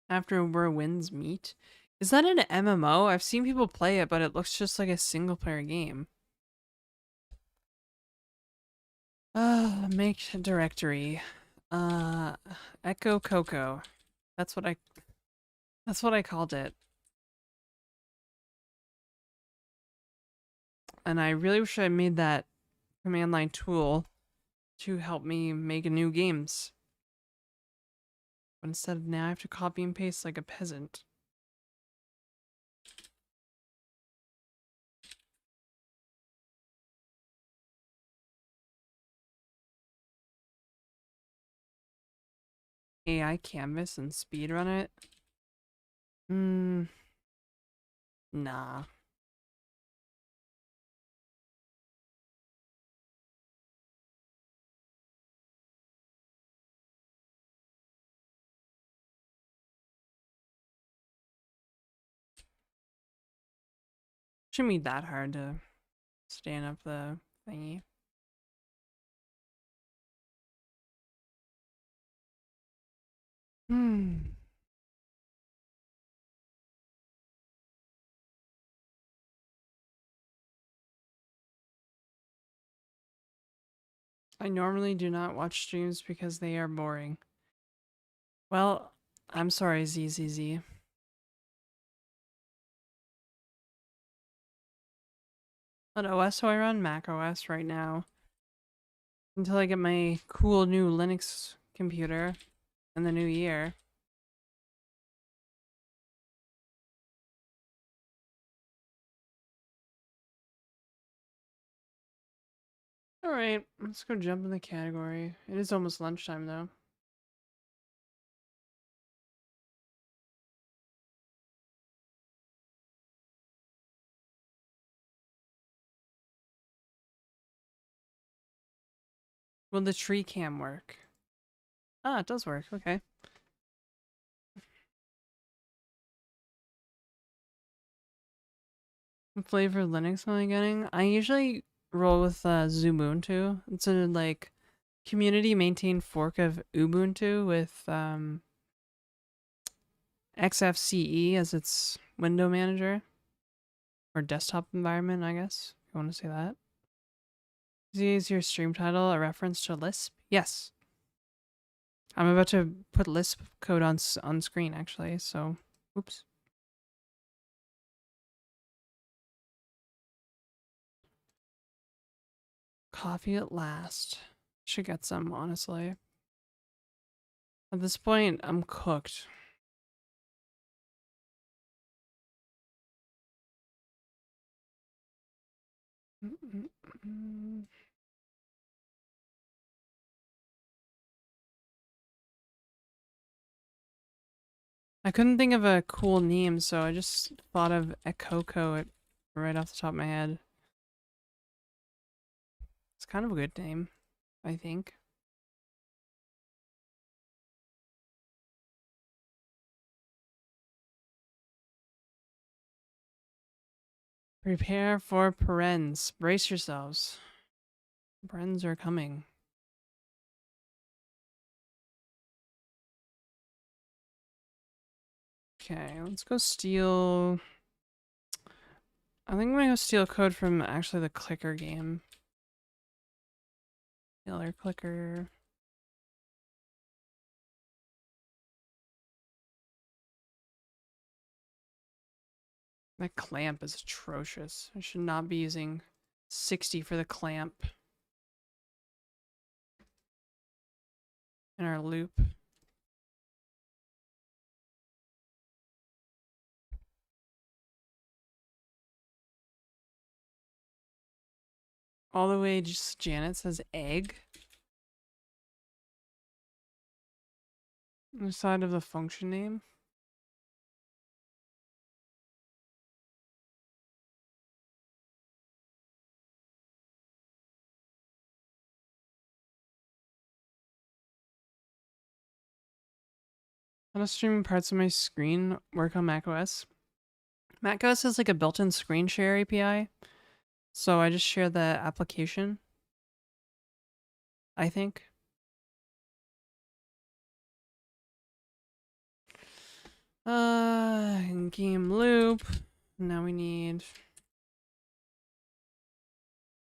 A: After where winds meet. Is that an MMO? I've seen people play it, but it looks just like a single player game. Make directory. Echococo. That's what I called it. And I really wish I made that command line tool to help me make new games. But instead of now I have to copy and paste like a peasant. AI canvas and speedrun it? Nah. Shouldn't be that hard to stand up the thingy. I normally do not watch streams because they are boring. Well, I'm sorry, ZZZ. What OS do I run? Mac OS right now. Until I get my cool new Linux computer in the new year. Alright, let's go jump in the category. It is almost lunchtime though. Will the tree cam work? Ah, it does work. Okay. What flavor of Linux am I getting? I usually roll with Ubuntu. It's a like community maintained fork of Ubuntu with XFCE as its window manager or desktop environment, I guess. If you want to say that. Is your stream title a reference to Lisp? Yes. I'm about to put Lisp code on screen actually, so oops. Coffee at last. Should get some, honestly. At this point, I'm cooked. I couldn't think of a cool name, so I just thought of Echococo right off the top of my head. kind of a good name, I think. Prepare for parens. Brace yourselves. Parens are coming. Okay, let's go steal. I think I'm gonna go steal code from actually the clicker game. Killer clicker. That clamp is atrocious. I should not be using 60 for the clamp in our loop. All the way, just Janet says egg. On the side of the function name. How to stream parts of my screen work on macOS? macOS has like a built-in screen share API. So I just share the application, I think. Game loop. Now we need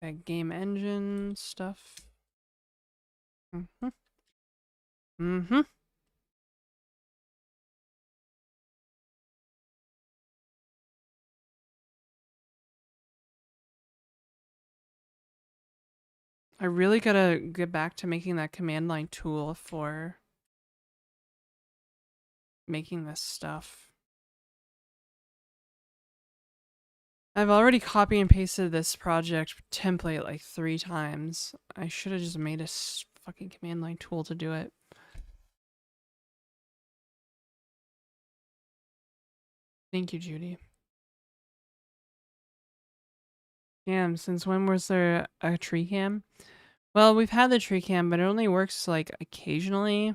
A: that game engine stuff. I really gotta get back to making that command line tool for making this stuff. I've already copy and pasted this project template like 3 times. I should have just made a fucking command line tool to do it. Thank you, Judy. Damn, since when was there a tree cam? Well, we've had the tree cam, but it only works like occasionally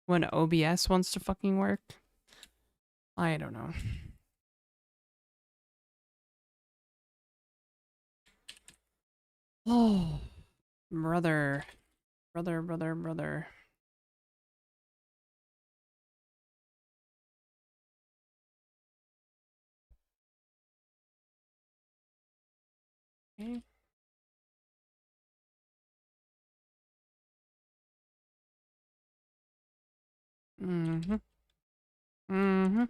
A: when OBS wants to fucking work. I don't know. Oh, brother. Brother. Okay. Mm-hmm. Mm-hmm.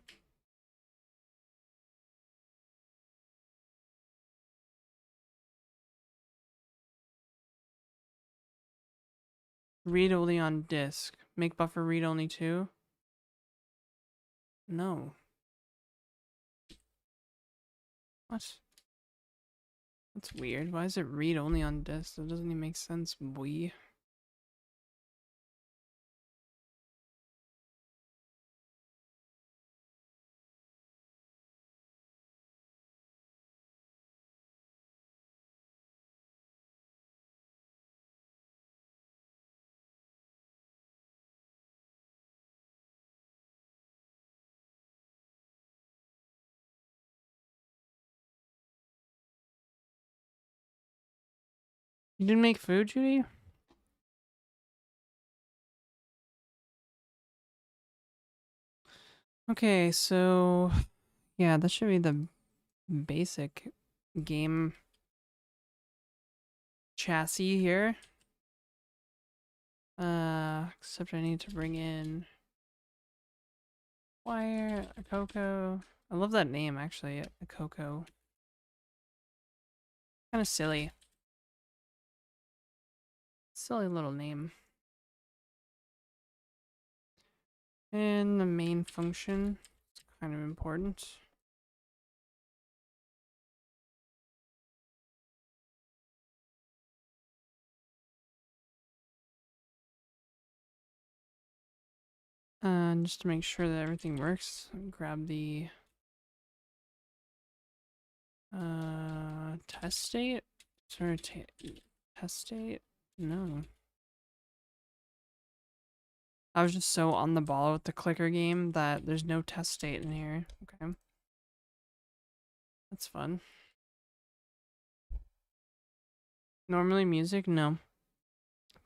A: Read only on disk. Make buffer read only too? No. What? That's weird. Why is it read only on disk? That doesn't even make sense, boy. You didn't make food, Judy? Okay, so yeah, that should be the basic game chassis here. Except I need to bring in wire, Echococo. I love that name actually, Echococo. Kind of silly. Silly little name. And the main function is kind of important. And just to make sure that everything works, grab the test state. Sorry, Test state? No. I was just so on the ball with the clicker game that there's no test state in here. Okay. That's fun. Normally music? No.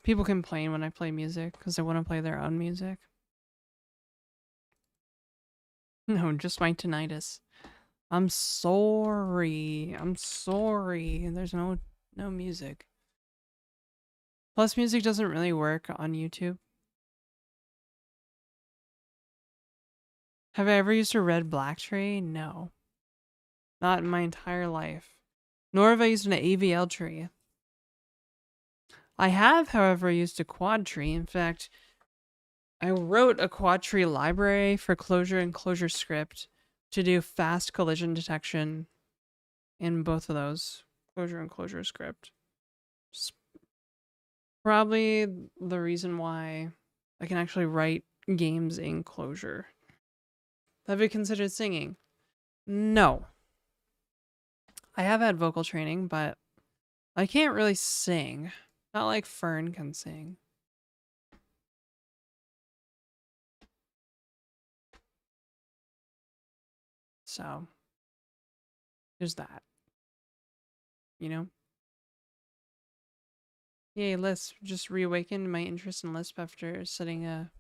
A: People complain when I play music because they want to play their own music. No, just my tinnitus. I'm sorry. I'm sorry. There's no music. Plus, music doesn't really work on YouTube. Have I ever used a red black tree? No. Not in my entire life. Nor have I used an AVL tree. I have, however, used a quad tree. In fact, I wrote a quad tree library for Clojure and Clojurescript to do fast collision detection in both of those, Clojure and Clojurescript. Just probably the reason why I can actually write games in Clojure. Have you considered singing? No. I have had vocal training, but I can't really sing. Not like Fern can sing. So, there's that. You know? Yay, Lisp. Just reawakened my interest in Lisp after setting a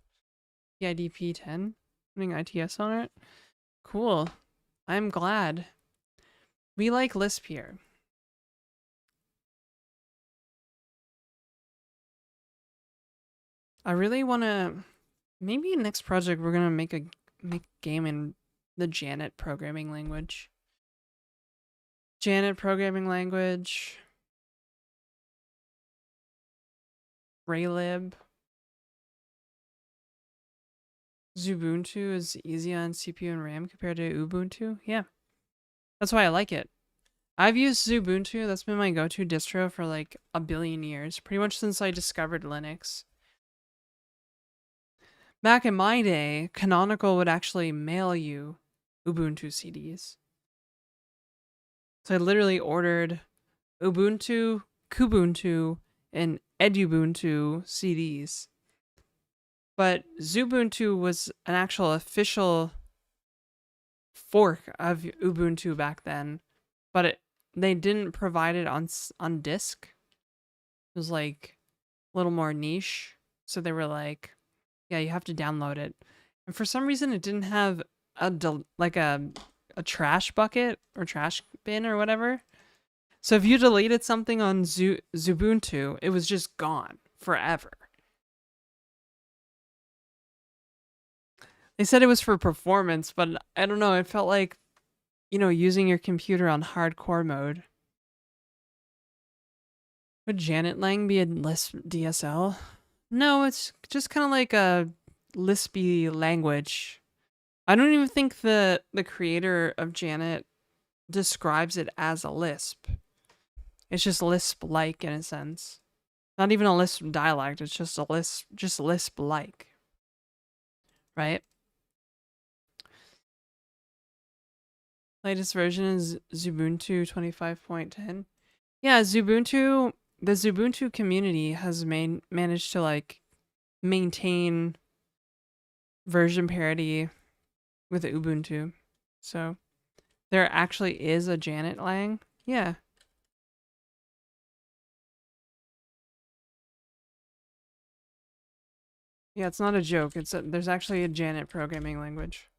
A: PIDP 10. Putting ITS on it. Cool. I'm glad. We like Lisp here. I really want to... Maybe next project we're going to make a game in the Janet programming language. Janet programming language. Raylib. Xubuntu is easy on CPU and RAM compared to Ubuntu. Yeah. That's why I like it. I've used Xubuntu. That's been my go-to distro for like a billion years. Pretty much since I discovered Linux. Back in my day, Canonical would actually mail you Ubuntu CDs. So I literally ordered Ubuntu, Kubuntu, and Edubuntu CDs. But Xubuntu was an actual official fork of Ubuntu back then, but they didn't provide it on disk. It was like a little more niche, so they were like, yeah, you have to download it. And for some reason, it didn't have a trash bucket or trash bin or whatever. So if you deleted something on Xubuntu, it was just gone forever. They said it was for performance, but I don't know. It felt like, using your computer on hardcore mode. Would Janet Lang be a Lisp DSL? No, it's just kind of like a Lispy language. I don't even think the creator of Janet describes it as a Lisp. It's just Lisp-like in a sense. Not even a Lisp dialect, it's just Lisp-like. Right? Latest version is Xubuntu 25.10. Yeah, the Xubuntu community has managed to maintain version parity with Ubuntu. So there actually is a Janet Lang. Yeah. Yeah, it's not a joke. There's actually a Janet programming language.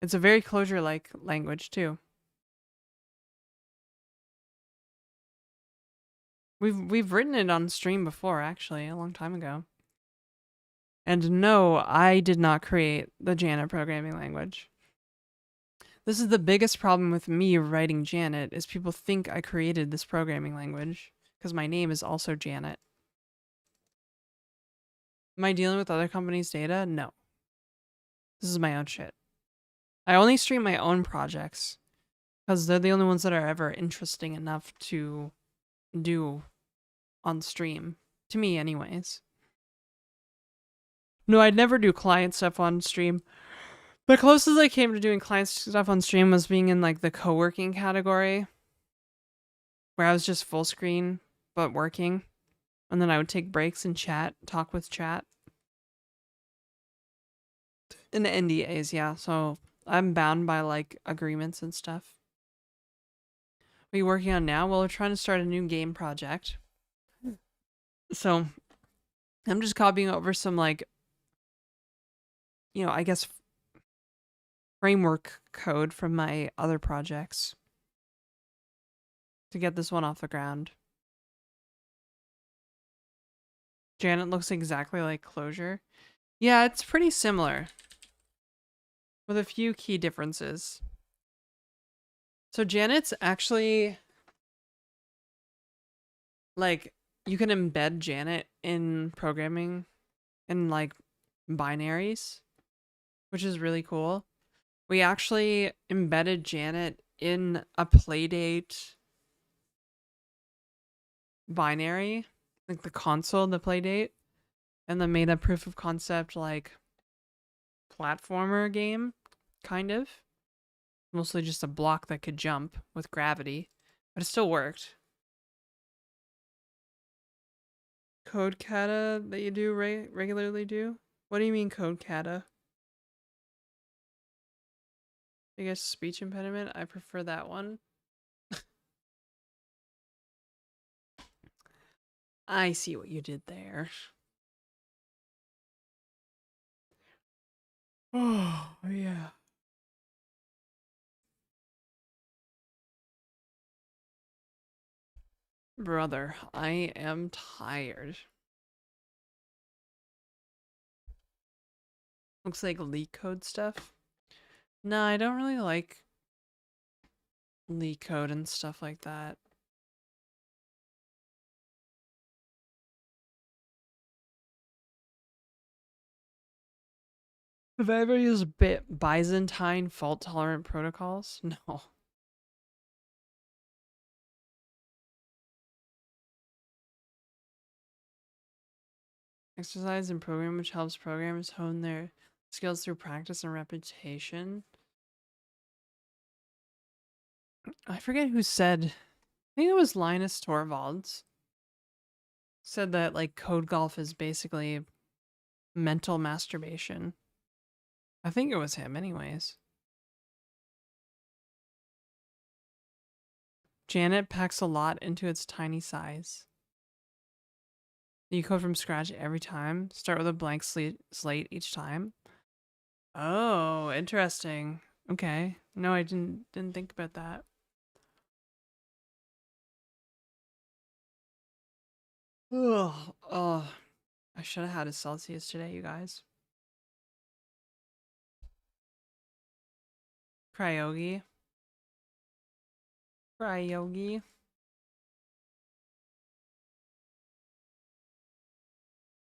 A: It's a very Clojure-like language too. We've written it on stream before, actually, a long time ago. And no, I did not create the Janet programming language. This is the biggest problem with me writing Janet, is people think I created this programming language, because my name is also Janet. Am I dealing with other companies' data? No. This is my own shit. I only stream my own projects, because they're the only ones that are ever interesting enough to do on stream. To me, anyways. No, I'd never do client stuff on stream. The closest I came to doing client stuff on stream was being in the co-working category, where I was just full screen but working. And then I would take breaks and talk with chat. And NDAs, yeah. So I'm bound by like agreements and stuff. What are you working on now? Well, we're trying to start a new game project. So I'm just copying over some like, I guess framework code from my other projects to get this one off the ground. Janet looks exactly like Clojure. Yeah, it's pretty similar with a few key differences. So Janet's actually like you can embed Janet in programming in like binaries, which is really cool. We actually embedded Janet in a Playdate binary, like the console, the Playdate, and then made a proof of concept like platformer game, kind of. Mostly just a block that could jump with gravity, but it still worked. Code kata that you do regularly do? What do you mean code kata? I guess speech impediment. I prefer that one. I see what you did there. Oh, yeah. Brother, I am tired. Looks like leak code stuff. No, I don't really like leak code and stuff like that. Have I ever used Byzantine fault tolerant protocols? No. Exercise and program which helps programmers hone their skills through practice and repetition. I forget who said, I think it was Linus Torvalds, said that like code golf is basically mental masturbation. I think it was him anyways. Janet packs a lot into its tiny size. You code from scratch every time. Start with a blank slate each time. Oh, interesting. Okay. No, I didn't think about that. Oh, I should have had a Celsius today, you guys. Cryogi. Cryogi.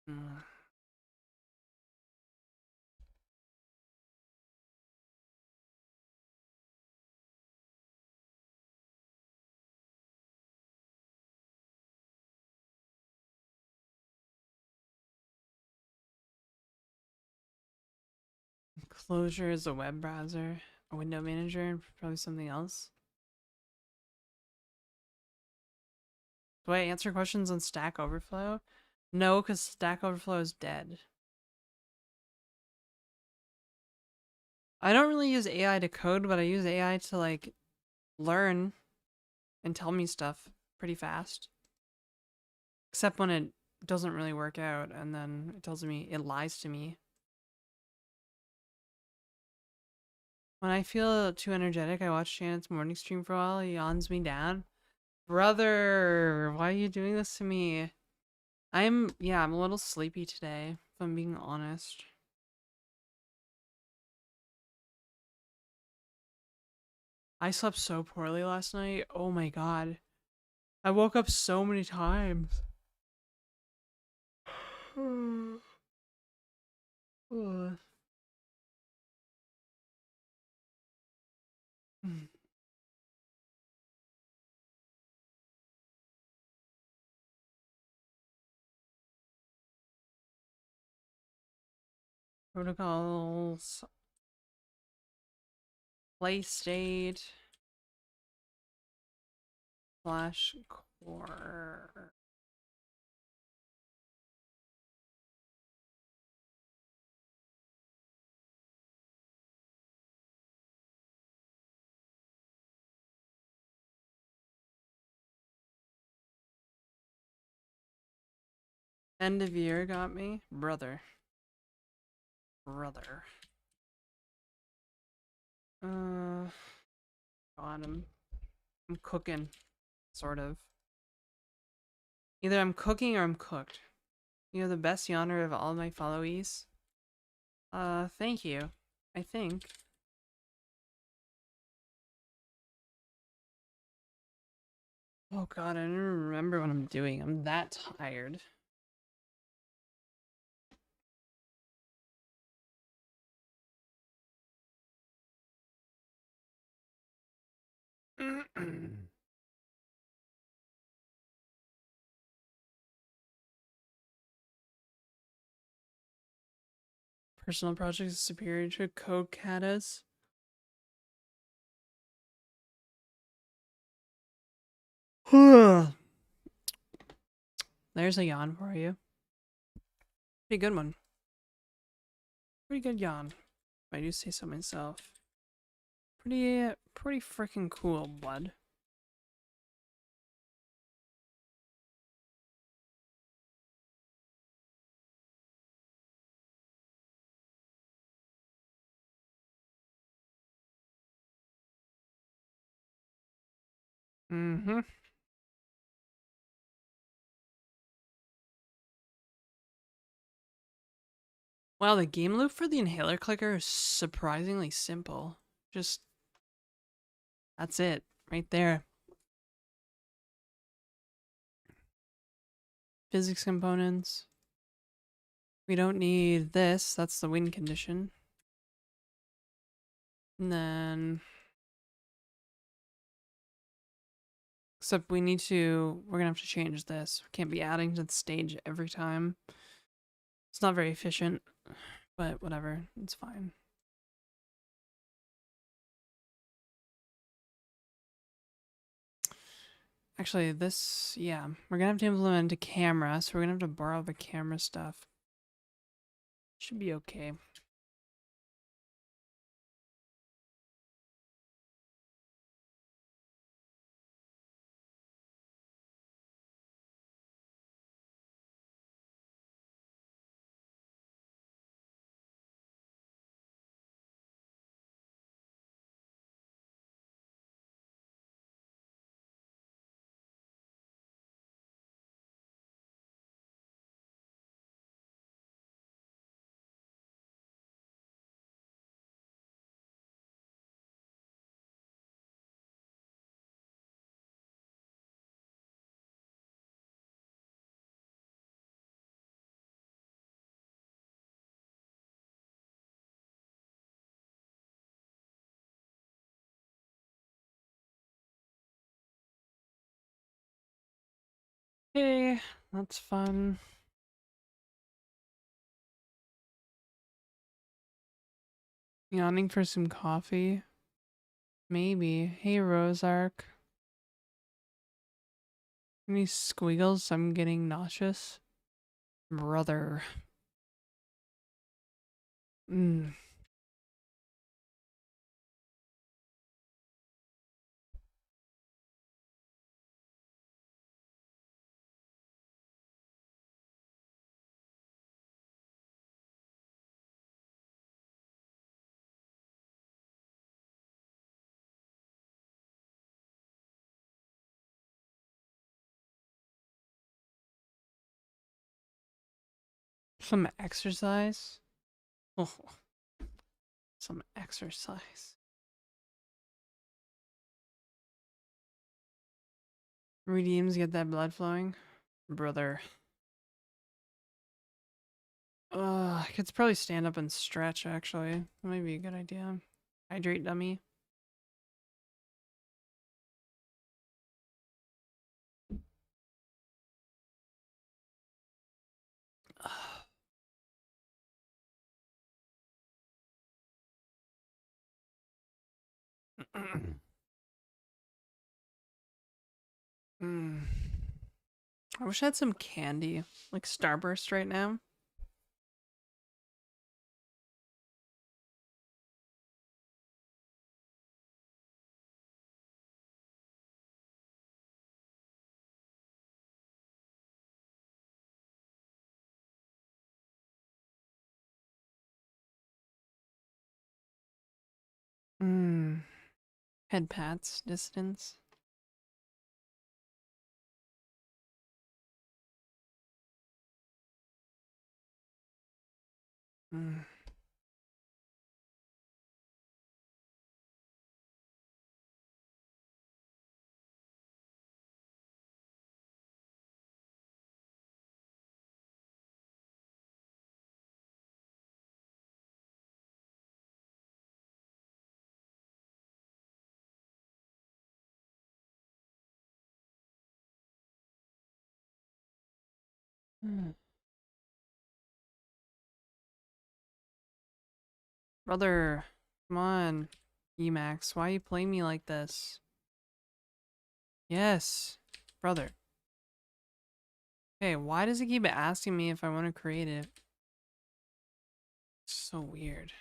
A: Mm. Clojure is a web browser, a window manager, and probably something else. Do I answer questions on Stack Overflow? No, because Stack Overflow is dead. I don't really use AI to code, but I use AI to like learn and tell me stuff pretty fast. Except when it doesn't really work out and then it tells me, it lies to me. When I feel too energetic, I watch Janet's morning stream for a while. He yawns me down. Brother, why are you doing this to me? I'm a little sleepy today, if I'm being honest. I slept so poorly last night. Oh my god. I woke up so many times. Protocols. Play state. Slash Or end of year got me, brother. God, I'm cooking, sort of. Either I'm cooking or I'm cooked. You're the best yawner of all my followees. Thank you. I think. Oh god, I don't remember what I'm doing. I'm that tired. Personal projects is superior to code katas. There's a yawn for you. Pretty good one. Pretty good yawn. If I do say so myself. Pretty freaking cool, bud. Mm-hmm. Wow, the game loop for the inhaler clicker is surprisingly simple. Just, that's it, right there. Physics components. We don't need this, that's the win condition. And then... Except we're gonna have to change this. We can't be adding to the stage every time. It's not very efficient, but whatever, it's fine. Actually, this, yeah, we're gonna have to implement a camera, so we're gonna have to borrow the camera stuff. Should be okay. Hey, that's fun. Yawning for some coffee? Maybe. Hey, Rosark. Any squiggles? I'm getting nauseous. Brother. Mm. Some exercise? Oh, some exercise. Redeems, get that blood flowing? Brother. I could probably stand up and stretch, actually. That might be a good idea. Hydrate dummy. Mm. I wish I had some candy, like Starburst right now. Mmm. Head pats, distance. Mm. Mm. Brother, come on. Emax, why you play me like this? Yes, brother. Hey, why does it keep asking me if I want to create it? So weird.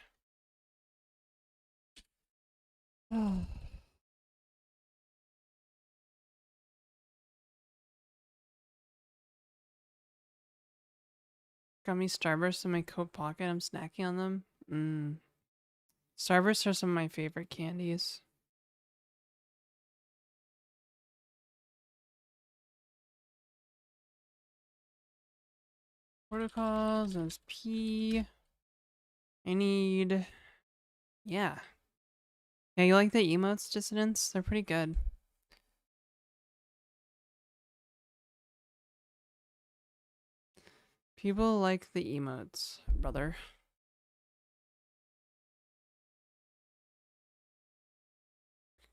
A: Got me Starburst in my coat pocket. I'm snacking on them. Mmm. Starbursts are some of my favorite candies. Protocols, there's P. I need... Yeah. Yeah, you like the emotes, Dissidents? They're pretty good. People like the emotes, brother.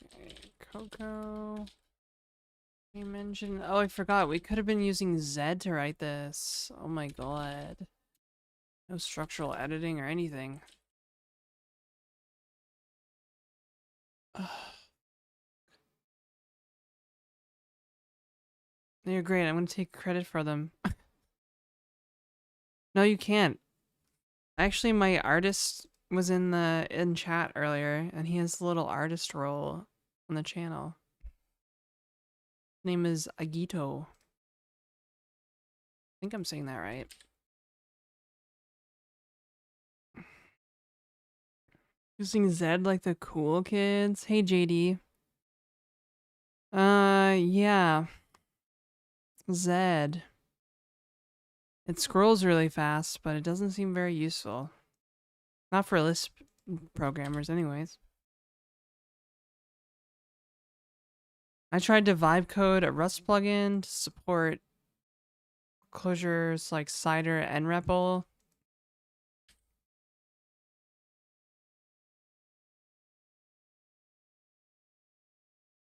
A: Okay, Coco. We mentioned... Oh, I forgot. We could have been using Z to write this. Oh my god. No structural editing or anything. They're great. I'm gonna take credit for them. No, you can't. Actually, my artist was in chat earlier, and he has a little artist role on the channel. His name is Agito. I think I'm saying that right. Using Zed like the cool kids. Hey, JD. Yeah. Zed. It scrolls really fast, but it doesn't seem very useful. Not for Lisp programmers, anyways. I tried to vibe code a Rust plugin to support Clojure's like cider and REPL.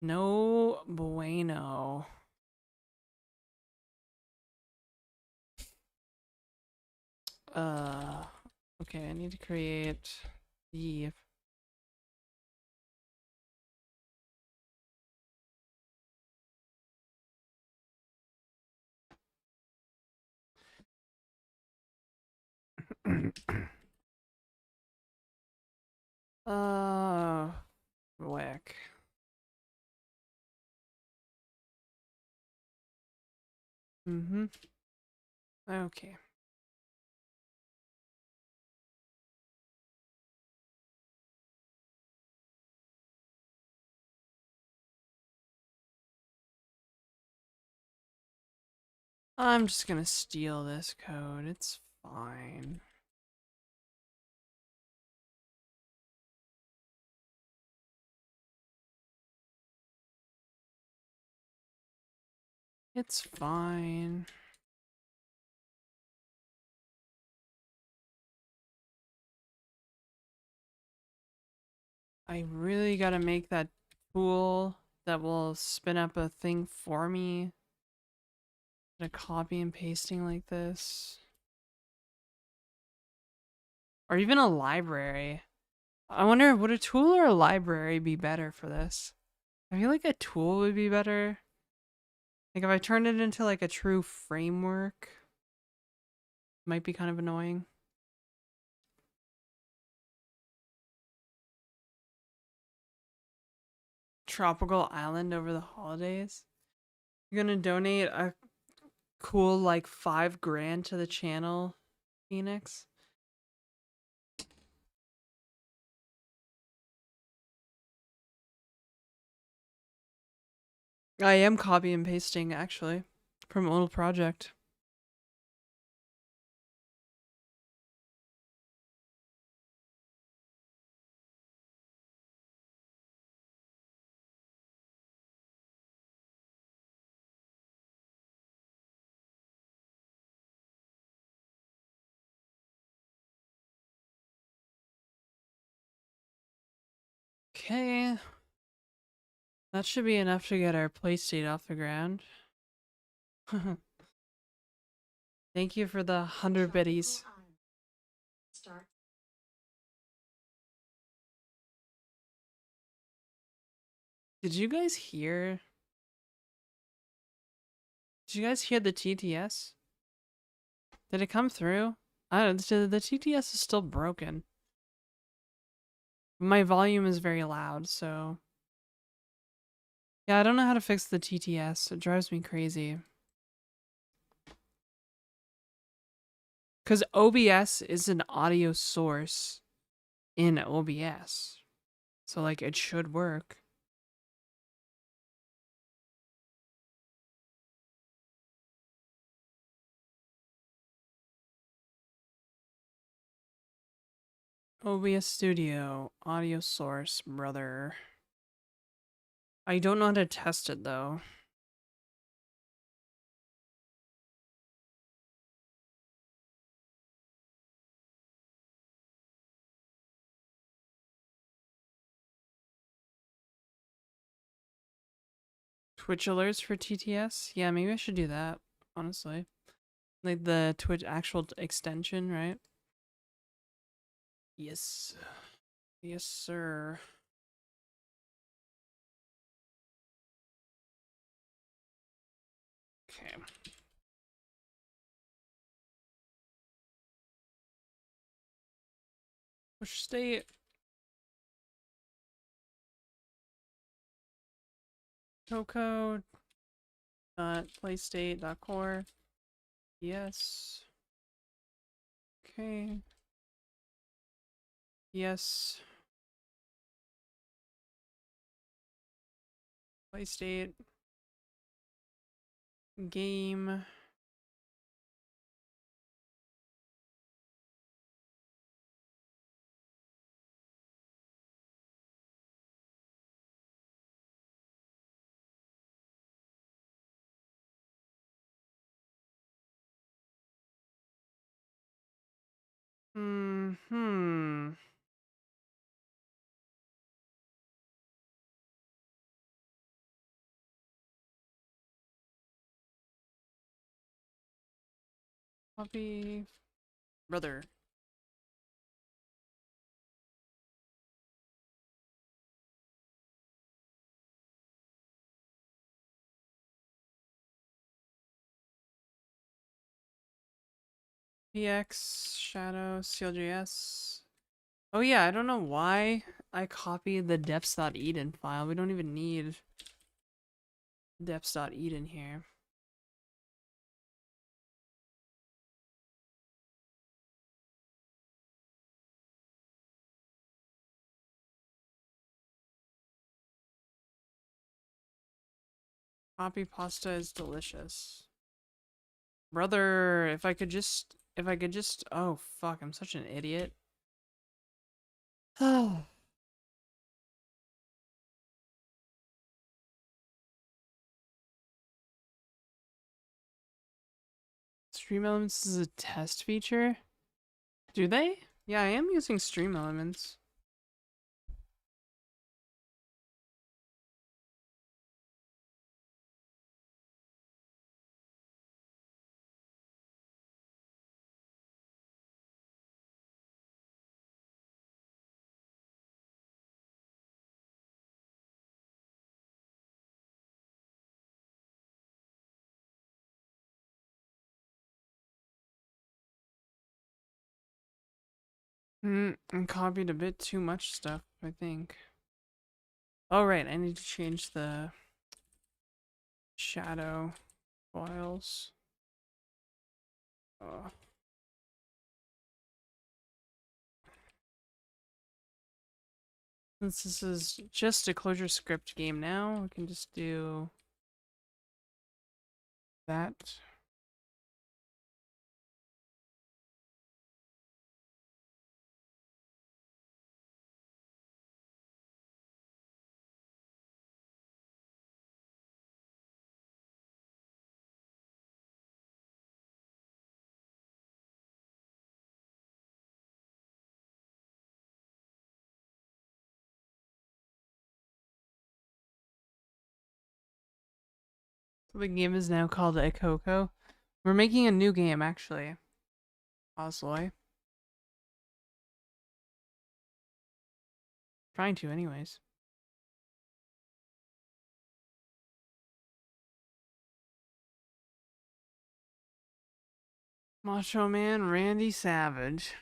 A: No bueno. Okay, I need to create the whack. Okay. I'm just gonna steal this code. It's fine. It's fine. I really gotta make that tool that will spin up a thing for me. A copy and pasting like this. Or even a library. I wonder, would a tool or a library be better for this? I feel like a tool would be better. Like if I turned it into like a true framework, might be kind of annoying. Tropical island over the holidays. You're gonna donate a cool like $5,000 to the channel, Phoenix. I am copy and pasting actually from a little project. Okay. That should be enough to get our playstate off the ground. Thank you for the 100 biddies. Did you guys hear? Did you guys hear the TTS? Did it come through? I don't know, the TTS is still broken. My volume is very loud, so... Yeah, I don't know how to fix the TTS. It drives me crazy. Because OBS is an audio source in OBS. So, like, it should work. OBS Studio, audio source, brother. I don't know how to test it, though. Twitch alerts for TTS? Yeah, maybe I should do that, honestly. Like the Twitch actual extension, right? Yes. Yes, sir. Okay. Push state. Coco. Playstate.core. Yes. Okay. Yes. Playstate. Game. Hmm. Copy. Brother. PX. Shadow. CLJS. Oh yeah, I don't know why I copied the deps.eden file. We don't even need deps.eden here. Copy pasta is delicious. Brother, if I could just, oh fuck, I'm such an idiot. Oh. Stream Elements is a test feature? Do they? Yeah, I am using Stream Elements. And copied a bit too much stuff, I think. Oh, right, I need to change the shadow files. Uh, since this is just a Clojurescript game now, we can just do that. So the game is now called Echococo. We're making a new game, actually. Osloy. Trying to, anyways. Macho Man Randy Savage.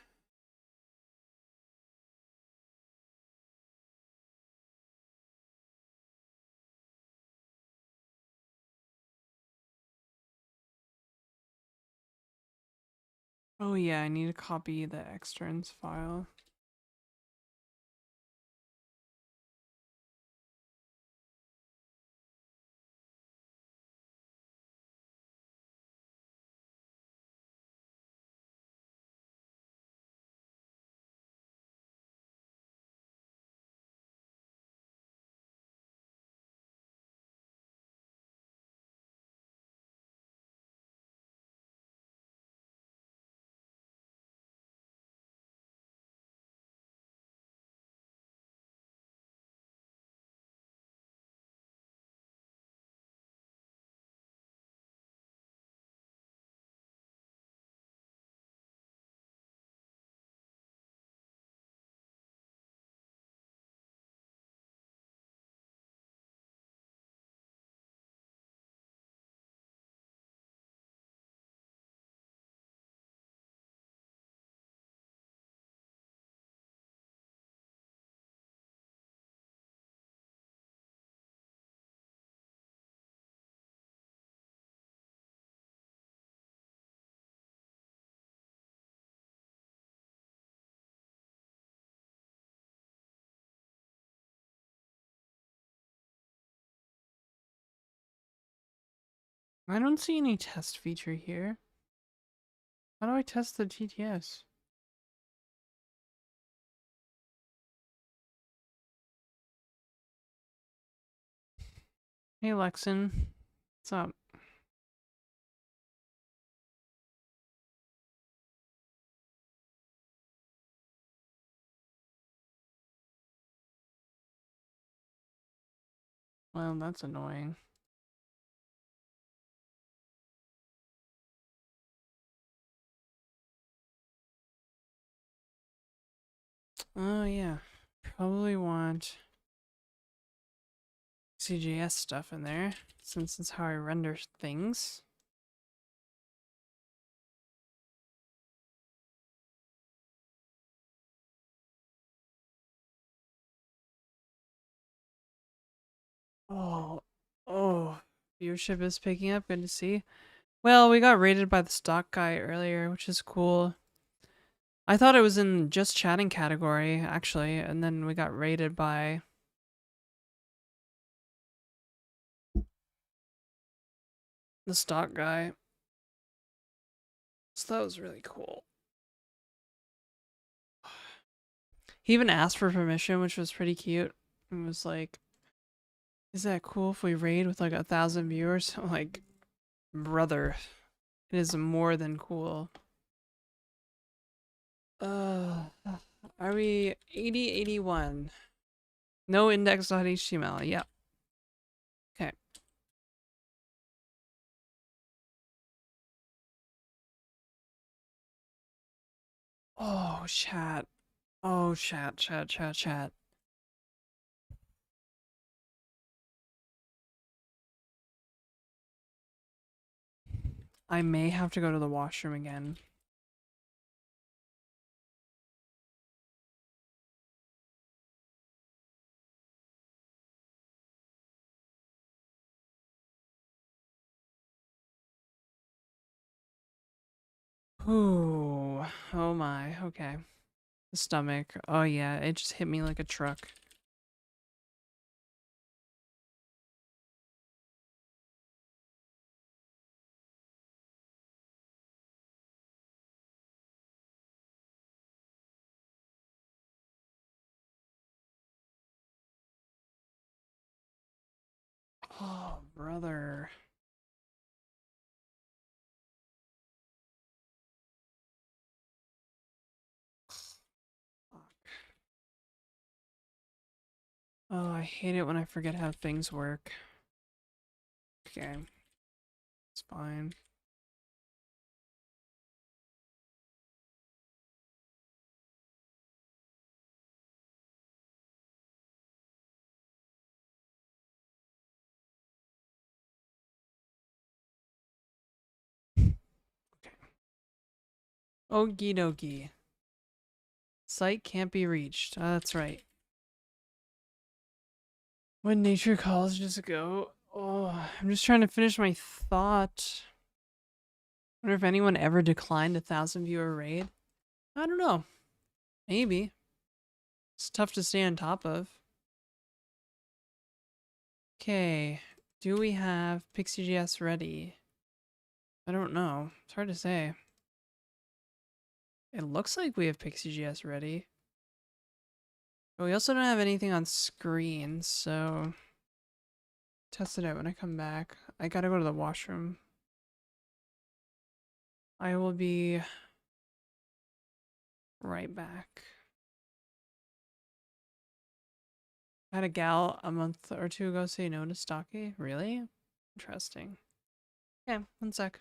A: Oh yeah, I need to copy the externs file. I don't see any test feature here. How do I test the GTS? Hey Lexin, what's up? Well, that's annoying. Oh yeah, probably want CGS stuff in there, since it's how I render things. Oh, oh, viewership is picking up, good to see. Well, we got rated by the stock guy earlier, which is cool. I thought it was in just chatting category, actually, and then we got rated by the stock guy. So that was really cool. He even asked for permission, which was pretty cute. And was like, is that cool if we raid with like 1,000 viewers? I'm like, brother, it is more than cool. Are we 8081? No index.html. Yeah. Okay. Oh, chat. Oh, chat. I may have to go to the washroom again. Ooh. Oh my. Okay. The stomach. Oh yeah, it just hit me like a truck. Oh, brother. Fuck. Oh, I hate it when I forget how things work. Okay. It's fine. Okay. Okie dokie. Site can't be reached. That's right. When nature calls, just go. Oh, I'm just trying to finish my thought. Wonder if anyone ever declined a 1,000 viewer raid. I don't know. Maybe. It's tough to stay on top of. Okay. Do we have PixieGS ready? I don't know. It's hard to say. It looks like we have PixieGS ready. But we also don't have anything on screen, so test it out when I come back. I gotta go to the washroom. I will be right back. I had a gal a month or two ago say no to Stocky. Really? Interesting. Yeah, 1 sec.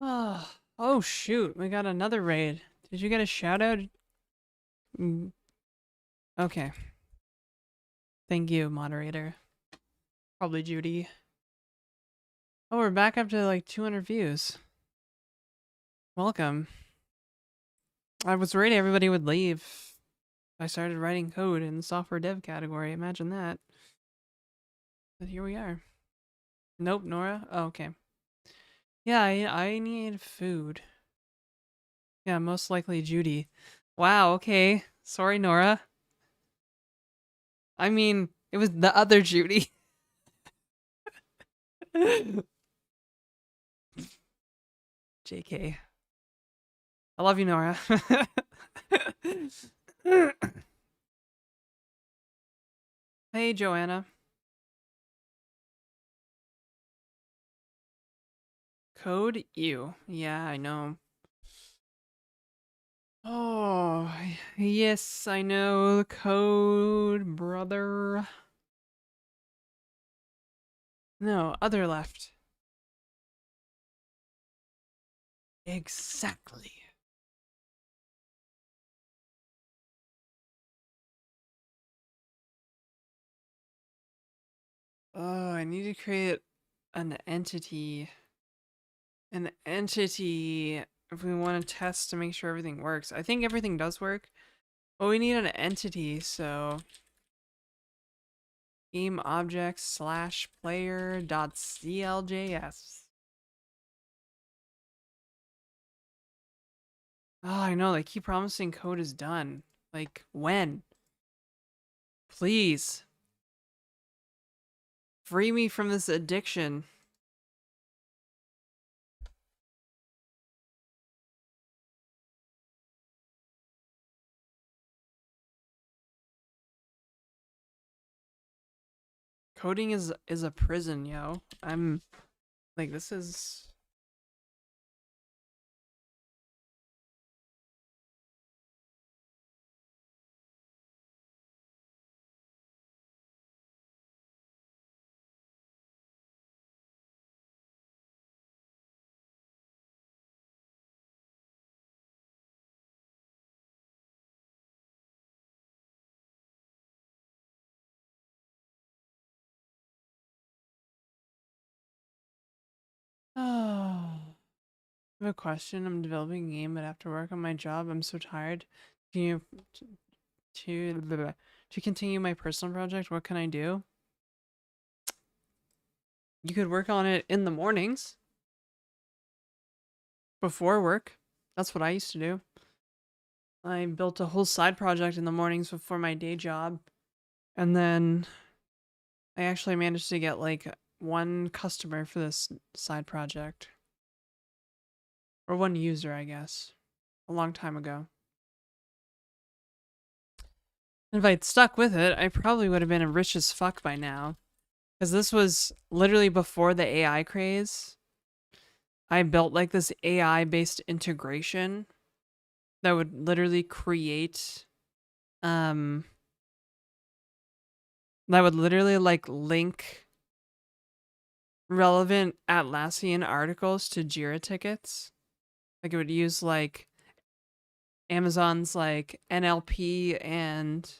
A: Oh shoot, we got another raid. Did you get a shout out? Mm, okay. Thank you, moderator. Probably Judy. Oh, we're back up to like 200 views. Welcome. I was worried everybody would leave. I started writing code in the software dev category. Imagine that. But here we are. Nope, Nora. Oh, okay. Yeah, I need food. Yeah, most likely Judy. Wow, okay. Sorry, Nora. I mean, it was the other Judy. JK. I love you, Nora. Hey, Joanna. Code you. Yeah, I know. Oh, yes, I know. Code, brother. No, other left. Exactly. Oh, I need to create an entity. An entity if we want to test to make sure everything works. I think everything does work. But we need an entity, so game objects slash player dot cljs. Oh, I know, they keep promising code is done. Like, when? Please. Free me from this addiction. Coding is a prison, yo. I'm like, this is oh. I have a question. I'm developing a game, but after work on my job, I'm so tired. Can you to continue my personal project? What can I do? You could work on it in the mornings before work. That's what I used to do. I built a whole side project in the mornings before my day job. And then I actually managed to get like one customer for this side project. Or one user, I guess. A long time ago. If I'd stuck with it, I probably would have been rich as fuck by now. Because this was literally before the AI craze. I built like this AI based integration that would literally create that would literally like link relevant Atlassian articles to Jira tickets. Like it would use like Amazon's like NLP and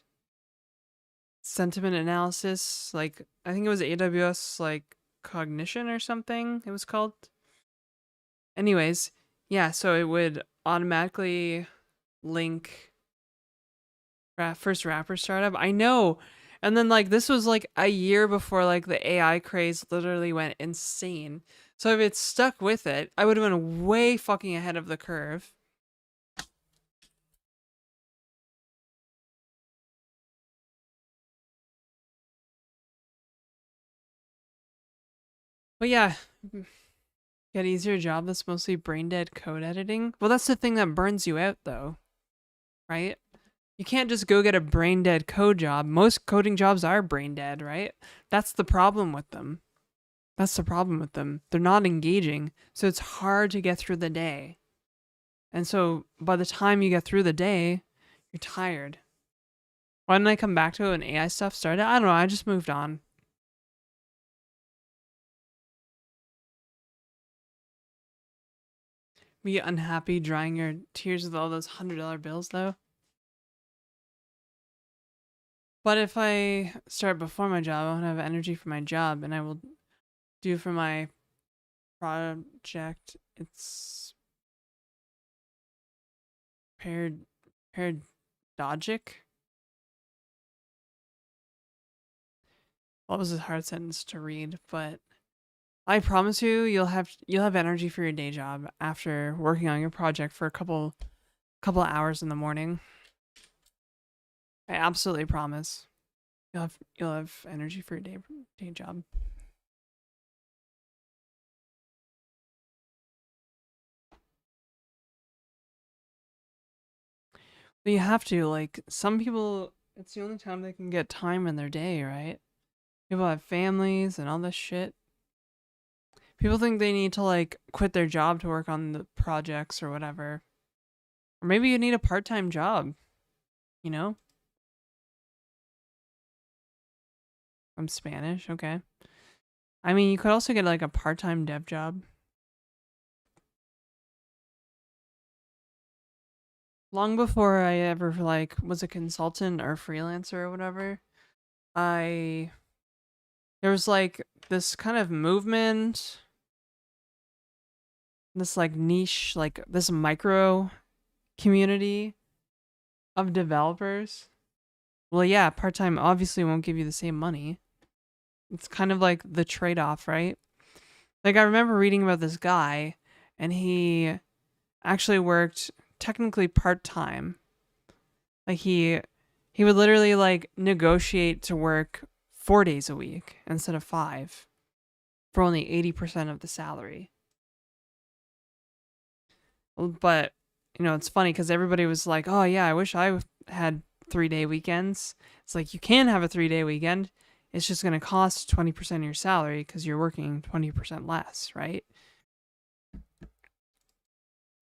A: sentiment analysis. Like I think it was AWS like cognition or something it was called. Anyways, yeah, so it would automatically link first rapper startup. I know. And then like this was like a year before like the AI craze literally went insane. So if it stuck with it, I would have been way fucking ahead of the curve. But yeah, get easier job that's mostly brain dead code editing. Well, that's the thing that burns you out though, right? You can't just go get a brain dead code job. Most coding jobs are brain dead, right? That's the problem with them. That's the problem with them. They're not engaging, so it's hard to get through the day. And so by the time you get through the day, you're tired. Why didn't I come back to it when AI stuff started? I don't know. I just moved on. Be unhappy drying your tears with all those $100 bills, though. But if I start before my job, I won't have energy for my job, and I will do for my project. It's paradogic. Well, it was a hard sentence to read, but I promise you, you'll have energy for your day job after working on your project for a couple hours in the morning. I absolutely promise. You'll have energy for your day job. But you have to, like, some people, it's the only time they can get time in their day, right? People have families and all this shit. People think they need to, like, quit their job to work on the projects or whatever. Or maybe you need a part-time job, you know? I'm Spanish, okay. I mean, you could also get, like, a part-time dev job. Long before I ever, like, was a consultant or freelancer or whatever, there was, like, this kind of movement, this, like, niche, like, this micro community of developers. Well, yeah, part-time obviously won't give you the same money. It's kind of like the trade-off, right? Like, I remember reading about this guy, and he actually worked technically part-time. Like, he would literally, like, negotiate to work 4 days a week instead of 5 for only 80% of the salary. But, you know, it's funny because everybody was like, oh, yeah, I wish I had 3-day weekends. It's like, you can have a 3-day weekend. It's just going to cost 20% of your salary because you're working 20% less, right?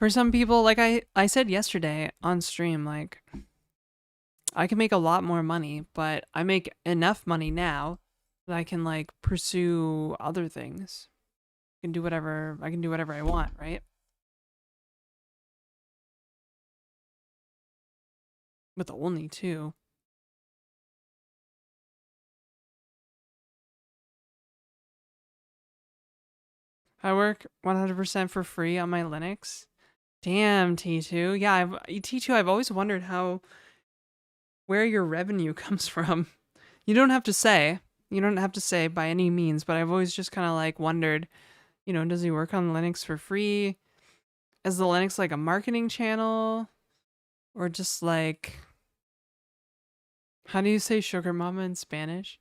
A: For some people, like I said yesterday on stream, like, I can make a lot more money, but I make enough money now that I can, like, pursue other things. I can do whatever I want, right? With only 2. I work 100% for free on my Linux. Damn, T2. Yeah, T2, I've always wondered where your revenue comes from. You don't have to say. You don't have to say by any means, but I've always just kind of, like, wondered, you know, does he work on Linux for free? Is the Linux like a marketing channel? Or just like, how do you say sugar mama in Spanish?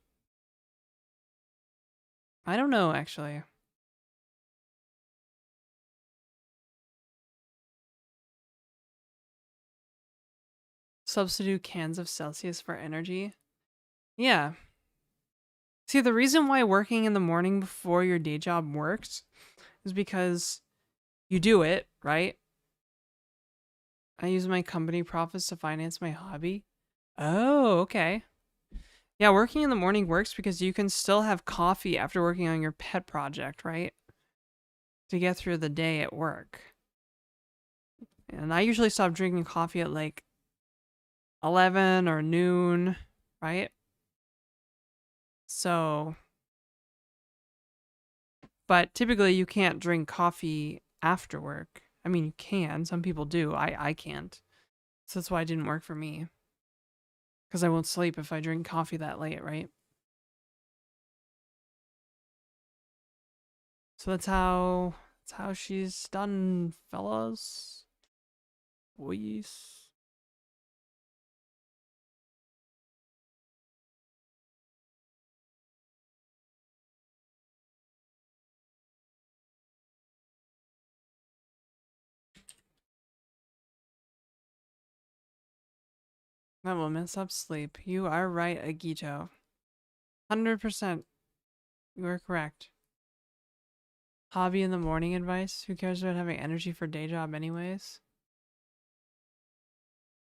A: I don't know, actually. Substitute cans of Celsius for energy? Yeah. See, the reason why working in the morning before your day job works is because you do it, right? I use my company profits to finance my hobby. Oh, okay. Yeah, working in the morning works because you can still have coffee after working on your pet project, right? To get through the day at work. And I usually stop drinking coffee at like 11 or noon, right? So, but typically you can't drink coffee after work. I mean, you can. Some people do. I can't. So that's why it didn't work for me. Because I won't sleep if I drink coffee that late, right? So that's how she's done, fellas. Boys. That will mess up sleep. You are right, Agito. 100%. You are correct. Hobby in the morning advice? Who cares about having energy for day job anyways?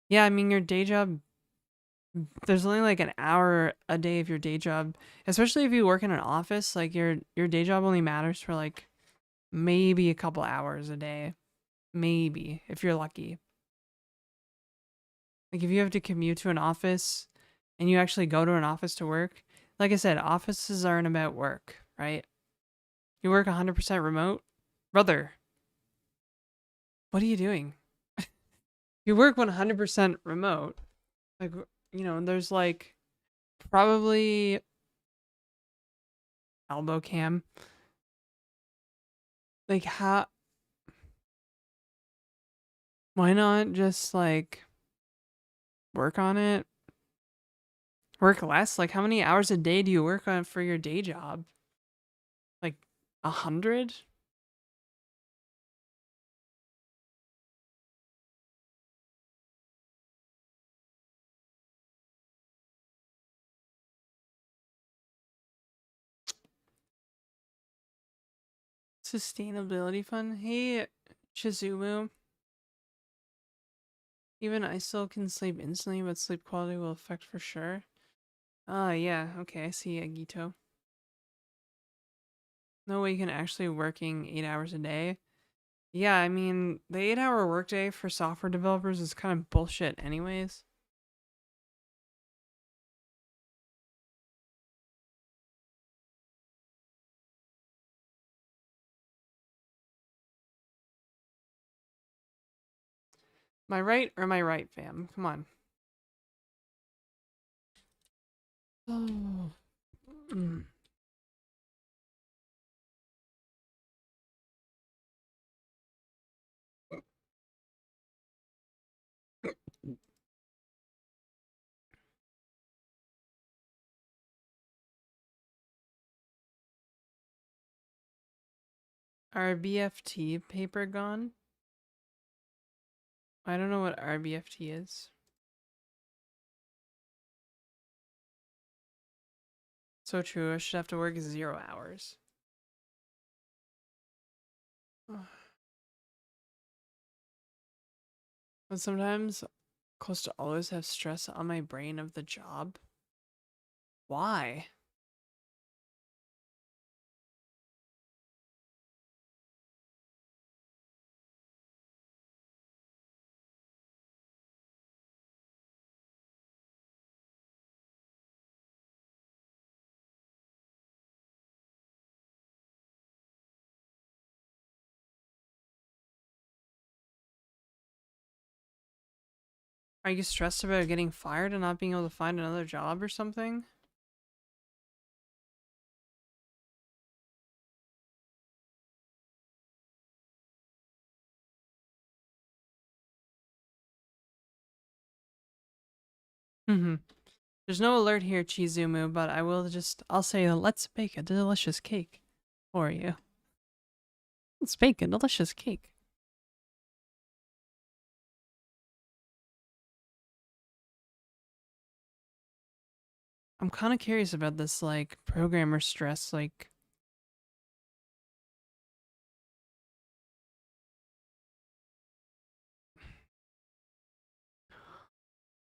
A: Yeah, I mean, your day job, there's only like an hour a day of your day job, especially if you work in an office. Like, your day job only matters for like maybe a couple hours a day, Maybe, if you're lucky. Like if you have to commute to an office and you actually go to an office to work, like I said, offices aren't about work, right? You work 100% remote? Brother, what are you doing? You work 100% remote. Like, there's like probably elbow cam. Like, why not just like work on it? Work less? Like, how many hours a day do you work on for your day job? Like 100? Sustainability fund? Hey, Chizumu. Even I still can sleep instantly, but sleep quality will affect for sure. Yeah, okay, I see, Agito. No way you can actually working 8 hours a day. Yeah, I mean, the 8 hour workday for software developers is kind of bullshit anyways. Am I right or am I right, fam? Come on. Oh. RBFT paper gone? I don't know what RBFT is. So true, I should have to work 0 hours. But sometimes, close to always have stress on my brain of the job. Why? Are you stressed about getting fired and not being able to find another job or something? Mm-hmm. There's no alert here, Chizumu, but I'll say, let's bake a delicious cake for you. Let's bake a delicious cake. I'm kind of curious about this, like, programmer stress, like,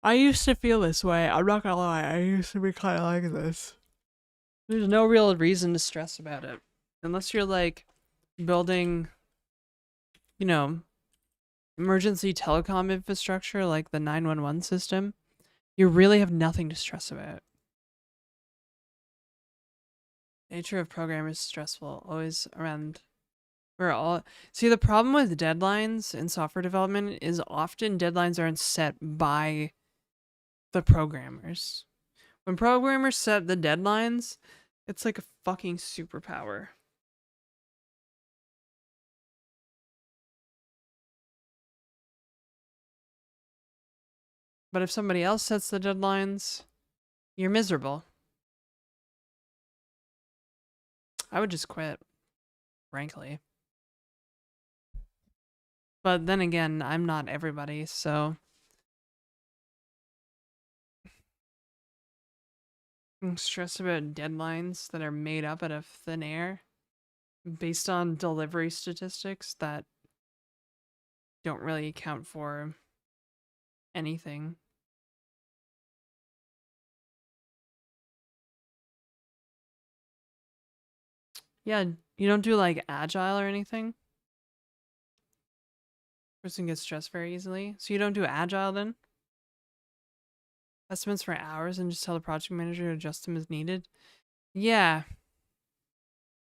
A: I used to feel this way. I'm not gonna lie. I used to be kind of like this. There's no real reason to stress about it. Unless you're, like, building, you know, emergency telecom infrastructure, like the 911 system. You really have nothing to stress about. Nature of programmers is stressful. Always around. We're all. See, the problem with deadlines in software development is often deadlines aren't set by the programmers. When programmers set the deadlines, it's like a fucking superpower. But if somebody else sets the deadlines, you're miserable. I would just quit, frankly. But then again, I'm not everybody, so I'm stressed about deadlines that are made up out of thin air based on delivery statistics that don't really account for anything. Yeah, you don't do like agile or anything? Person gets stressed very easily. So you don't do agile then? Estimates for hours and just tell the project manager to adjust them as needed? Yeah.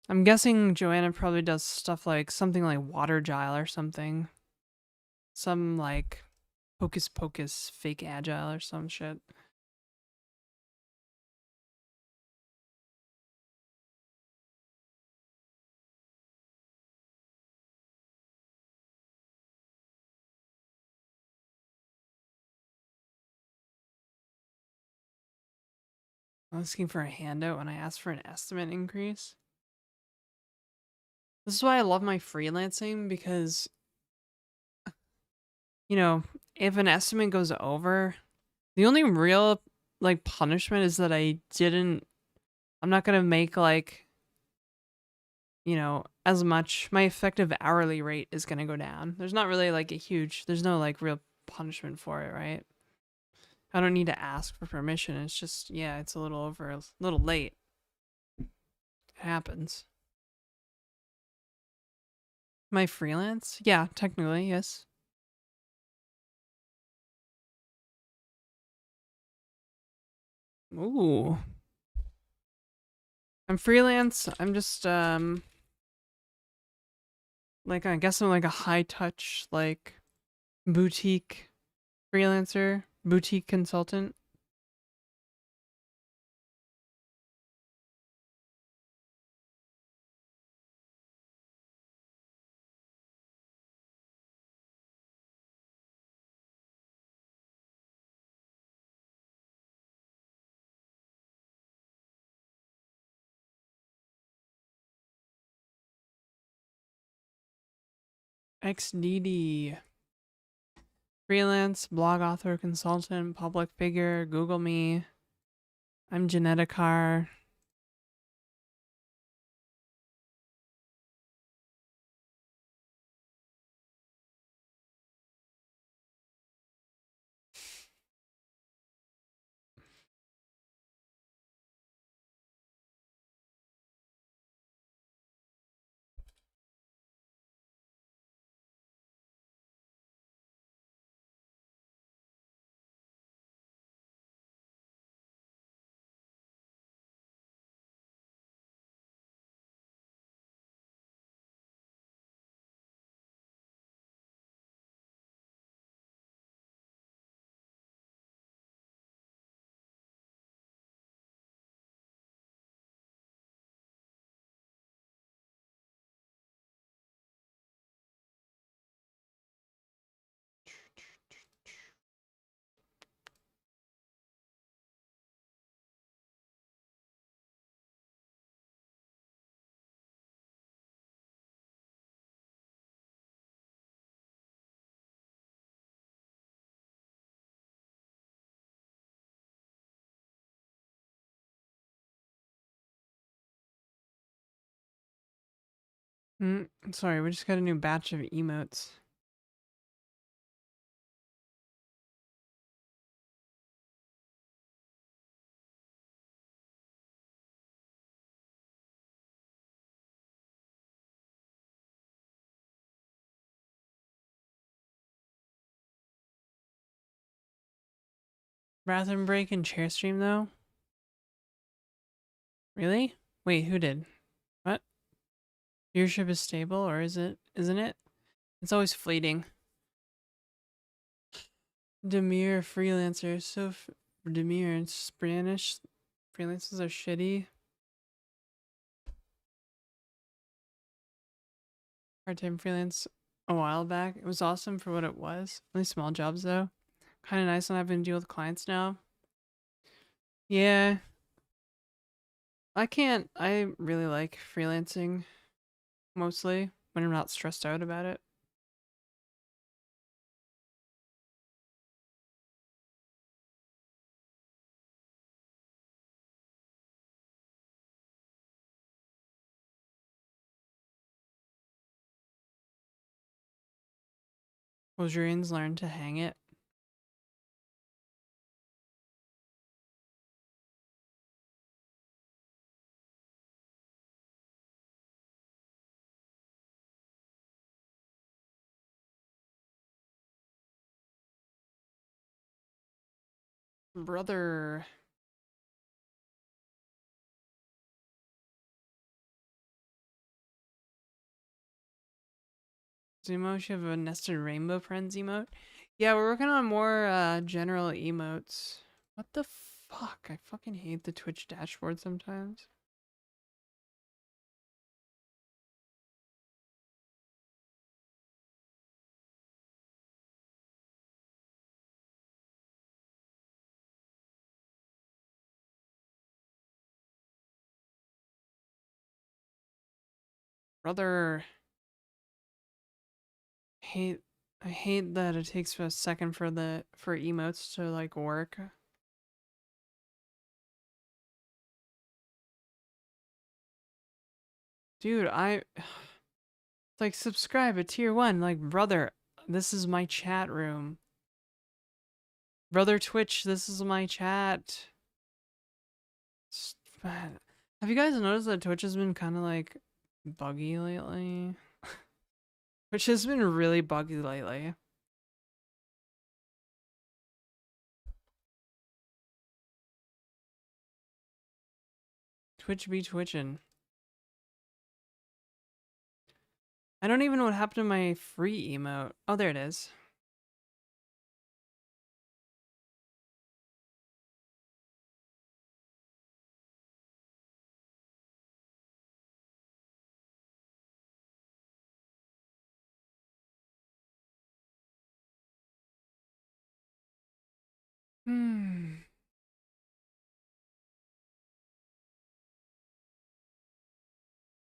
A: I'm guessing Joanna probably does stuff like something like water gile or something. Some like hocus pocus fake agile or some shit. I'm asking for a handout when I asked for an estimate increase. This is why I love my freelancing because, you know, if an estimate goes over, the only real like punishment is that I'm not going to make like, as much. My effective hourly rate is going to go down. There's not really like there's no like real punishment for it, right? I don't need to ask for permission. It's just, yeah, it's a little late. It happens. My freelance? Yeah, technically, yes. Ooh. I'm freelance. I'm just like I guess I'm like a high touch like boutique freelancer, boutique consultant. XDD. Freelance, blog author, consultant, public figure, Google me. I'm Geneticar. Sorry, we just got a new batch of emotes. Bathroom break and chair stream though? Really? Wait, who did? What? Viewership is stable or isn't it? It's always fleeting. Demure freelancer. Demure in Spanish. Freelancers are shitty. Part-time freelance a while back. It was awesome for what it was. Only small jobs though. Kind of nice when I've been deal with clients now. Yeah. I really like freelancing mostly when I'm not stressed out about it. Clojurians learn to hang it. Brother. Emote, you have a nested rainbow friends emote? Yeah, we're working on more general emotes. What the fuck? I fucking hate the Twitch dashboard sometimes. Brother. hate I hate that it takes a second for emotes to like work. Dude, like subscribe at tier 1, like brother, this is my chat room. Brother Twitch, this is my chat. Man. Have you guys noticed that Twitch has been kind of like buggy lately? Twitch has been really buggy lately. Twitch be twitching. I don't even know what happened to my free emote. Oh, there it is.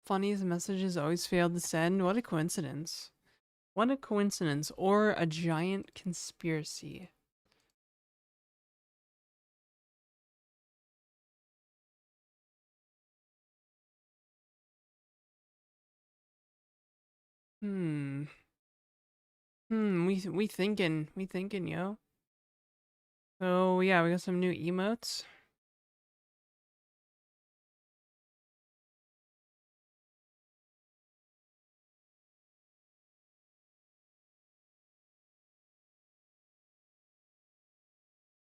A: Funniest messages always failed to send. What a coincidence. What a coincidence. Or a giant conspiracy. Hmm. We thinking. We thinking, yo. So yeah, we got some new emotes.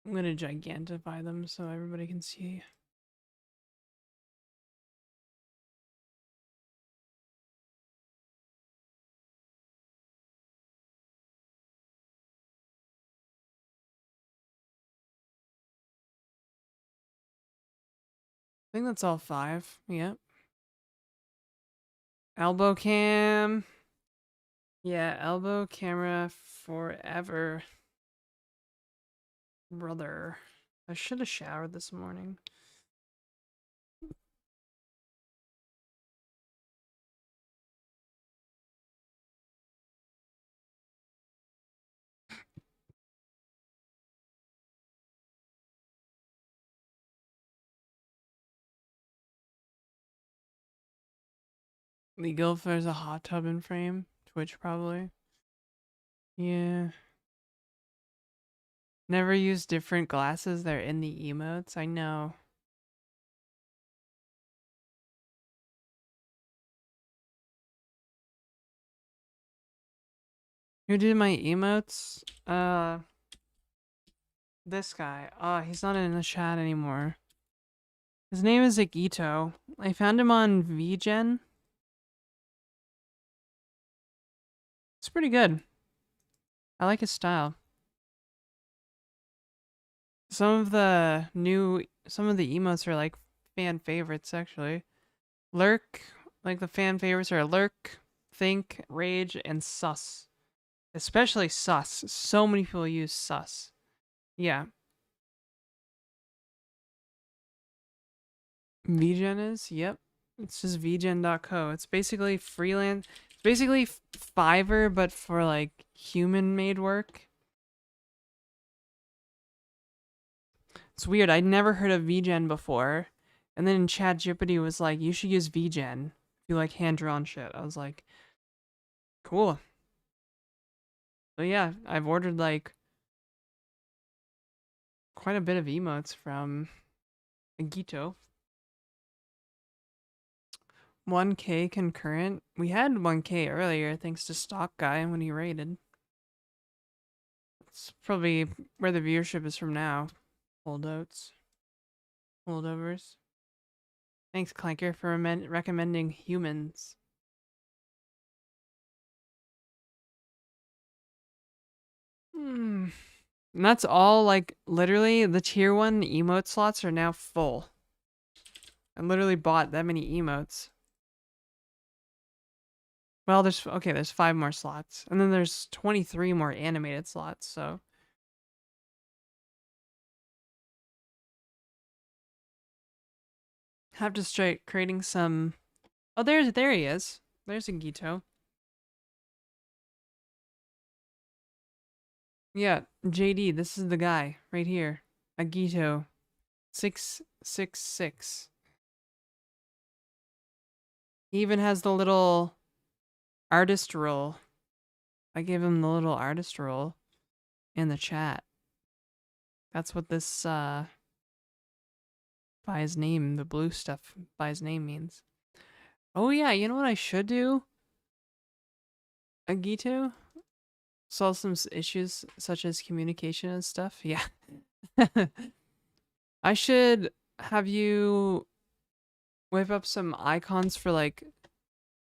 A: I'm gonna gigantify them so everybody can see. I think that's all 5. Yep. Elbow cam. Yeah, elbow camera forever. Brother. I should have showered this morning. Legal if there's a hot tub in frame. Twitch probably. Yeah. Never use different glasses. They're in the emotes. I know. Who did my emotes? This guy. Oh, he's not in the chat anymore. His name is Akito. I found him on VGen. It's pretty good. I like his style. Some of the emotes are like fan favorites actually. Lurk, like the fan favorites are Lurk, Think, Rage, and Sus. Especially Sus. So many people use Sus. Yeah. VGen is? Yep. It's just vgen.co. It's basically freelance. It's basically Fiverr, but for like human made work. It's weird. I'd never heard of VGen before. And then ChatGPT was like, you should use VGen if you like hand drawn shit. I was like, cool. So yeah, I've ordered like quite a bit of emotes from Agito. 1K concurrent. We had 1K earlier thanks to Stock Guy when he raided. It's probably where the viewership is from now. Holdouts. Holdovers. Thanks, Clanker, for recommending humans. And that's all, like, literally, the tier 1 emote slots are now full. I literally bought that many emotes. Well, there's 5 more slots. And then there's 23 more animated slots, so. Have to start creating some. Oh, there he is. There's a Gito. Yeah, JD, this is the guy right here. Agito 666. He even has the little artist role. I gave him the little artist role in the chat. That's what this by his name, the blue stuff by his name means. Oh yeah, you know what I should do? Agito? Solve some issues such as communication and stuff. Yeah. I should have you whip up some icons for like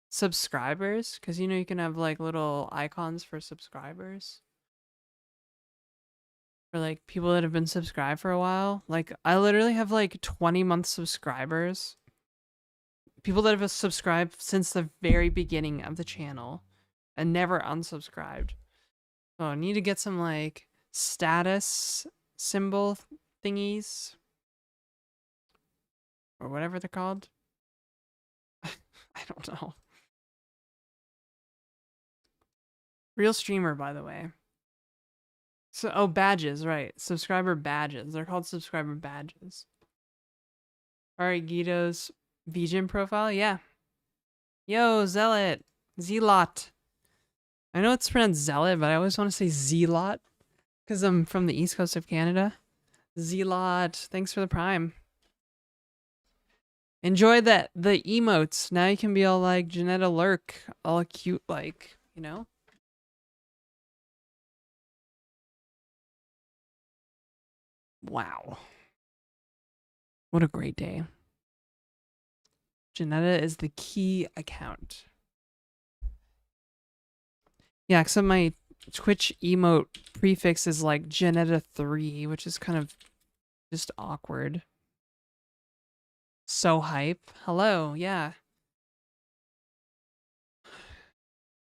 A: subscribers, because you know you can have like little icons for subscribers. For like people that have been subscribed for a while. Like I literally have like 20-month subscribers. People that have subscribed since the very beginning of the channel and never unsubscribed. So I need to get some like status symbol thingies or whatever they're called. I don't know. Real streamer, by the way. So, oh, badges, right. Subscriber badges. They're called subscriber badges. Alright, Guido's VGen profile? Yeah. Yo, Zealot. Zealot. I know it's pronounced Zealot, but I always want to say Zealot because I'm from the east coast of Canada. Zealot. Thanks for the prime. Enjoy the emotes. Now you can be all like Janetta Lurk, all cute like, you know? Wow. What a great day. Janetta is the key account. Yeah, except my Twitch emote prefix is like Janetta3, which is kind of just awkward. So hype. Hello, yeah.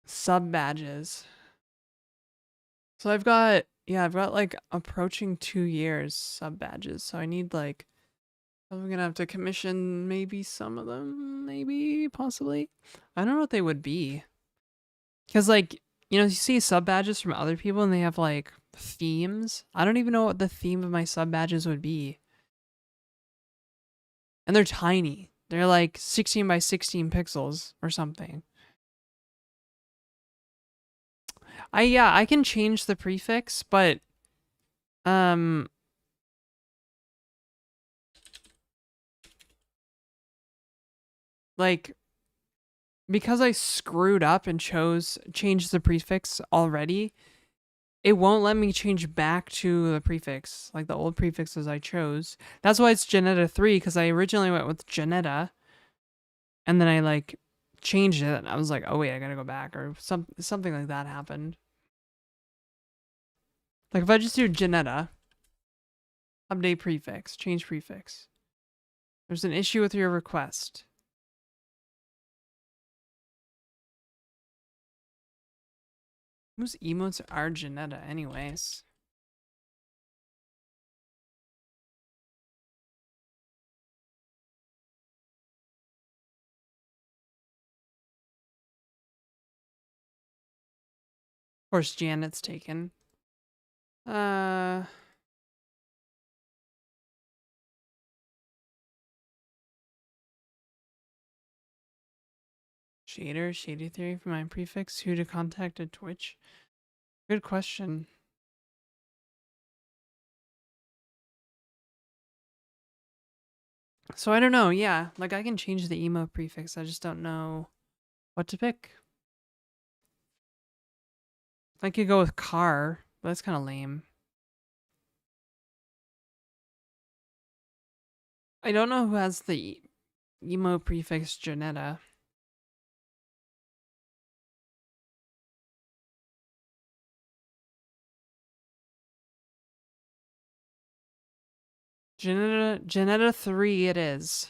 A: Sub badges. So I've got like approaching 2 years sub badges. So I need like, I'm gonna have to commission maybe some of them, maybe, possibly. I don't know what they would be. Because like, you know, you see sub badges from other people and they have like themes. I don't even know what the theme of my sub badges would be. And they're tiny. They're like 16 by 16 pixels or something. I can change the prefix, but like because I screwed up and changed the prefix already, it won't let me change back to the prefix, like the old prefixes I chose. That's why it's Janetta3, because I originally went with Janetta, and then I like changed it, and I was like, oh wait, I gotta go back, or something like that happened. Like if I just do Janetta, update prefix, change prefix. There's an issue with your request. Whose emotes are Janetta anyways? Of course, Janet's taken. Shader, Shady Theory for my prefix. Who to contact at Twitch? Good question. So I don't know. Yeah, like I can change the emo prefix. I just don't know what to pick. I could go with car, but that's kind of lame. I don't know who has the emo prefix Janetta. Janetta 3 it is.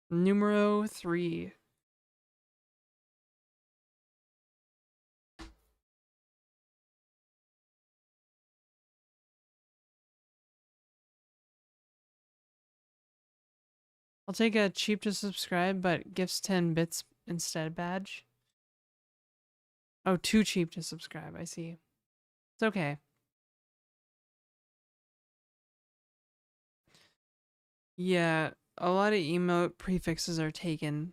A: Numero 3. I'll take a cheap to subscribe, but gifts 10 bits instead badge. Oh, too cheap to subscribe. I see. It's okay. Yeah, a lot of emote prefixes are taken.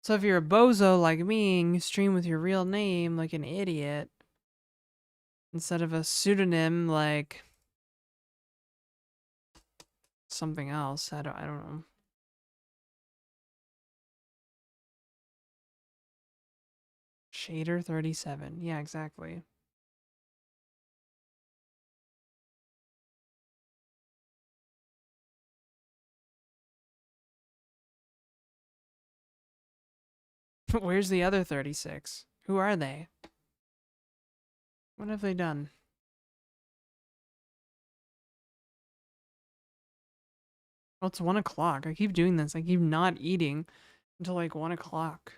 A: So if you're a bozo like me and you stream with your real name like an idiot, instead of a pseudonym like something else, I don't know. Shader 37. Yeah, exactly. Where's the other 36? Who are they? What have they done? Well, it's 1 o'clock. I keep doing this. I keep not eating until like 1 o'clock.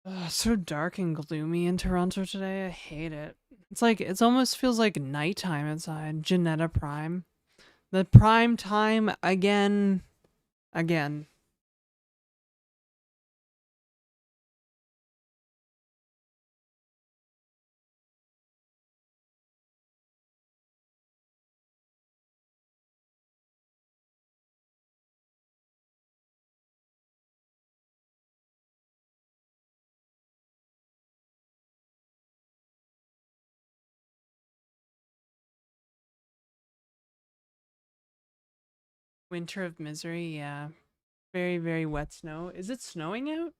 A: It's so dark and gloomy in Toronto today. I hate it. It's like, it almost feels like nighttime outside. Janetta Prime. The prime time again. Again. Winter of misery, yeah. Very, very wet snow. Is it snowing out?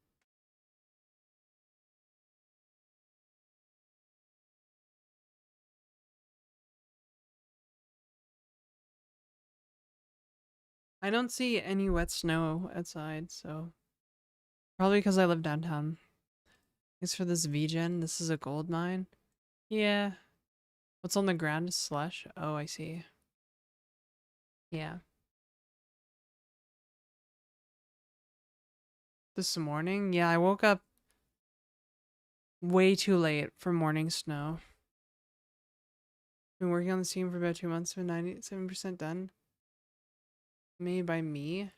A: I don't see any wet snow outside, so probably because I live downtown. Thanks for this VGen. This is a gold mine. Yeah. What's on the ground is slush. Oh, I see. Yeah. This morning? Yeah, I woke up way too late for morning snow. Been working on the team for about 2 months, been 97% done. Made by me.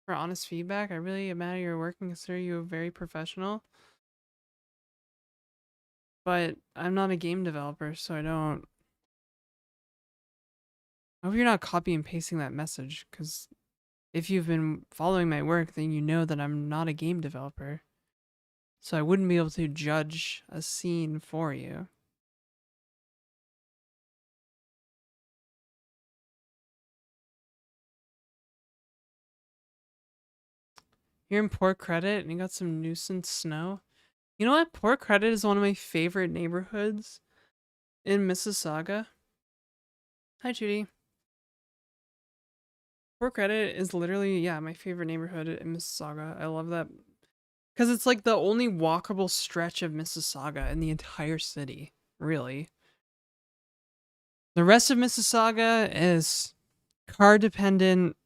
A: For honest feedback, I really admire your work and consider you very professional. But I'm not a game developer, so I don't. I hope you're not copy and pasting that message, because if you've been following my work, then you know that I'm not a game developer. So I wouldn't be able to judge a scene for you. You're in Port Credit and you got some nuisance snow. You know what? Port Credit is one of my favorite neighborhoods in Mississauga. Hi, Judy. Port Credit is literally, yeah, my favorite neighborhood in Mississauga. I love that. Because it's like the only walkable stretch of Mississauga in the entire city, really. The rest of Mississauga is car dependent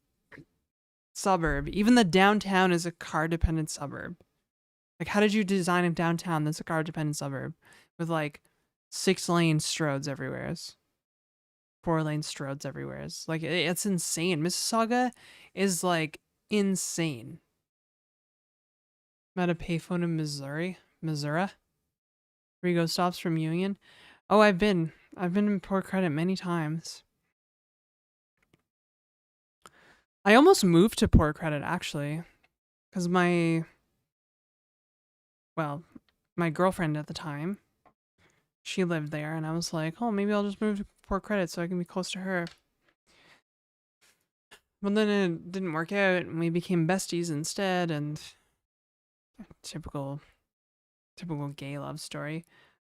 A: suburb. Even the downtown is a car dependent suburb. Like, how did you design a downtown that's a car dependent suburb with like 6-lane stroads everywhere? 4-lane stroads everywhere. Like, it's insane. Mississauga is like insane. I'm at a payphone in Missouri. Rigo stops from Union. Oh, I've been in Port Credit many times. I almost moved to Port Credit actually, because my girlfriend at the time, she lived there, and I was like, oh, maybe I'll just move to Port Credit so I can be close to her. But then it didn't work out, and we became besties instead, and typical gay love story.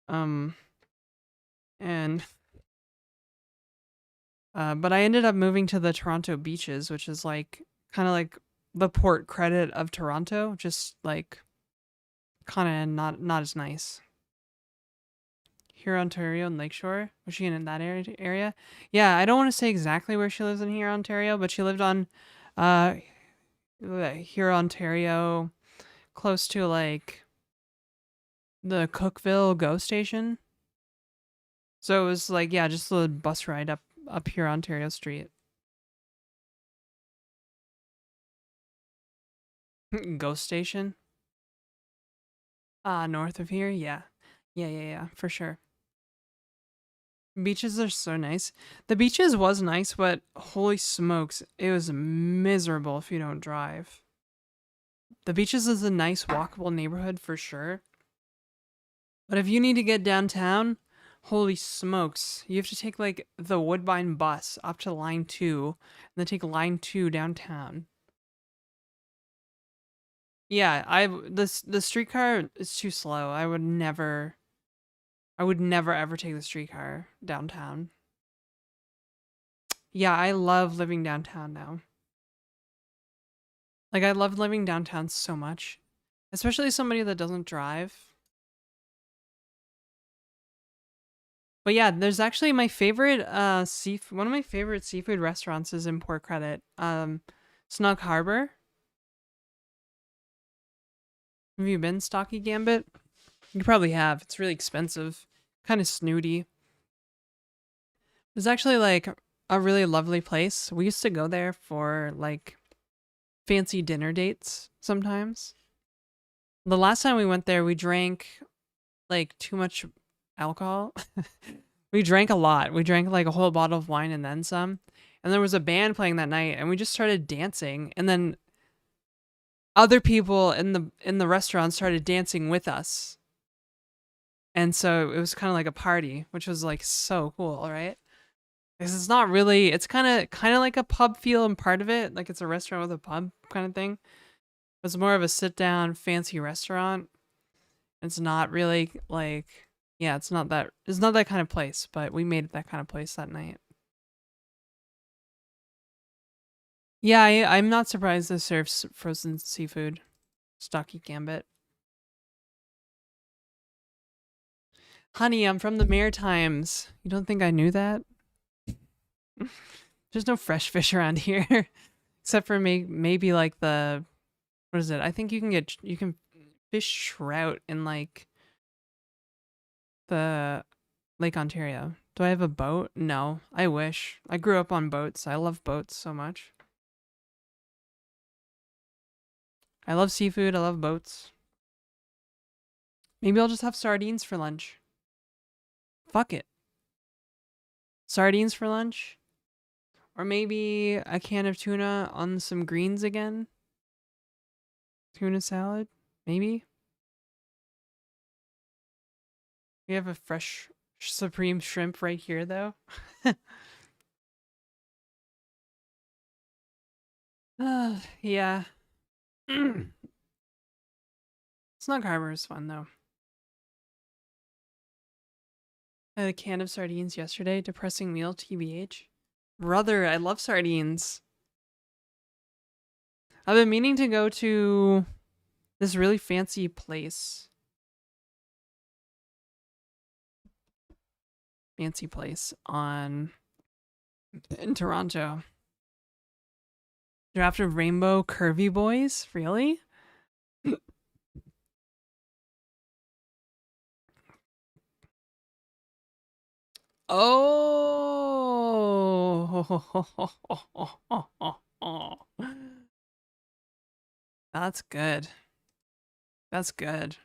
A: And But I ended up moving to the Toronto beaches, which is like kind of like the port credit of Toronto, just like kind of not as nice. Here, Ontario, and Lakeshore. Was she in that area? Yeah, I don't want to say exactly where she lives in here, Ontario, but she lived on, uh, here, Ontario, close to like the Cookville GO station. So it was like, yeah, just a bus ride up here, Ontario Street. GO station. North of here, yeah, yeah, for sure. Beaches are so nice. The beaches was nice, but holy smokes, it was miserable if you don't drive. The beaches is a nice walkable neighborhood for sure. But if you need to get downtown, holy smokes, you have to take like the Woodbine bus up to line 2 and then take line 2 downtown. Yeah, the streetcar is too slow. I would never ever take the streetcar downtown. Yeah, I love living downtown now. Like I love living downtown so much, especially somebody that doesn't drive. But yeah, there's actually my favorite one of my favorite seafood restaurants is in Port Credit. Snug Harbor. Have you been Stocky Gambit? You probably have. It's really expensive. Kind of snooty. It's actually like a really lovely place. We used to go there for like fancy dinner dates sometimes. The last time we went there, we drank like too much alcohol. We drank a lot. We drank like a whole bottle of wine and then some. And there was a band playing that night and we just started dancing and then other people in the restaurant started dancing with us. And so it was kind of like a party, which was like so cool, right? Because it's not really it's kind of like a pub feel and part of it, like it's a restaurant with a pub kind of thing. It's more of a sit down fancy restaurant. It's not really like yeah, it's not that kind of place, but we made it that kind of place that night. Yeah, I'm not surprised this serves frozen seafood. Stocky Gambit. Honey, I'm from the Maritimes. You don't think I knew that? There's no fresh fish around here, except for maybe like the what is it? I think you can fish trout in like the Lake Ontario. Do I have a boat? No, I wish. I grew up on boats. I love boats so much. I love seafood. I love boats. Maybe I'll just have sardines for lunch. Fuck it. Sardines for lunch? Or maybe a can of tuna on some greens again? Tuna salad? Maybe? We have a fresh supreme shrimp right here, though. Yeah. Snug Harbor is fun, though. I had a can of sardines yesterday. Depressing meal, TBH. Brother, I love sardines. I've been meaning to go to this really fancy place. Fancy place in Toronto. Draft of Rainbow Curvy Boys? Really? Oh, that's good. That's good.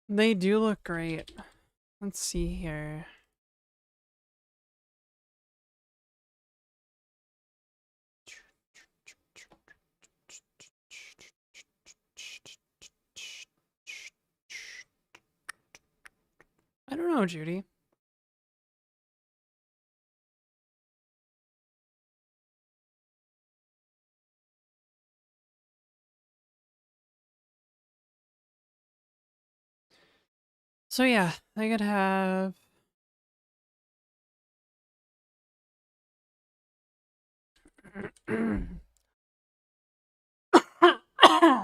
A: They do look great. Let's see here. don't know, Judy. So yeah, I could have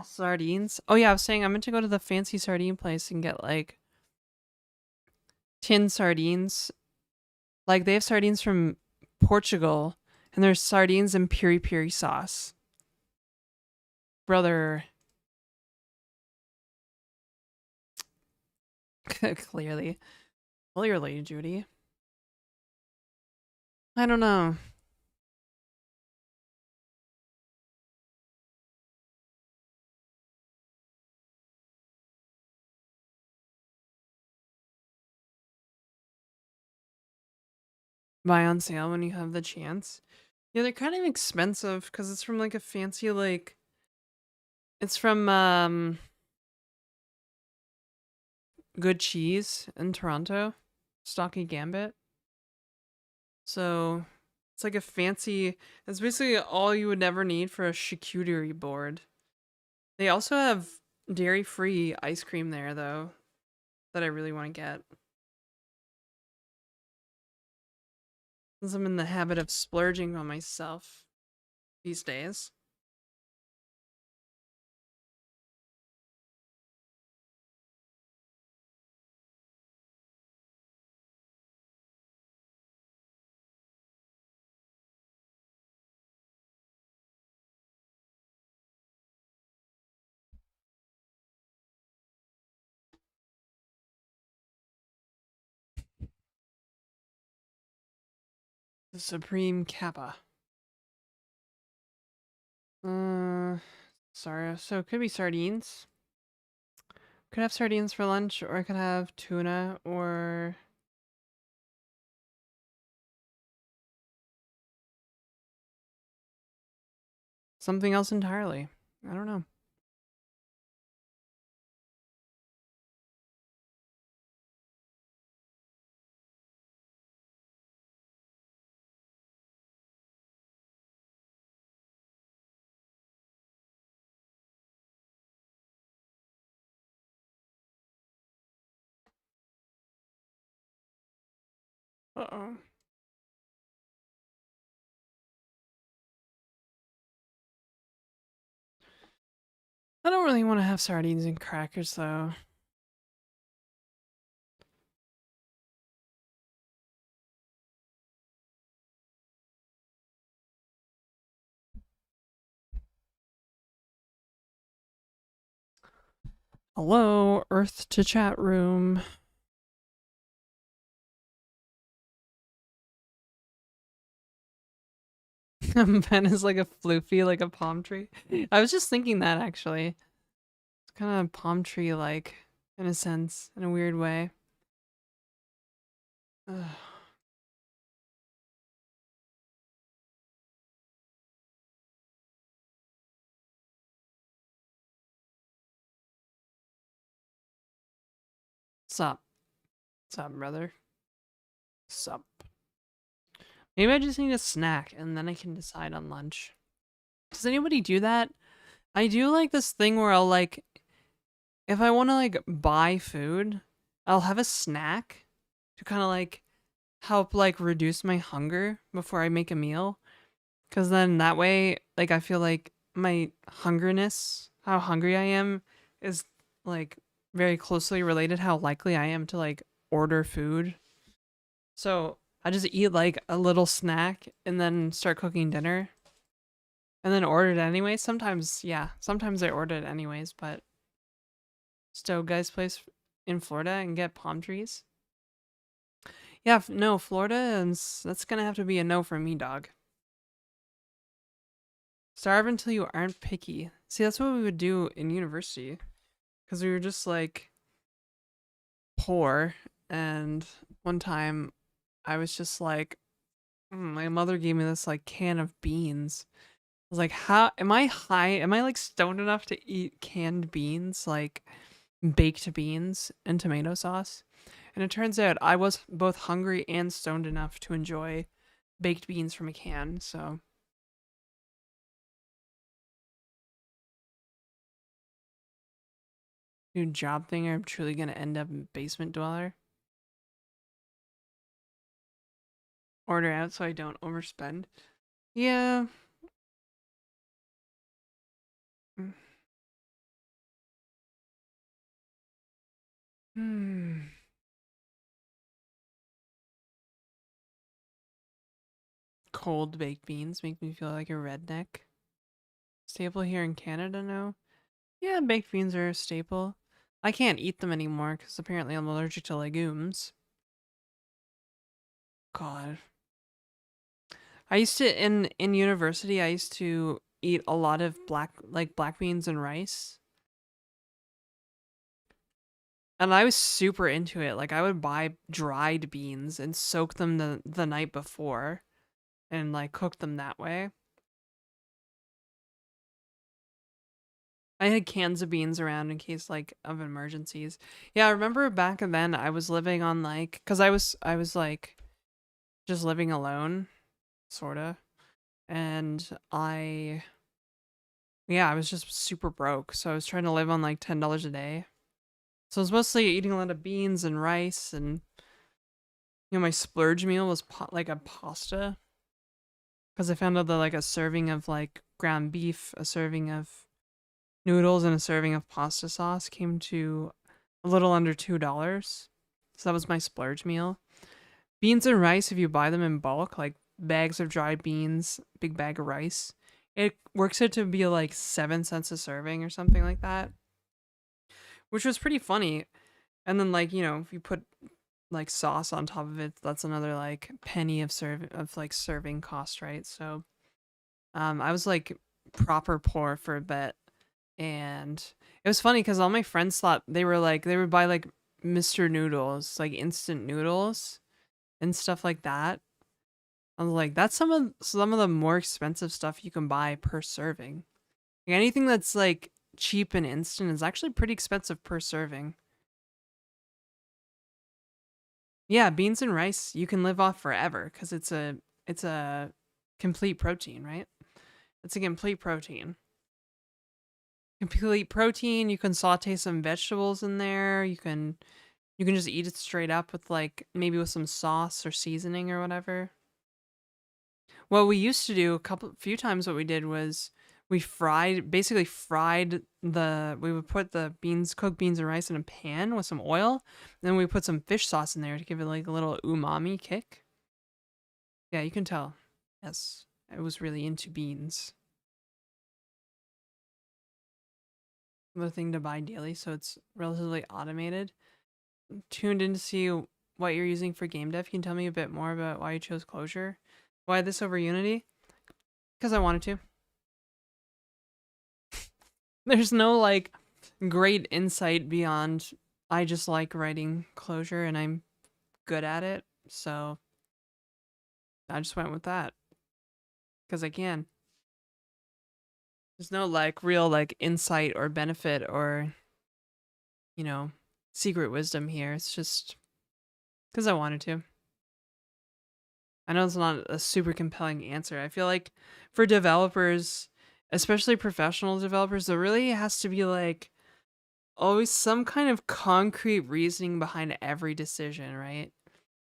A: sardines. Oh yeah, I was saying I meant to go to the fancy sardine place and get like tin sardines. Like they have sardines from Portugal, and there's sardines and piri piri sauce. Brother, clearly, Judy. I don't know. Buy on sale when you have the chance. Yeah, they're kind of expensive because it's from like a fancy like. It's from Good Cheese in Toronto, Stocky Gambit. So it's like a fancy. It's basically all you would ever need for a charcuterie board. They also have dairy-free ice cream there though, that I really want to get. Since I'm in the habit of splurging on myself these days. The Supreme Kappa. Sorry. So it could be sardines. Could have sardines for lunch, or I could have tuna, or something else entirely. I don't know. Uh-oh. I don't really want to have sardines and crackers, though. Hello, Earth to chat room. Ben is like a floofy, like a palm tree. I was just thinking that, actually. It's kind of palm tree-like, in a sense, in a weird way. Ugh. Sup? Sup, brother? Sup? Maybe I just need a snack, and then I can decide on lunch. Does anybody do that? I do like this thing where I'll like, if I want to like buy food, I'll have a snack to kind of like help like reduce my hunger before I make a meal. Cause then that way, like I feel like my hungriness, how hungry I am, is like very closely related how likely I am to like order food. So I just eat like a little snack and then start cooking dinner. And then order it anyway. Sometimes, yeah, sometimes I order it anyways, but still, guys, place in Florida and get palm trees. Yeah, no, Florida, and that's gonna have to be a no for me, dog. Starve until you aren't picky. See, that's what we would do in university, because we were just like poor. And one time, I was just like, my mother gave me this like can of beans. I was like, how am I high? Am I like stoned enough to eat canned beans, like baked beans and tomato sauce? And it turns out I was both hungry and stoned enough to enjoy baked beans from a can, so. New job thing, I'm truly gonna end up in basement dweller. Order out so I don't overspend. Yeah. Hmm. Cold baked beans make me feel like a redneck. Staple here in Canada now? Yeah, baked beans are a staple. I can't eat them anymore because apparently I'm allergic to legumes. God. I used to in university I used to eat a lot of black beans and rice. And I was super into it. Like I would buy dried beans and soak them the night before and like cook them that way. I had cans of beans around in case like of emergencies. Yeah, I remember back then I was living on like cuz I was like just living alone sorta. And I was just super broke. So I was trying to live on like $10 a day. So I was mostly eating a lot of beans and rice and my splurge meal was like a pasta cuz I found out that like a serving of like ground beef, a serving of noodles and a serving of pasta sauce came to a little under $2. So that was my splurge meal. Beans and rice, if you buy them in bulk, like bags of dried beans, big bag of rice, it works out to be like 7 cents a serving or something like that, which was pretty funny. And then like, if you put like sauce on top of it, that's another like penny of like serving cost, right? So I was like proper poor for a bit. And it was funny because all my friends thought they would buy like Mr. Noodles, like instant noodles and stuff like that. I was like, that's some of the more expensive stuff you can buy per serving. Like, anything that's like cheap and instant is actually pretty expensive per serving. Yeah, beans and rice you can live off forever because it's a complete protein, right? It's a complete protein. Complete protein. You can saute some vegetables in there. You can just eat it straight up with like maybe with some sauce or seasoning or whatever. What we used to do few times what we did was basically fried we would put the cooked beans and rice in a pan with some oil, then we put some fish sauce in there to give it like a little umami kick. Yeah, you can tell. Yes, I was really into beans. The thing to buy daily, so it's relatively automated. Tuned in to see what you're using for game dev. Can you tell me a bit more about why you chose Clojure? Why this over Unity? Because I wanted to. There's no like great insight beyond I just like writing Clojure and I'm good at it. So I just went with that because I can. There's no like real like insight or benefit or, you know, secret wisdom here. It's just because I wanted to. I know it's not a super compelling answer. I feel like for developers, especially professional developers, there really has to be like always some kind of concrete reasoning behind every decision, right?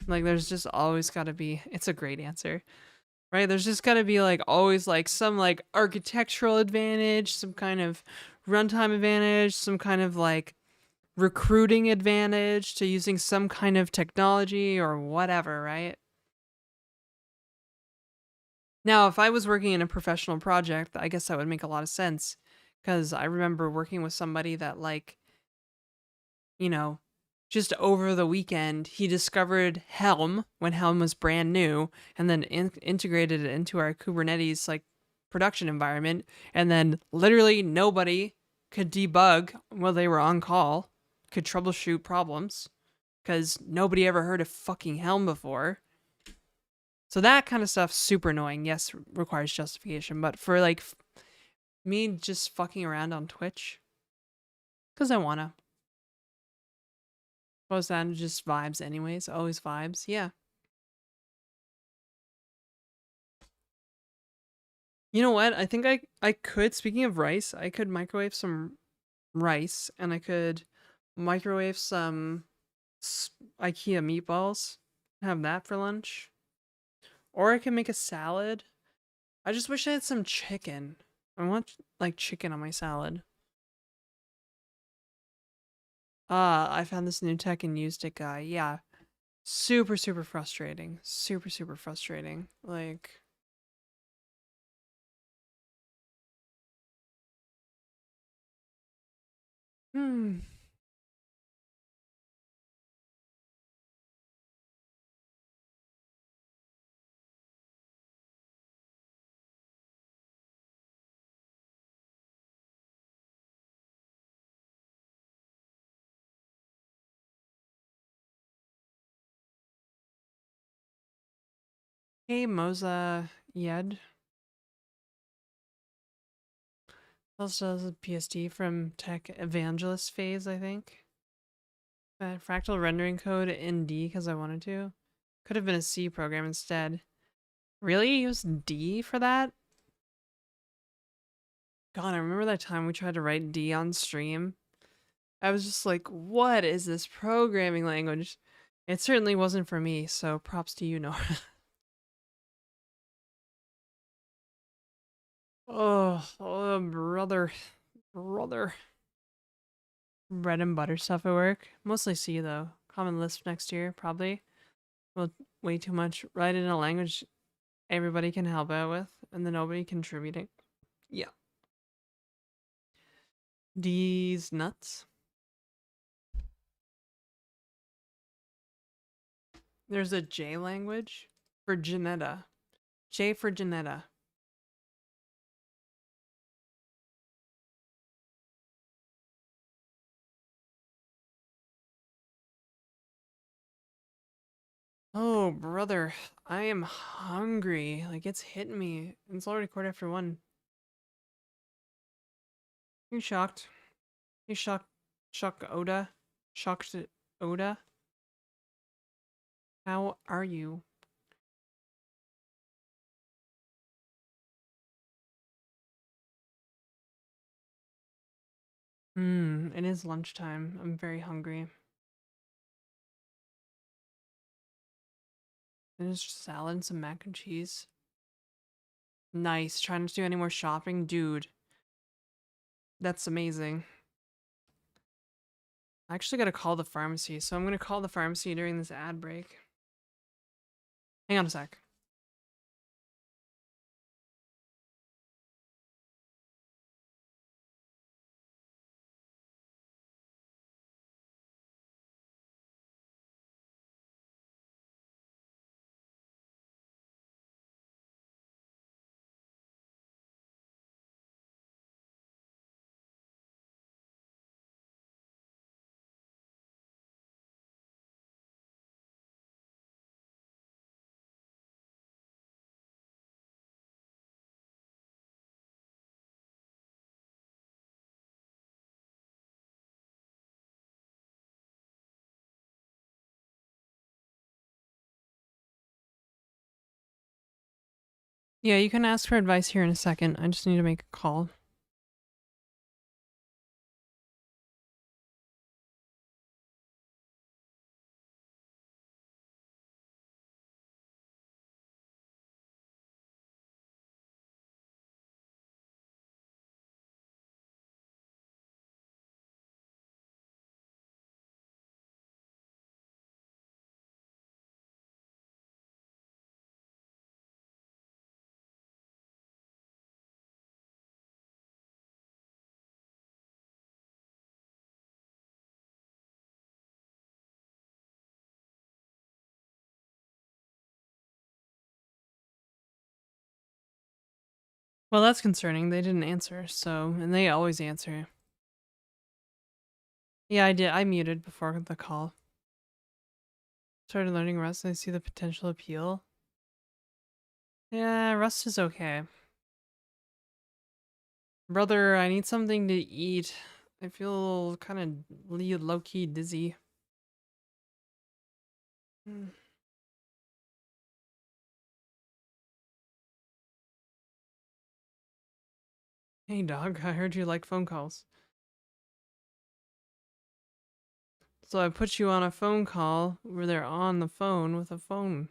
A: Like there's just always got to be it's a great answer. Right? There's just got to be like always like some like architectural advantage, some kind of runtime advantage, some kind of like recruiting advantage to using some kind of technology or whatever, right? Now, if I was working in a professional project, I guess that would make a lot of sense because I remember working with somebody that like you know, just over the weekend, he discovered Helm when Helm was brand new and then integrated it into our Kubernetes like production environment. And then literally nobody could debug while they were on call, could troubleshoot problems because nobody ever heard of fucking Helm before. So that kind of stuff, super annoying. Yes, requires justification. But for like me just fucking around on Twitch, because I wanna. Was that just vibes anyways? Always vibes. Yeah. You know what? I think I could, speaking of rice, I could microwave some rice and I could microwave some IKEA meatballs. Have that for lunch. Or I can make a salad. I just wish I had some chicken. I want like chicken on my salad. I found this new tech and used it, guy. Yeah. Super, super frustrating. Super, super frustrating. Like, hmm. Hey, Moza Yed. Also has a PSD from Tech Evangelist phase, I think. Fractal rendering code in D because I wanted to. Could have been a C program instead. Really? Use D for that? God, I remember that time we tried to write D on stream. I was just like, what is this programming language? It certainly wasn't for me, so props to you, Nora. Oh, brother. Brother. Bread and butter stuff at work. Mostly C, though. Common Lisp next year, probably. Well, way too much. Write in a language everybody can help out with, and then nobody contributing. Yeah. These nuts. There's a J language for Janetta. J for Janetta. Oh, brother. I am hungry. Like, it's hitting me. It's already 1:15. You shocked? You shocked? Shocked Oda? Shocked Oda? How are you? It is lunchtime. I'm very hungry. There's salad and some mac and cheese. Nice. Trying to do any more shopping? Dude, that's amazing. I actually gotta call the pharmacy, so I'm gonna call the pharmacy during this ad break. Hang on a sec. Yeah, you can ask for advice here in a second. I just need to make a call. Well, that's concerning. They didn't answer, so, and they always answer. Yeah, I did. I muted before the call. Started learning Rust and I see the potential appeal. Yeah, Rust is okay. Brother, I need something to eat. I feel kind of low-key dizzy. Mm. Hey dog, I heard you like phone calls. So I put you on a phone call where they're on the phone with a phone.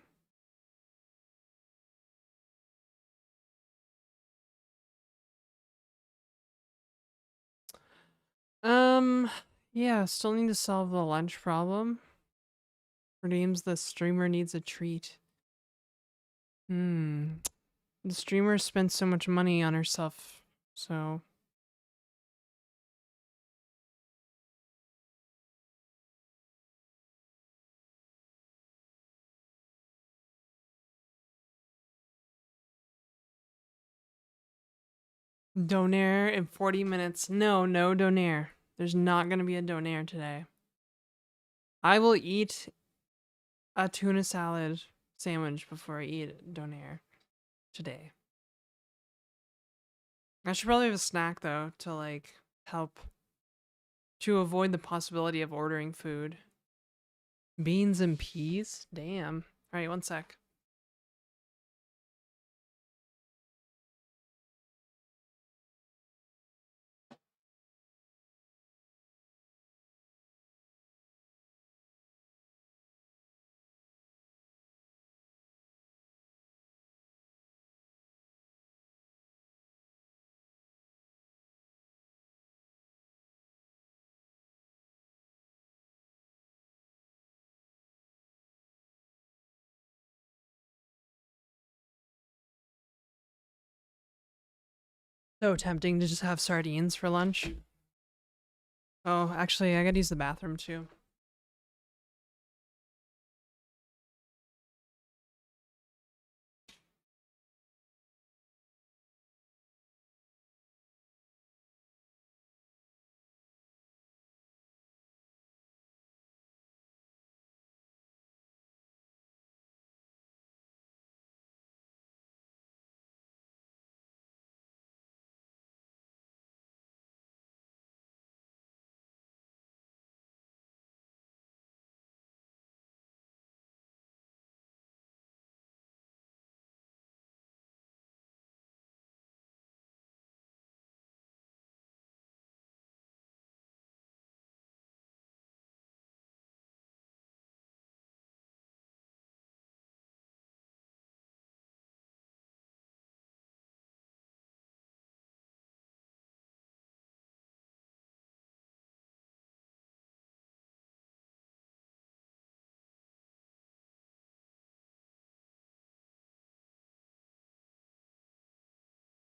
A: Um, yeah, still need to solve the lunch problem. Redeems the streamer needs a treat. Hmm. The streamer spent so much money on herself, so. Donaire in 40 minutes. No, no donaire. There's not gonna be a donaire today. I will eat a tuna salad sandwich before I eat donaire today. I should probably have a snack though to like help to avoid the possibility of ordering food. Beans and peas? Damn. Alright, one sec. So tempting to just have sardines for lunch. Oh, actually, I gotta use the bathroom too.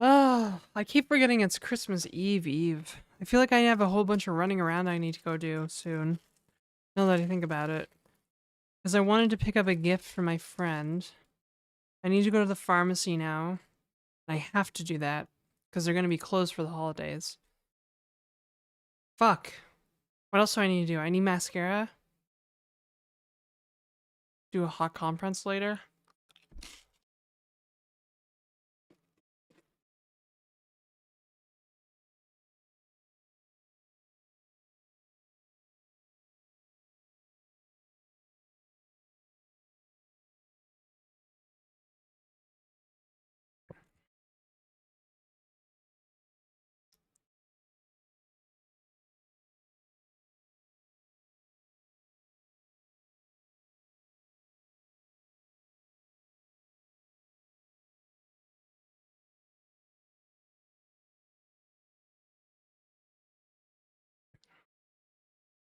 A: Oh, I keep forgetting it's Christmas Eve. I feel like I have a whole bunch of running around I need to go do soon. Now that I think about it. Because I wanted to pick up a gift for my friend. I need to go to the pharmacy now. I have to do that. Because they're going to be closed for the holidays. Fuck. What else do I need to do? I need mascara. Do a hot compress later.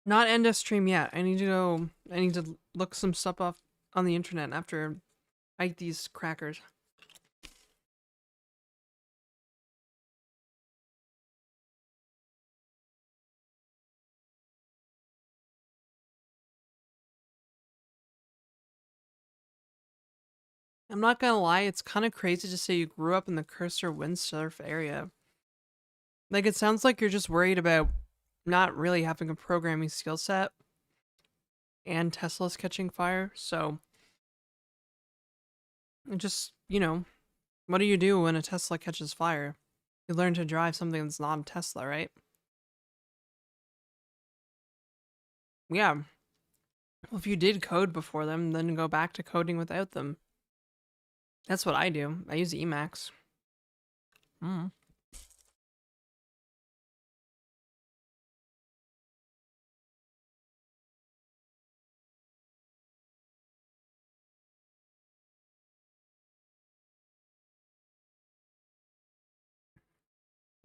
A: Not end of stream yet. I need to go. I need to look some stuff up on the internet after I eat these crackers. I'm not gonna lie, it's kind of crazy to say you grew up in the Cursor windsurf area. Like, it sounds like you're just worried about not really having a programming skill set and Tesla's catching fire. So, just, what do you do when a Tesla catches fire? You learn to drive something that's not a Tesla, right? Yeah. Well, if you did code before them, then go back to coding without them. That's what I do. I use Emacs. Mm.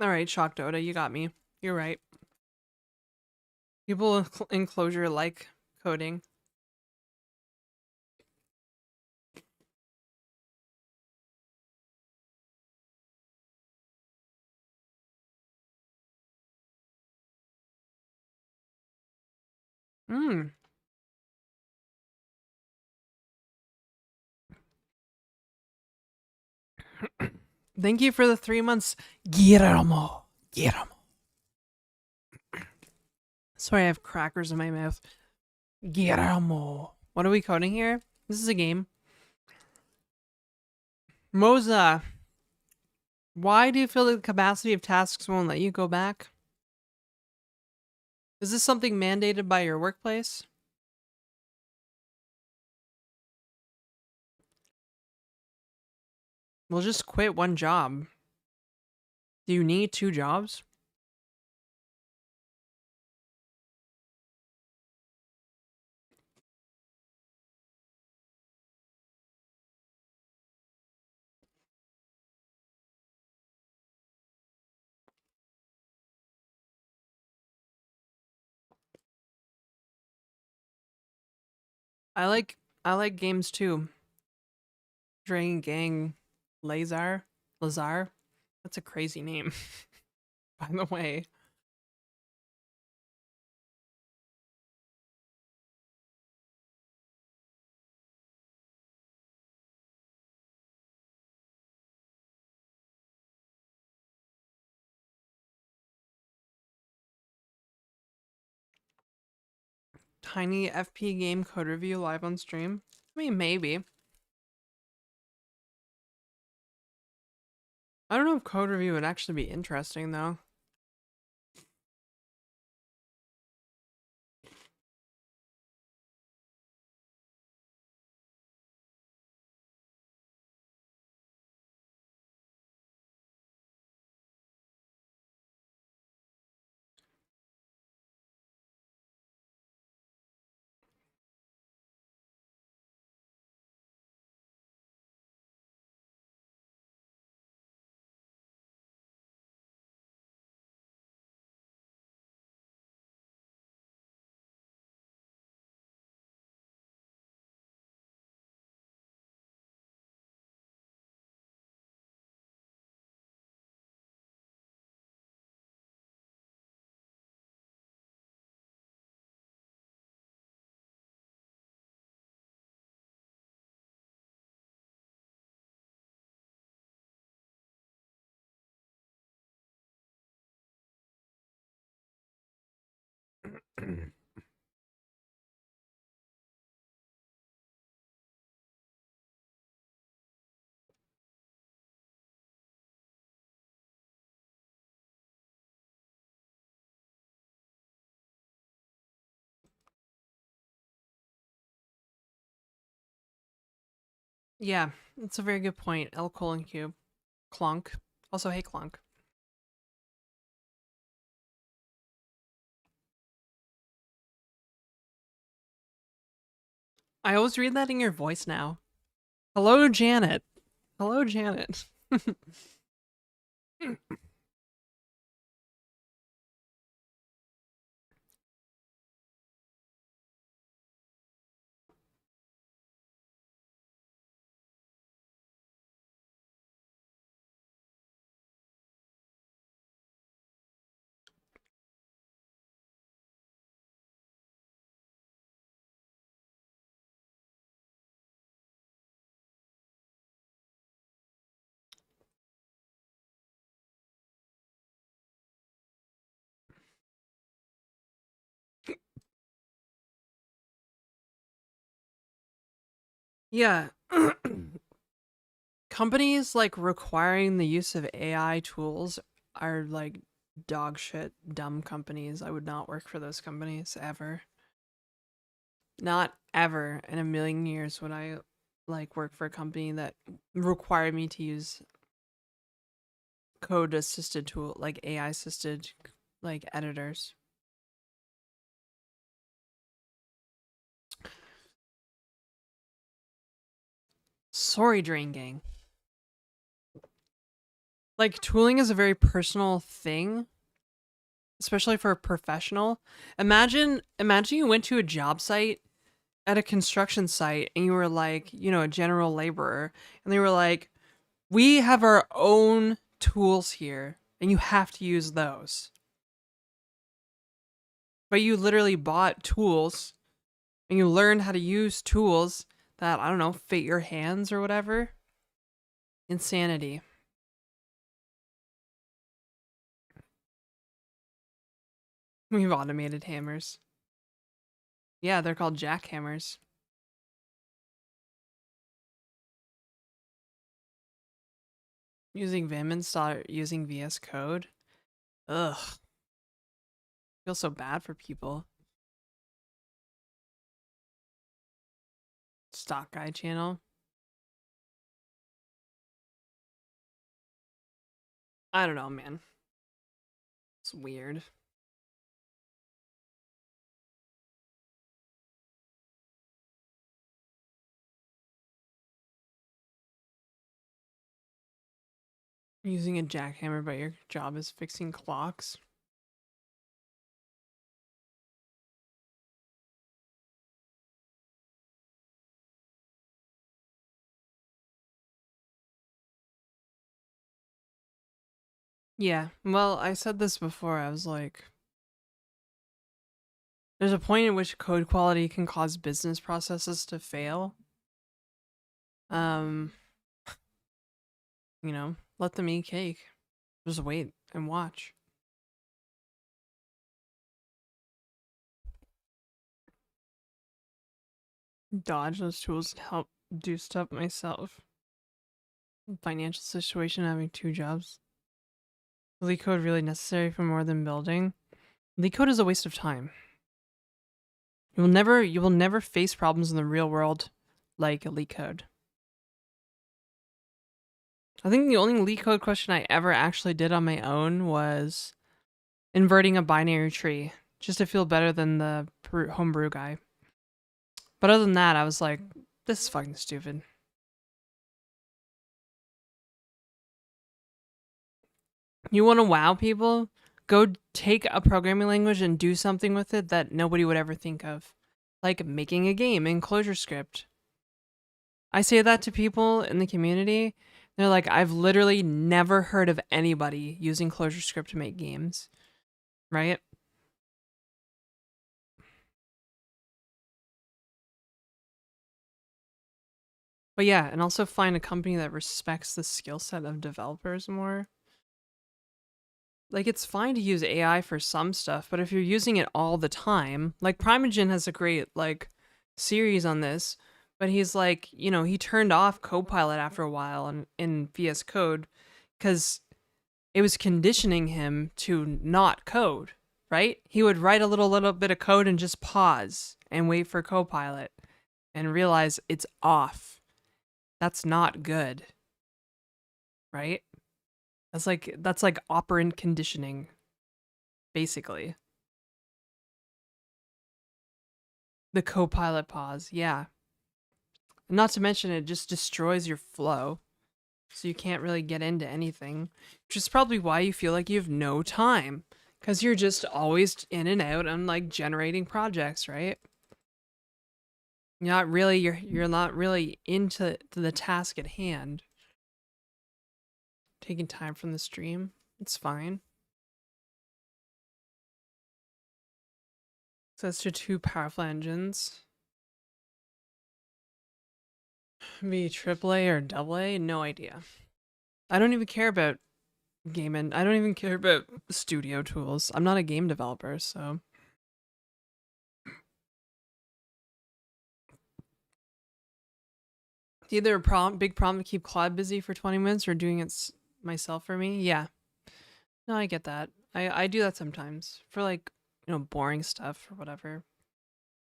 A: All right, Shock Dota, you got me. You're right. People in Clojure like coding. Hmm. Thank you for the 3 months, Guillermo. Guillermo. Sorry, I have crackers in my mouth. Guillermo. What are we coding here? This is a game. Moza, why do you feel the capacity of tasks won't let you go back? Is this something mandated by your workplace? Well, just quit one job. Do you need 2 jobs? I like games too. Dragon Gang Lazar. That's a crazy name, by the way. Tiny FP game code review live on stream. I mean, maybe. I don't know if code review would actually be interesting though. Yeah, that's a very good point. L colon cube. Clonk. Also, hey Clonk. I always read that in your voice now. Hello, Janet. Hello, Janet. Yeah. Companies like requiring the use of AI tools are like dog shit dumb companies. I would not work for those companies ever. Not ever in a million years would I like work for a company that required me to use code assisted tool, like AI assisted like editors. Sorry, Drain Gang. Like tooling is a very personal thing, especially for a professional. Imagine you went to a job site at a construction site and you were like, you know, a general laborer, and they were like, "We have our own tools here and you have to use those." But you literally bought tools and you learned how to use tools that, I don't know, fit your hands or whatever. Insanity. We've automated hammers. Yeah, they're called jackhammers. Using Vim and start using VS Code. Ugh. Feel so bad for people. Stock guy channel. I don't know, man. It's weird. Using a jackhammer, but your job is fixing clocks. Yeah, well, I said this before. I was like, there's a point in which code quality can cause business processes to fail. Um, you know, let them eat cake. Just wait and watch. Dodge those tools to help do stuff myself. Financial situation, having 2 jobs. Leak code really necessary for more than building? Leak code is a waste of time. You will never face problems in the real world like leak code. I think the only leak code question I ever actually did on my own was inverting a binary tree, just to feel better than the homebrew guy. But other than that, I was like, this is fucking stupid. You want to wow people? Go take a programming language and do something with it that nobody would ever think of. Like making a game in Clojurescript. I say that to people in the community. They're like, I've literally never heard of anybody using Clojurescript to make games. Right? But yeah, and also find a company that respects the skill set of developers more. Like, it's fine to use AI for some stuff, but if you're using it all the time, like Primogen has a great like series on this, but he's like, you know, he turned off Copilot after a while in VS Code because it was conditioning him to not code, right? He would write a little bit of code and just pause and wait for Copilot and realize it's off. That's not good, right? That's like operant conditioning, basically. The Copilot pause, yeah. Not to mention it just destroys your flow. So you can't really get into anything. Which is probably why you feel like you have no time. Cause you're just always in and out and like generating projects, right? You're not really into the task at hand. Taking time from the stream. It's fine. So that's to 2 powerful engines. Be AAA or AA? No idea. I don't even care about gaming. I don't even care about studio tools. I'm not a game developer, so it's either a big problem to keep Claude busy for 20 minutes or doing it myself for me. Yeah. No, I get that. I do that sometimes for like, you know, boring stuff or whatever.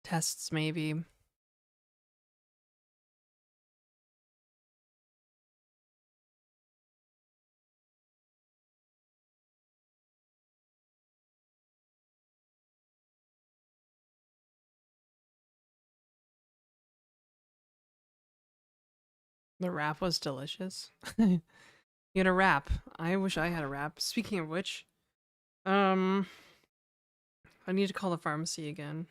A: Tests, maybe. The wrap was delicious. You had a wrap. I wish I had a wrap. Speaking of which, I need to call the pharmacy again.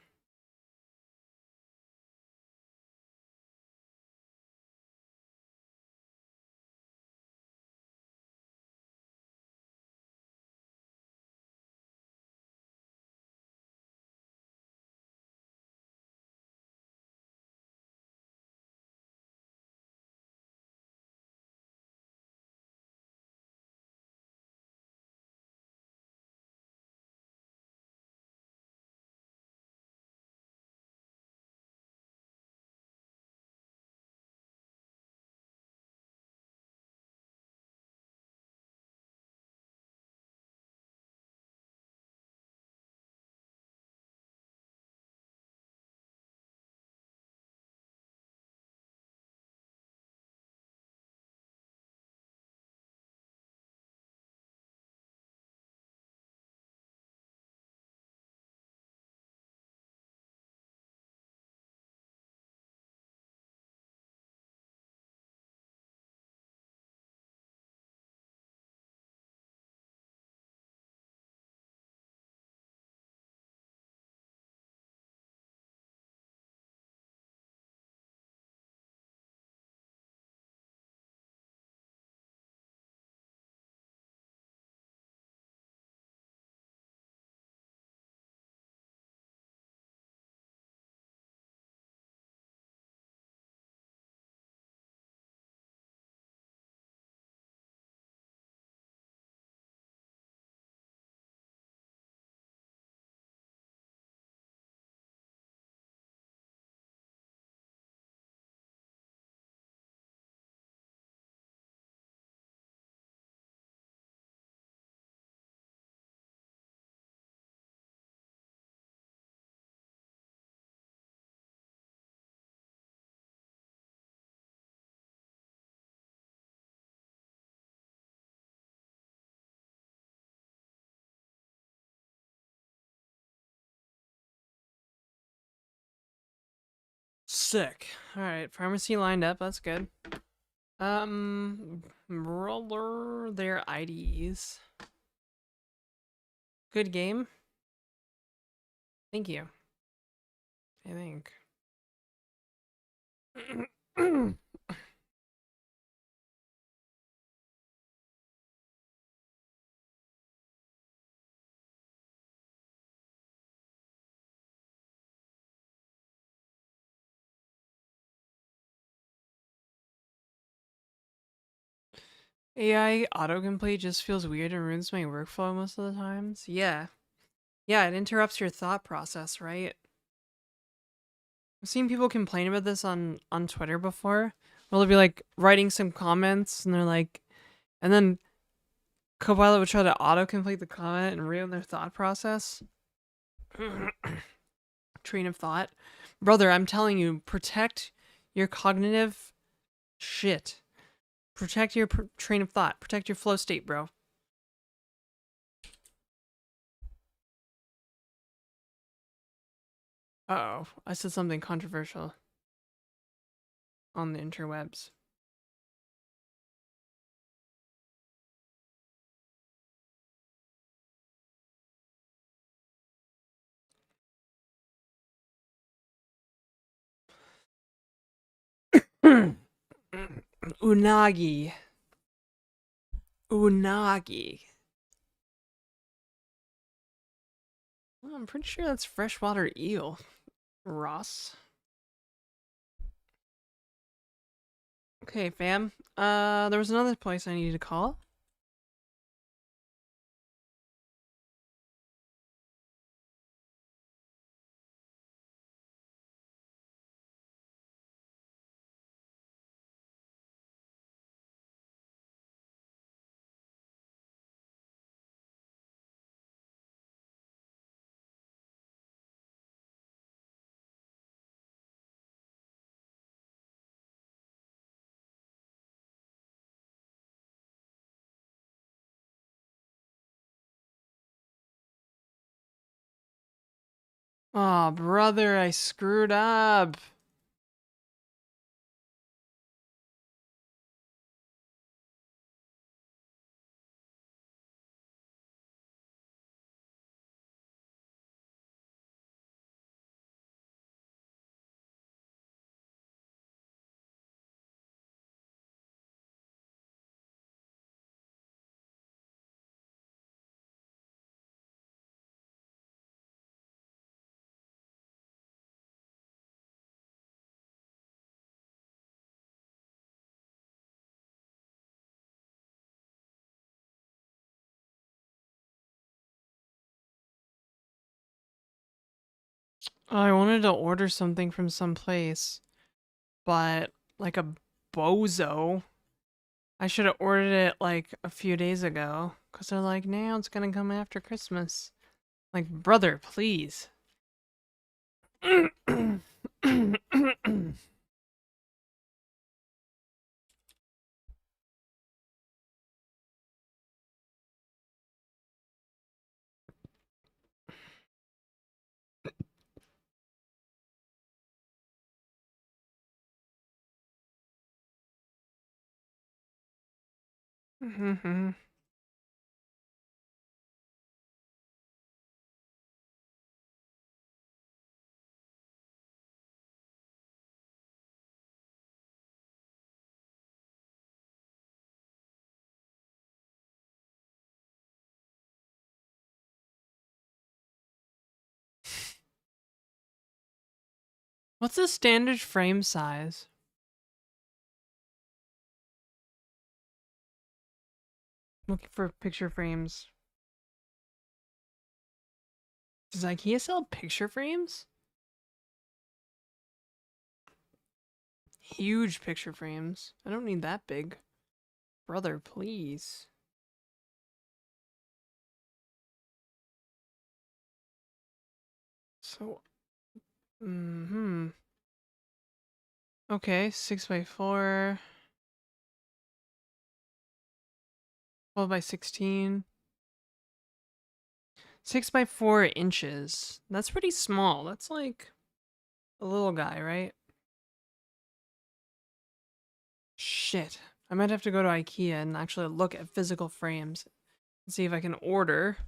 A: Sick. Alright, pharmacy lined up. That's good. Roller their IDs. Good game. Thank you. I think. AI autocomplete just feels weird and ruins my workflow most of the times. Yeah. Yeah, it interrupts your thought process, right? I've seen people complain about this on Twitter before. Where they'll be like writing some comments and they're like, and then Copilot would try to autocomplete the comment and ruin their thought process. Train of thought. Brother, I'm telling you, protect your cognitive shit. Protect your train of thought. Protect your flow state, bro. Uh oh, I said something controversial on the interwebs. Unagi. Unagi. Well, I'm pretty sure that's freshwater eel. Ross. Okay, fam. There was another place I needed to call. Oh, brother, I screwed up. I wanted to order something from some place, but like a bozo, I should have ordered it like a few days ago. Because they're like, now it's gonna come after Christmas. Like, brother, please. What's the standard frame size? Looking for picture frames. Does IKEA sell picture frames? Huge picture frames. I don't need that big. Brother, please. So, Okay, 6x4, 12 by 16. 6 by 4 inches. That's pretty small. That's like a little guy, right? Shit. I might have to go to IKEA and actually look at physical frames and see if I can order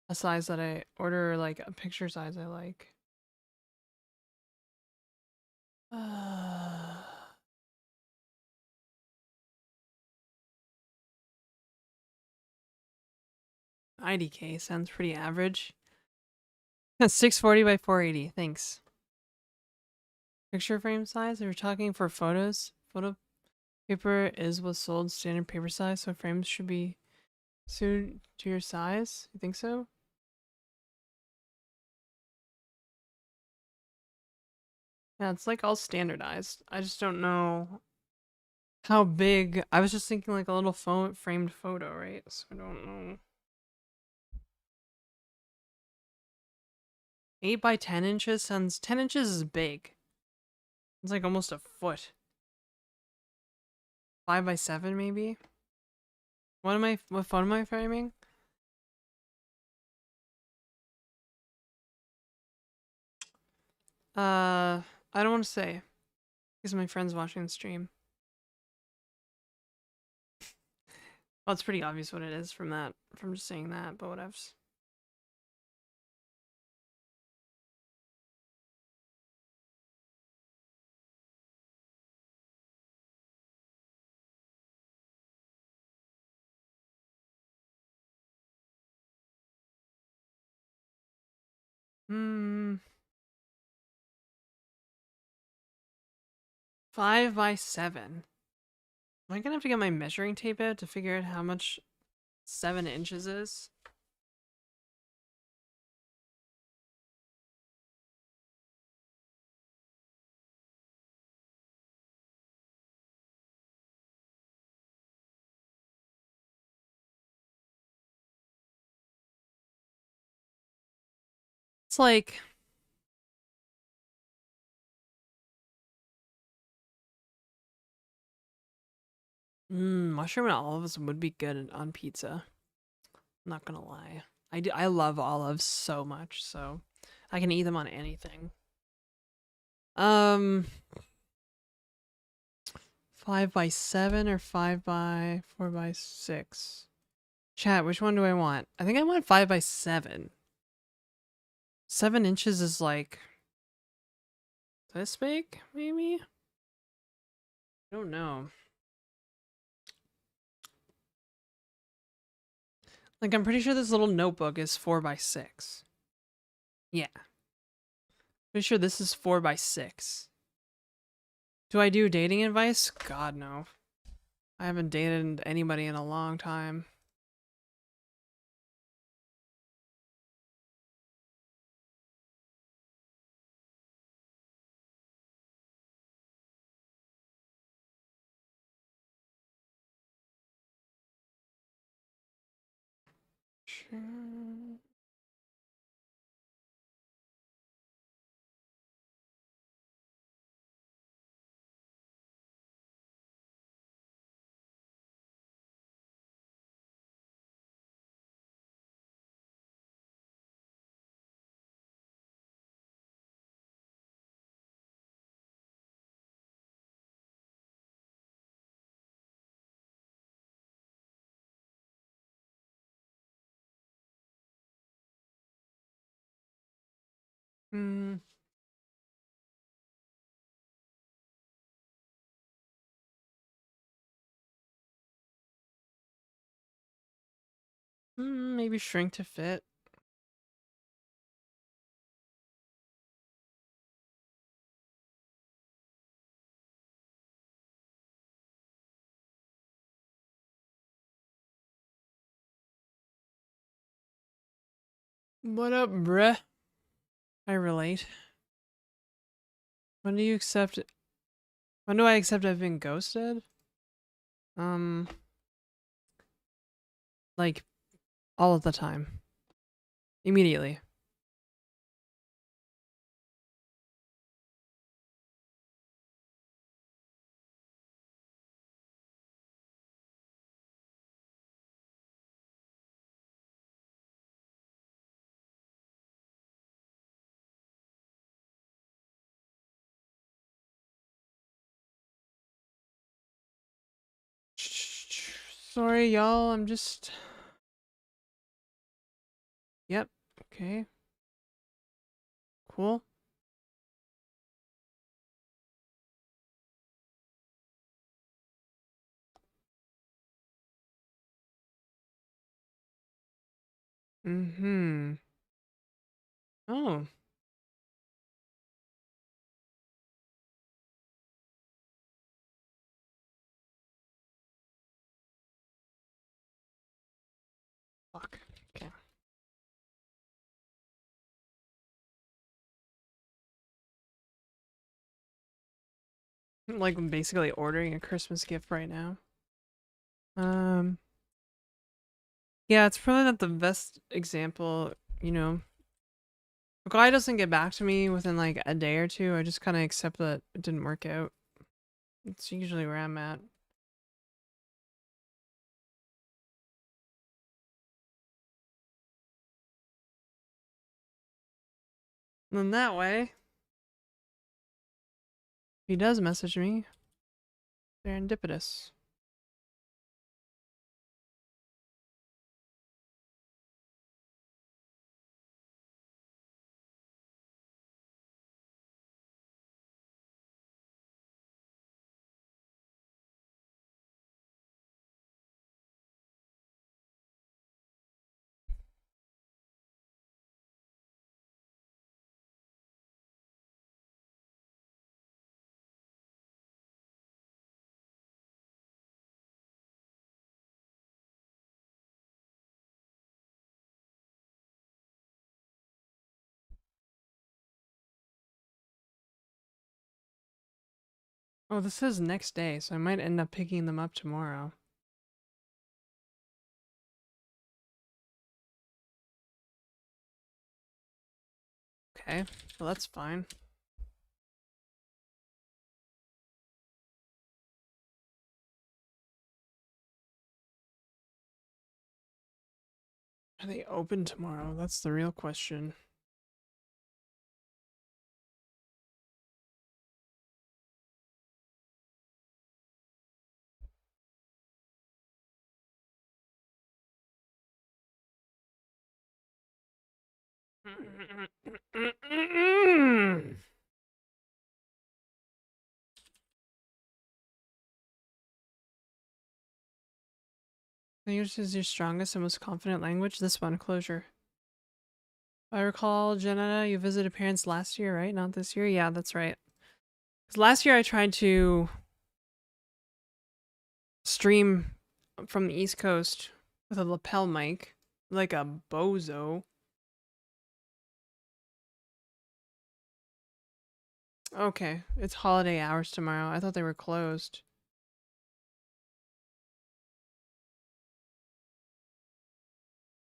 A: a size that I order, like a picture size I like. Uh, 90K sounds pretty average. 640 by 480. Thanks. Picture frame size? Are we talking for photos? Photo paper is what's sold standard paper size, so frames should be suited to your size. You think so? Yeah, it's like all standardized. I just don't know how big. I was just thinking like a little phone framed photo, right? So I don't know. 8 by 10 inches sounds 10 inches is big. It's like almost a foot. 5 by 7 maybe. What phone am I framing? I don't want to say because my friend's watching the stream. Well, it's pretty obvious what it is from just saying that, but whatevs. Hmm. 5 by 7. Am I gonna have to get my measuring tape out to figure out how much 7 inches is? It's like mushroom and olives would be good on pizza. I'm not gonna lie. I love olives so much, so I can eat them on anything. Um, 5 by 7 or 5 by 4 by 6. Chat, which one do I want? I think I want 5 by 7. 7 inches is like this big, maybe? I don't know. Like, I'm pretty sure this little notebook is 4 by 6. Yeah. Pretty sure this is 4 by 6. Do I do dating advice? God, no. I haven't dated anybody in a long time. Sure. Hmm. Maybe shrink to fit. What up, bruh? I relate. When do you accept? When do I accept I've been ghosted? Um, like all of the time. Immediately. Sorry, y'all. I'm just. Yep. Okay. Cool. Mm-hmm. Oh. Fuck. Okay. Like I'm basically ordering a Christmas gift right now. Um. Yeah, it's probably not the best example, you know. If a guy doesn't get back to me within like a day or two, I just kind of accept that it didn't work out. It's usually where I'm at. And then that way, if he does message me, serendipitous. Oh, this is next day, so I might end up picking them up tomorrow. Okay, well that's fine. Are they open tomorrow? That's the real question. English is your strongest and most confident language? This one, Clojure. I recall, Janetta, you visited parents last year, right? Not this year? Yeah, that's right. Because last year I tried to stream from the East Coast with a lapel mic, like a bozo. Okay, it's holiday hours tomorrow. I thought they were closed.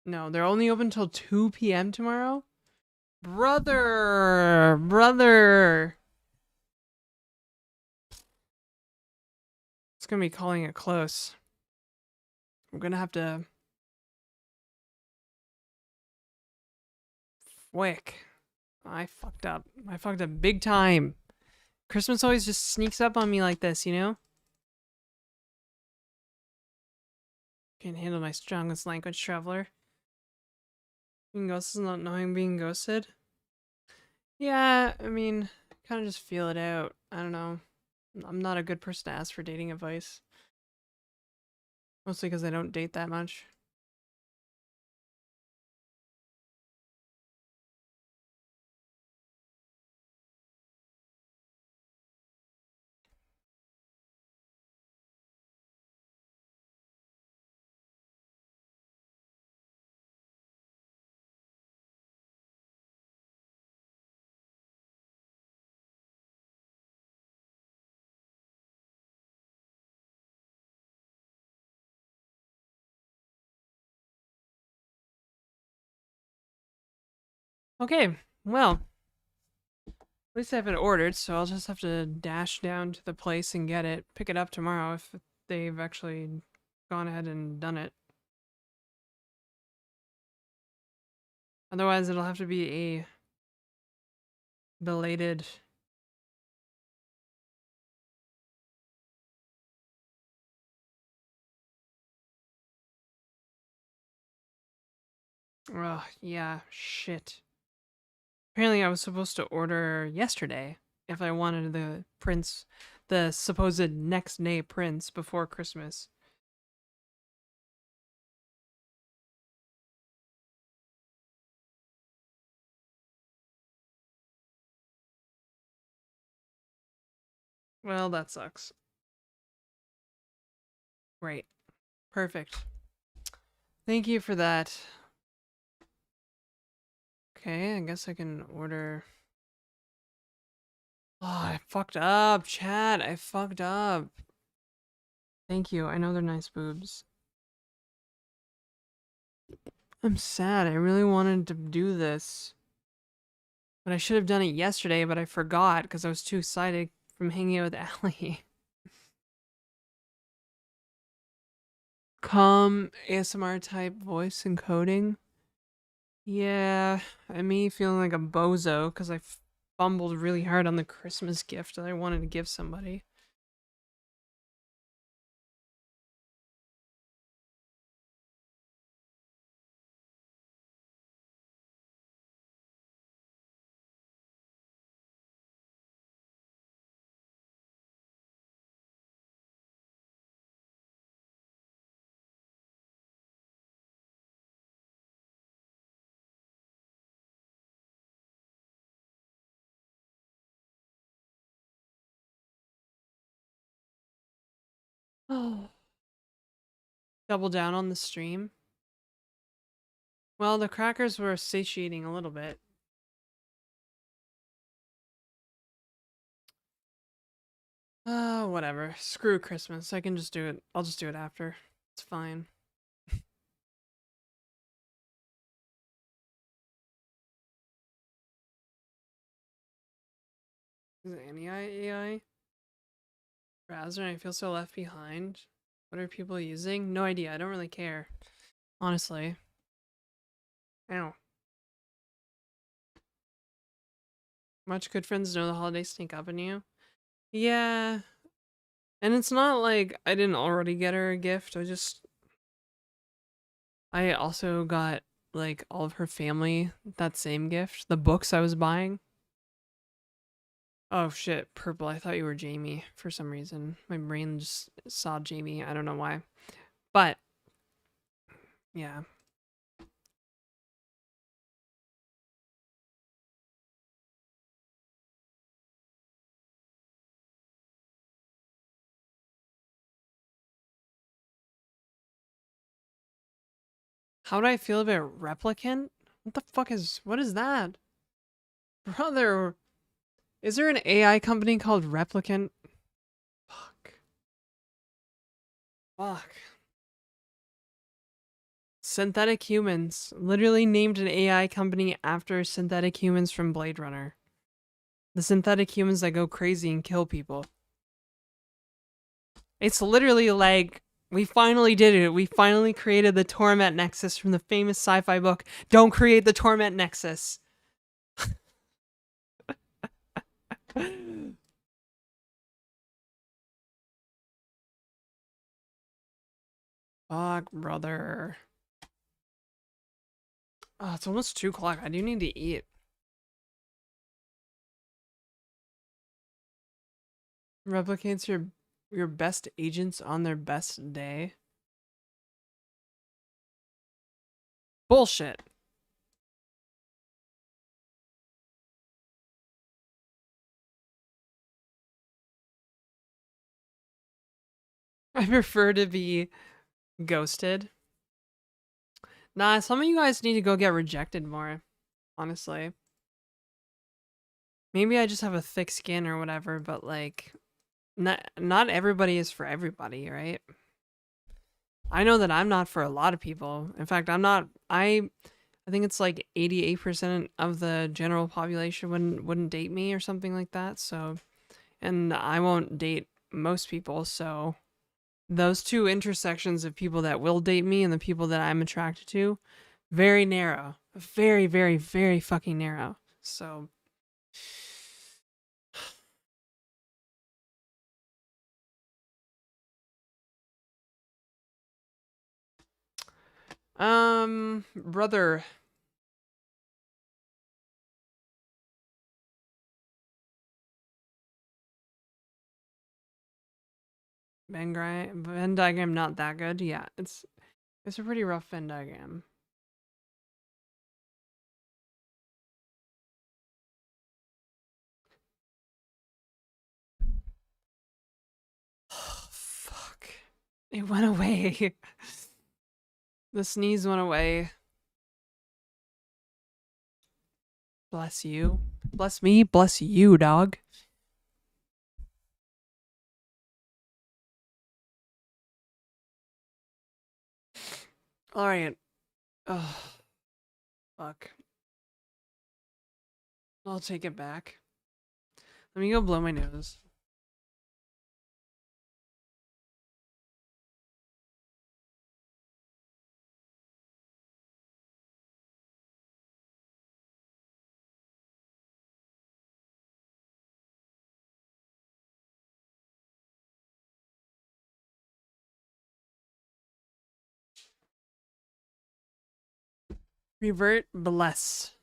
A: No, they're only open till 2 p.m. tomorrow? Brother. It's gonna be calling it close. I'm gonna have to... Wick. I fucked up. I fucked up big time. Christmas always just sneaks up on me like this, you know? Can't handle my strongest language, traveler. Being ghosted is not knowing being ghosted. Yeah, I mean, kind of just feel it out. I don't know. I'm not a good person to ask for dating advice. Mostly because I don't date that much. Okay, well, at least I have it ordered, so I'll just have to dash down to the place and get it, pick it up tomorrow if they've actually gone ahead and done it. Otherwise, it'll have to be a belated... Ugh, yeah, shit. Apparently I was supposed to order yesterday if I wanted the prince, the supposed next day prince before Christmas. Well, that sucks. Right. Perfect. Thank you for that. Okay, I guess I can order... Oh, I fucked up, chat. I fucked up. Thank you. I know they're nice boobs. I'm sad. I really wanted to do this. But I should have done it yesterday, but I forgot because I was too excited from hanging out with Allie. Calm ASMR type voice encoding. Yeah, and me feeling like a bozo because I fumbled really hard on the Christmas gift that I wanted to give somebody. Oh. Double down on the stream. Well, the crackers were satiating a little bit. Whatever. Screw Christmas. I can just do it. I'll just do it after. It's fine. Is it any AI? Browser, I feel so left behind. What are people using? No idea. I don't really care. Honestly. Ow. Much good friends know the holidays sneak up on you. Yeah. And it's not like I didn't already get her a gift. I also got like all of her family that same gift. The books I was buying. Oh shit, purple. I thought you were Jamie for some reason. My brain just saw Jamie. I don't know why. But yeah. How do I feel about replicant? What is that? Brother, is there an AI company called Replicant? Fuck. Fuck. Synthetic humans. Literally named an AI company after synthetic humans from Blade Runner. The synthetic humans that go crazy and kill people. It's literally like, we finally did it. We finally created the Torment Nexus from the famous sci-fi book. Don't create the Torment Nexus. Fuck, brother. Oh, it's almost 2 o'clock. I do need to eat. Replicates your best agents on their best day. Bullshit. I prefer to be ghosted. Nah, some of you guys need to go get rejected more, honestly. Maybe I just have a thick skin or whatever, but like, not everybody is for everybody, right? I know that I'm not for a lot of people. In fact, I think it's like 88% of the general population wouldn't date me or something like that. So, and I won't date most people, so those two intersections of people that will date me and the people that I'm attracted to, very narrow. Very, very, very fucking narrow. So brother. Venn diagram not that good. Yeah, it's a pretty rough Venn diagram. Oh, fuck. It went away. The sneeze went away. Bless you. Bless me. Bless you, dog. Alright. Oh, fuck. I'll take it back. Let me go blow my nose. Revert bless.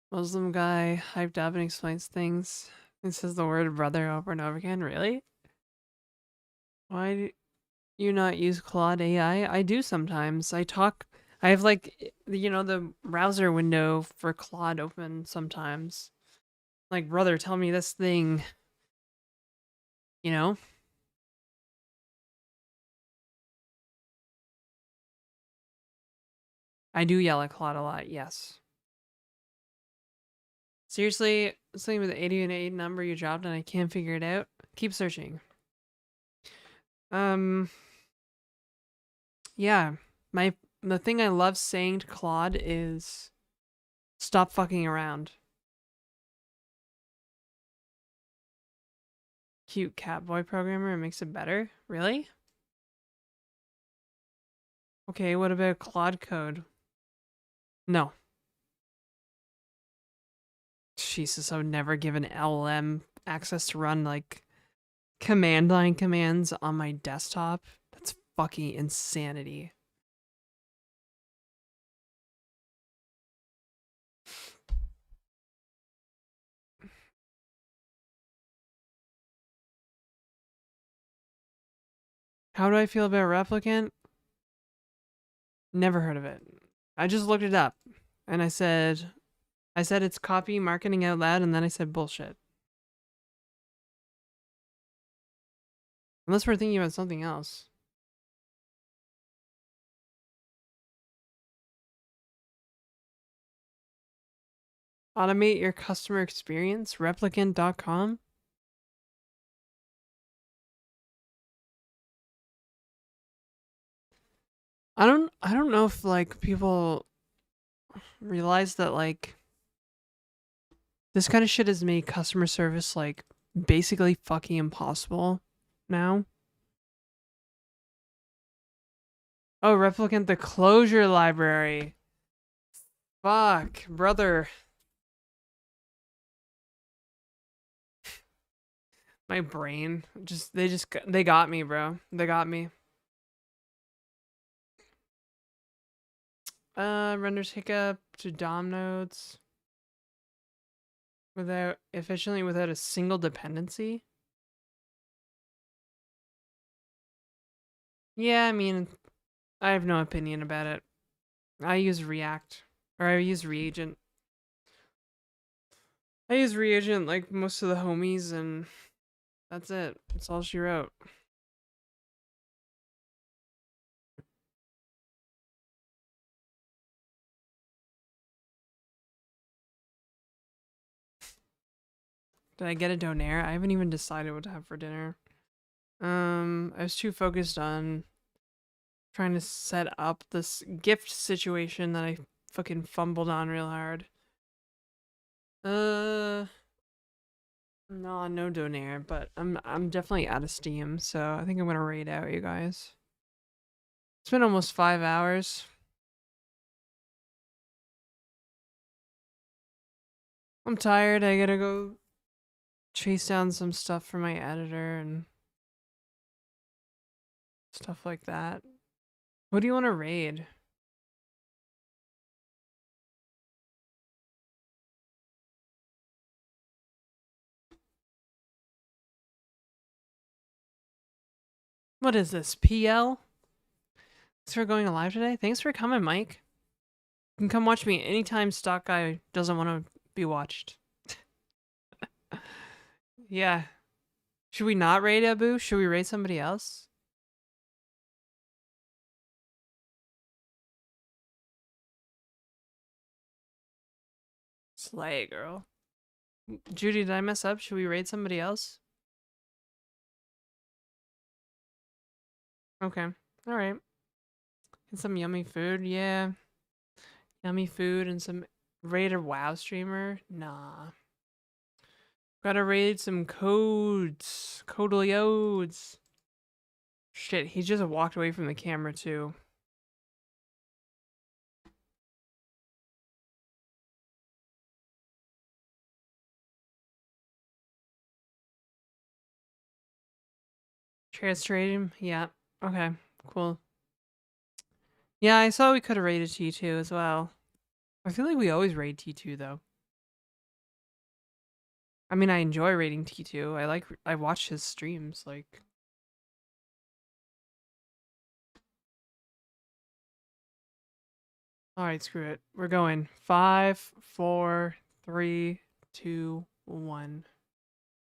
A: Muslim guy hyped up and explains things and says the word brother over and over again. Really? Why do you not use Claude AI? I do sometimes. I have like, the browser window for Claude open sometimes. Like, brother, tell me this thing. You know? I do yell at Claude a lot, yes. Seriously, something with the 88 number you dropped and I can't figure it out? Keep searching. Yeah. The thing I love saying to Claude is stop fucking around. cute catboy programmer. It makes it better. Really? Okay, what about Claude code? No. Jesus, I would never give an LLM access to run like command line commands on my desktop. That's fucking insanity. How do I feel about Replicant? Never heard of it. I just looked it up and I said it's copy marketing out loud, and then I said bullshit. Unless we're thinking about something else. Automate your customer experience, replicant.com. I don't know if like people realize that like this kind of shit has made customer service like basically fucking impossible now. Oh, replicant the Clojure library. Fuck, brother. My brain they got me, bro. They got me. Renders hiccup to DOM nodes without efficiently without a single dependency. Yeah, I mean, I have no opinion about it. I use React, or I use Reagent. I use Reagent like most of the homies, and that's it. That's all she wrote. Did I get a donaire? I haven't even decided what to have for dinner. I was too focused on trying to set up this gift situation that I fucking fumbled on real hard. No, no donaire, but I'm definitely out of steam, so I think I'm gonna raid out, you guys. It's been almost 5 hours. I'm tired. I gotta go chase down some stuff for my editor and stuff like that. What do you want to raid? What is this? PL? Thanks for going live today. Thanks for coming, Mike. You can come watch me anytime Stock Guy doesn't want to be watched. Yeah. Should we not raid Abu? Should we raid somebody else? Slay, girl. Judy, did I mess up? Should we raid somebody else? Okay. Alright. And some yummy food, yeah. Yummy food and some raid a WoW streamer? Nah. Gotta raid some codes. Codeliodes. Shit, he just walked away from the camera too. Trade him? Yeah. Okay, cool. Yeah, I saw we could have raided T2 as well. I feel like we always raid T2 though. I mean, I enjoy raiding T2. I watch his streams, like. Alright, screw it. We're going. 5, 4, 3, 2, 1.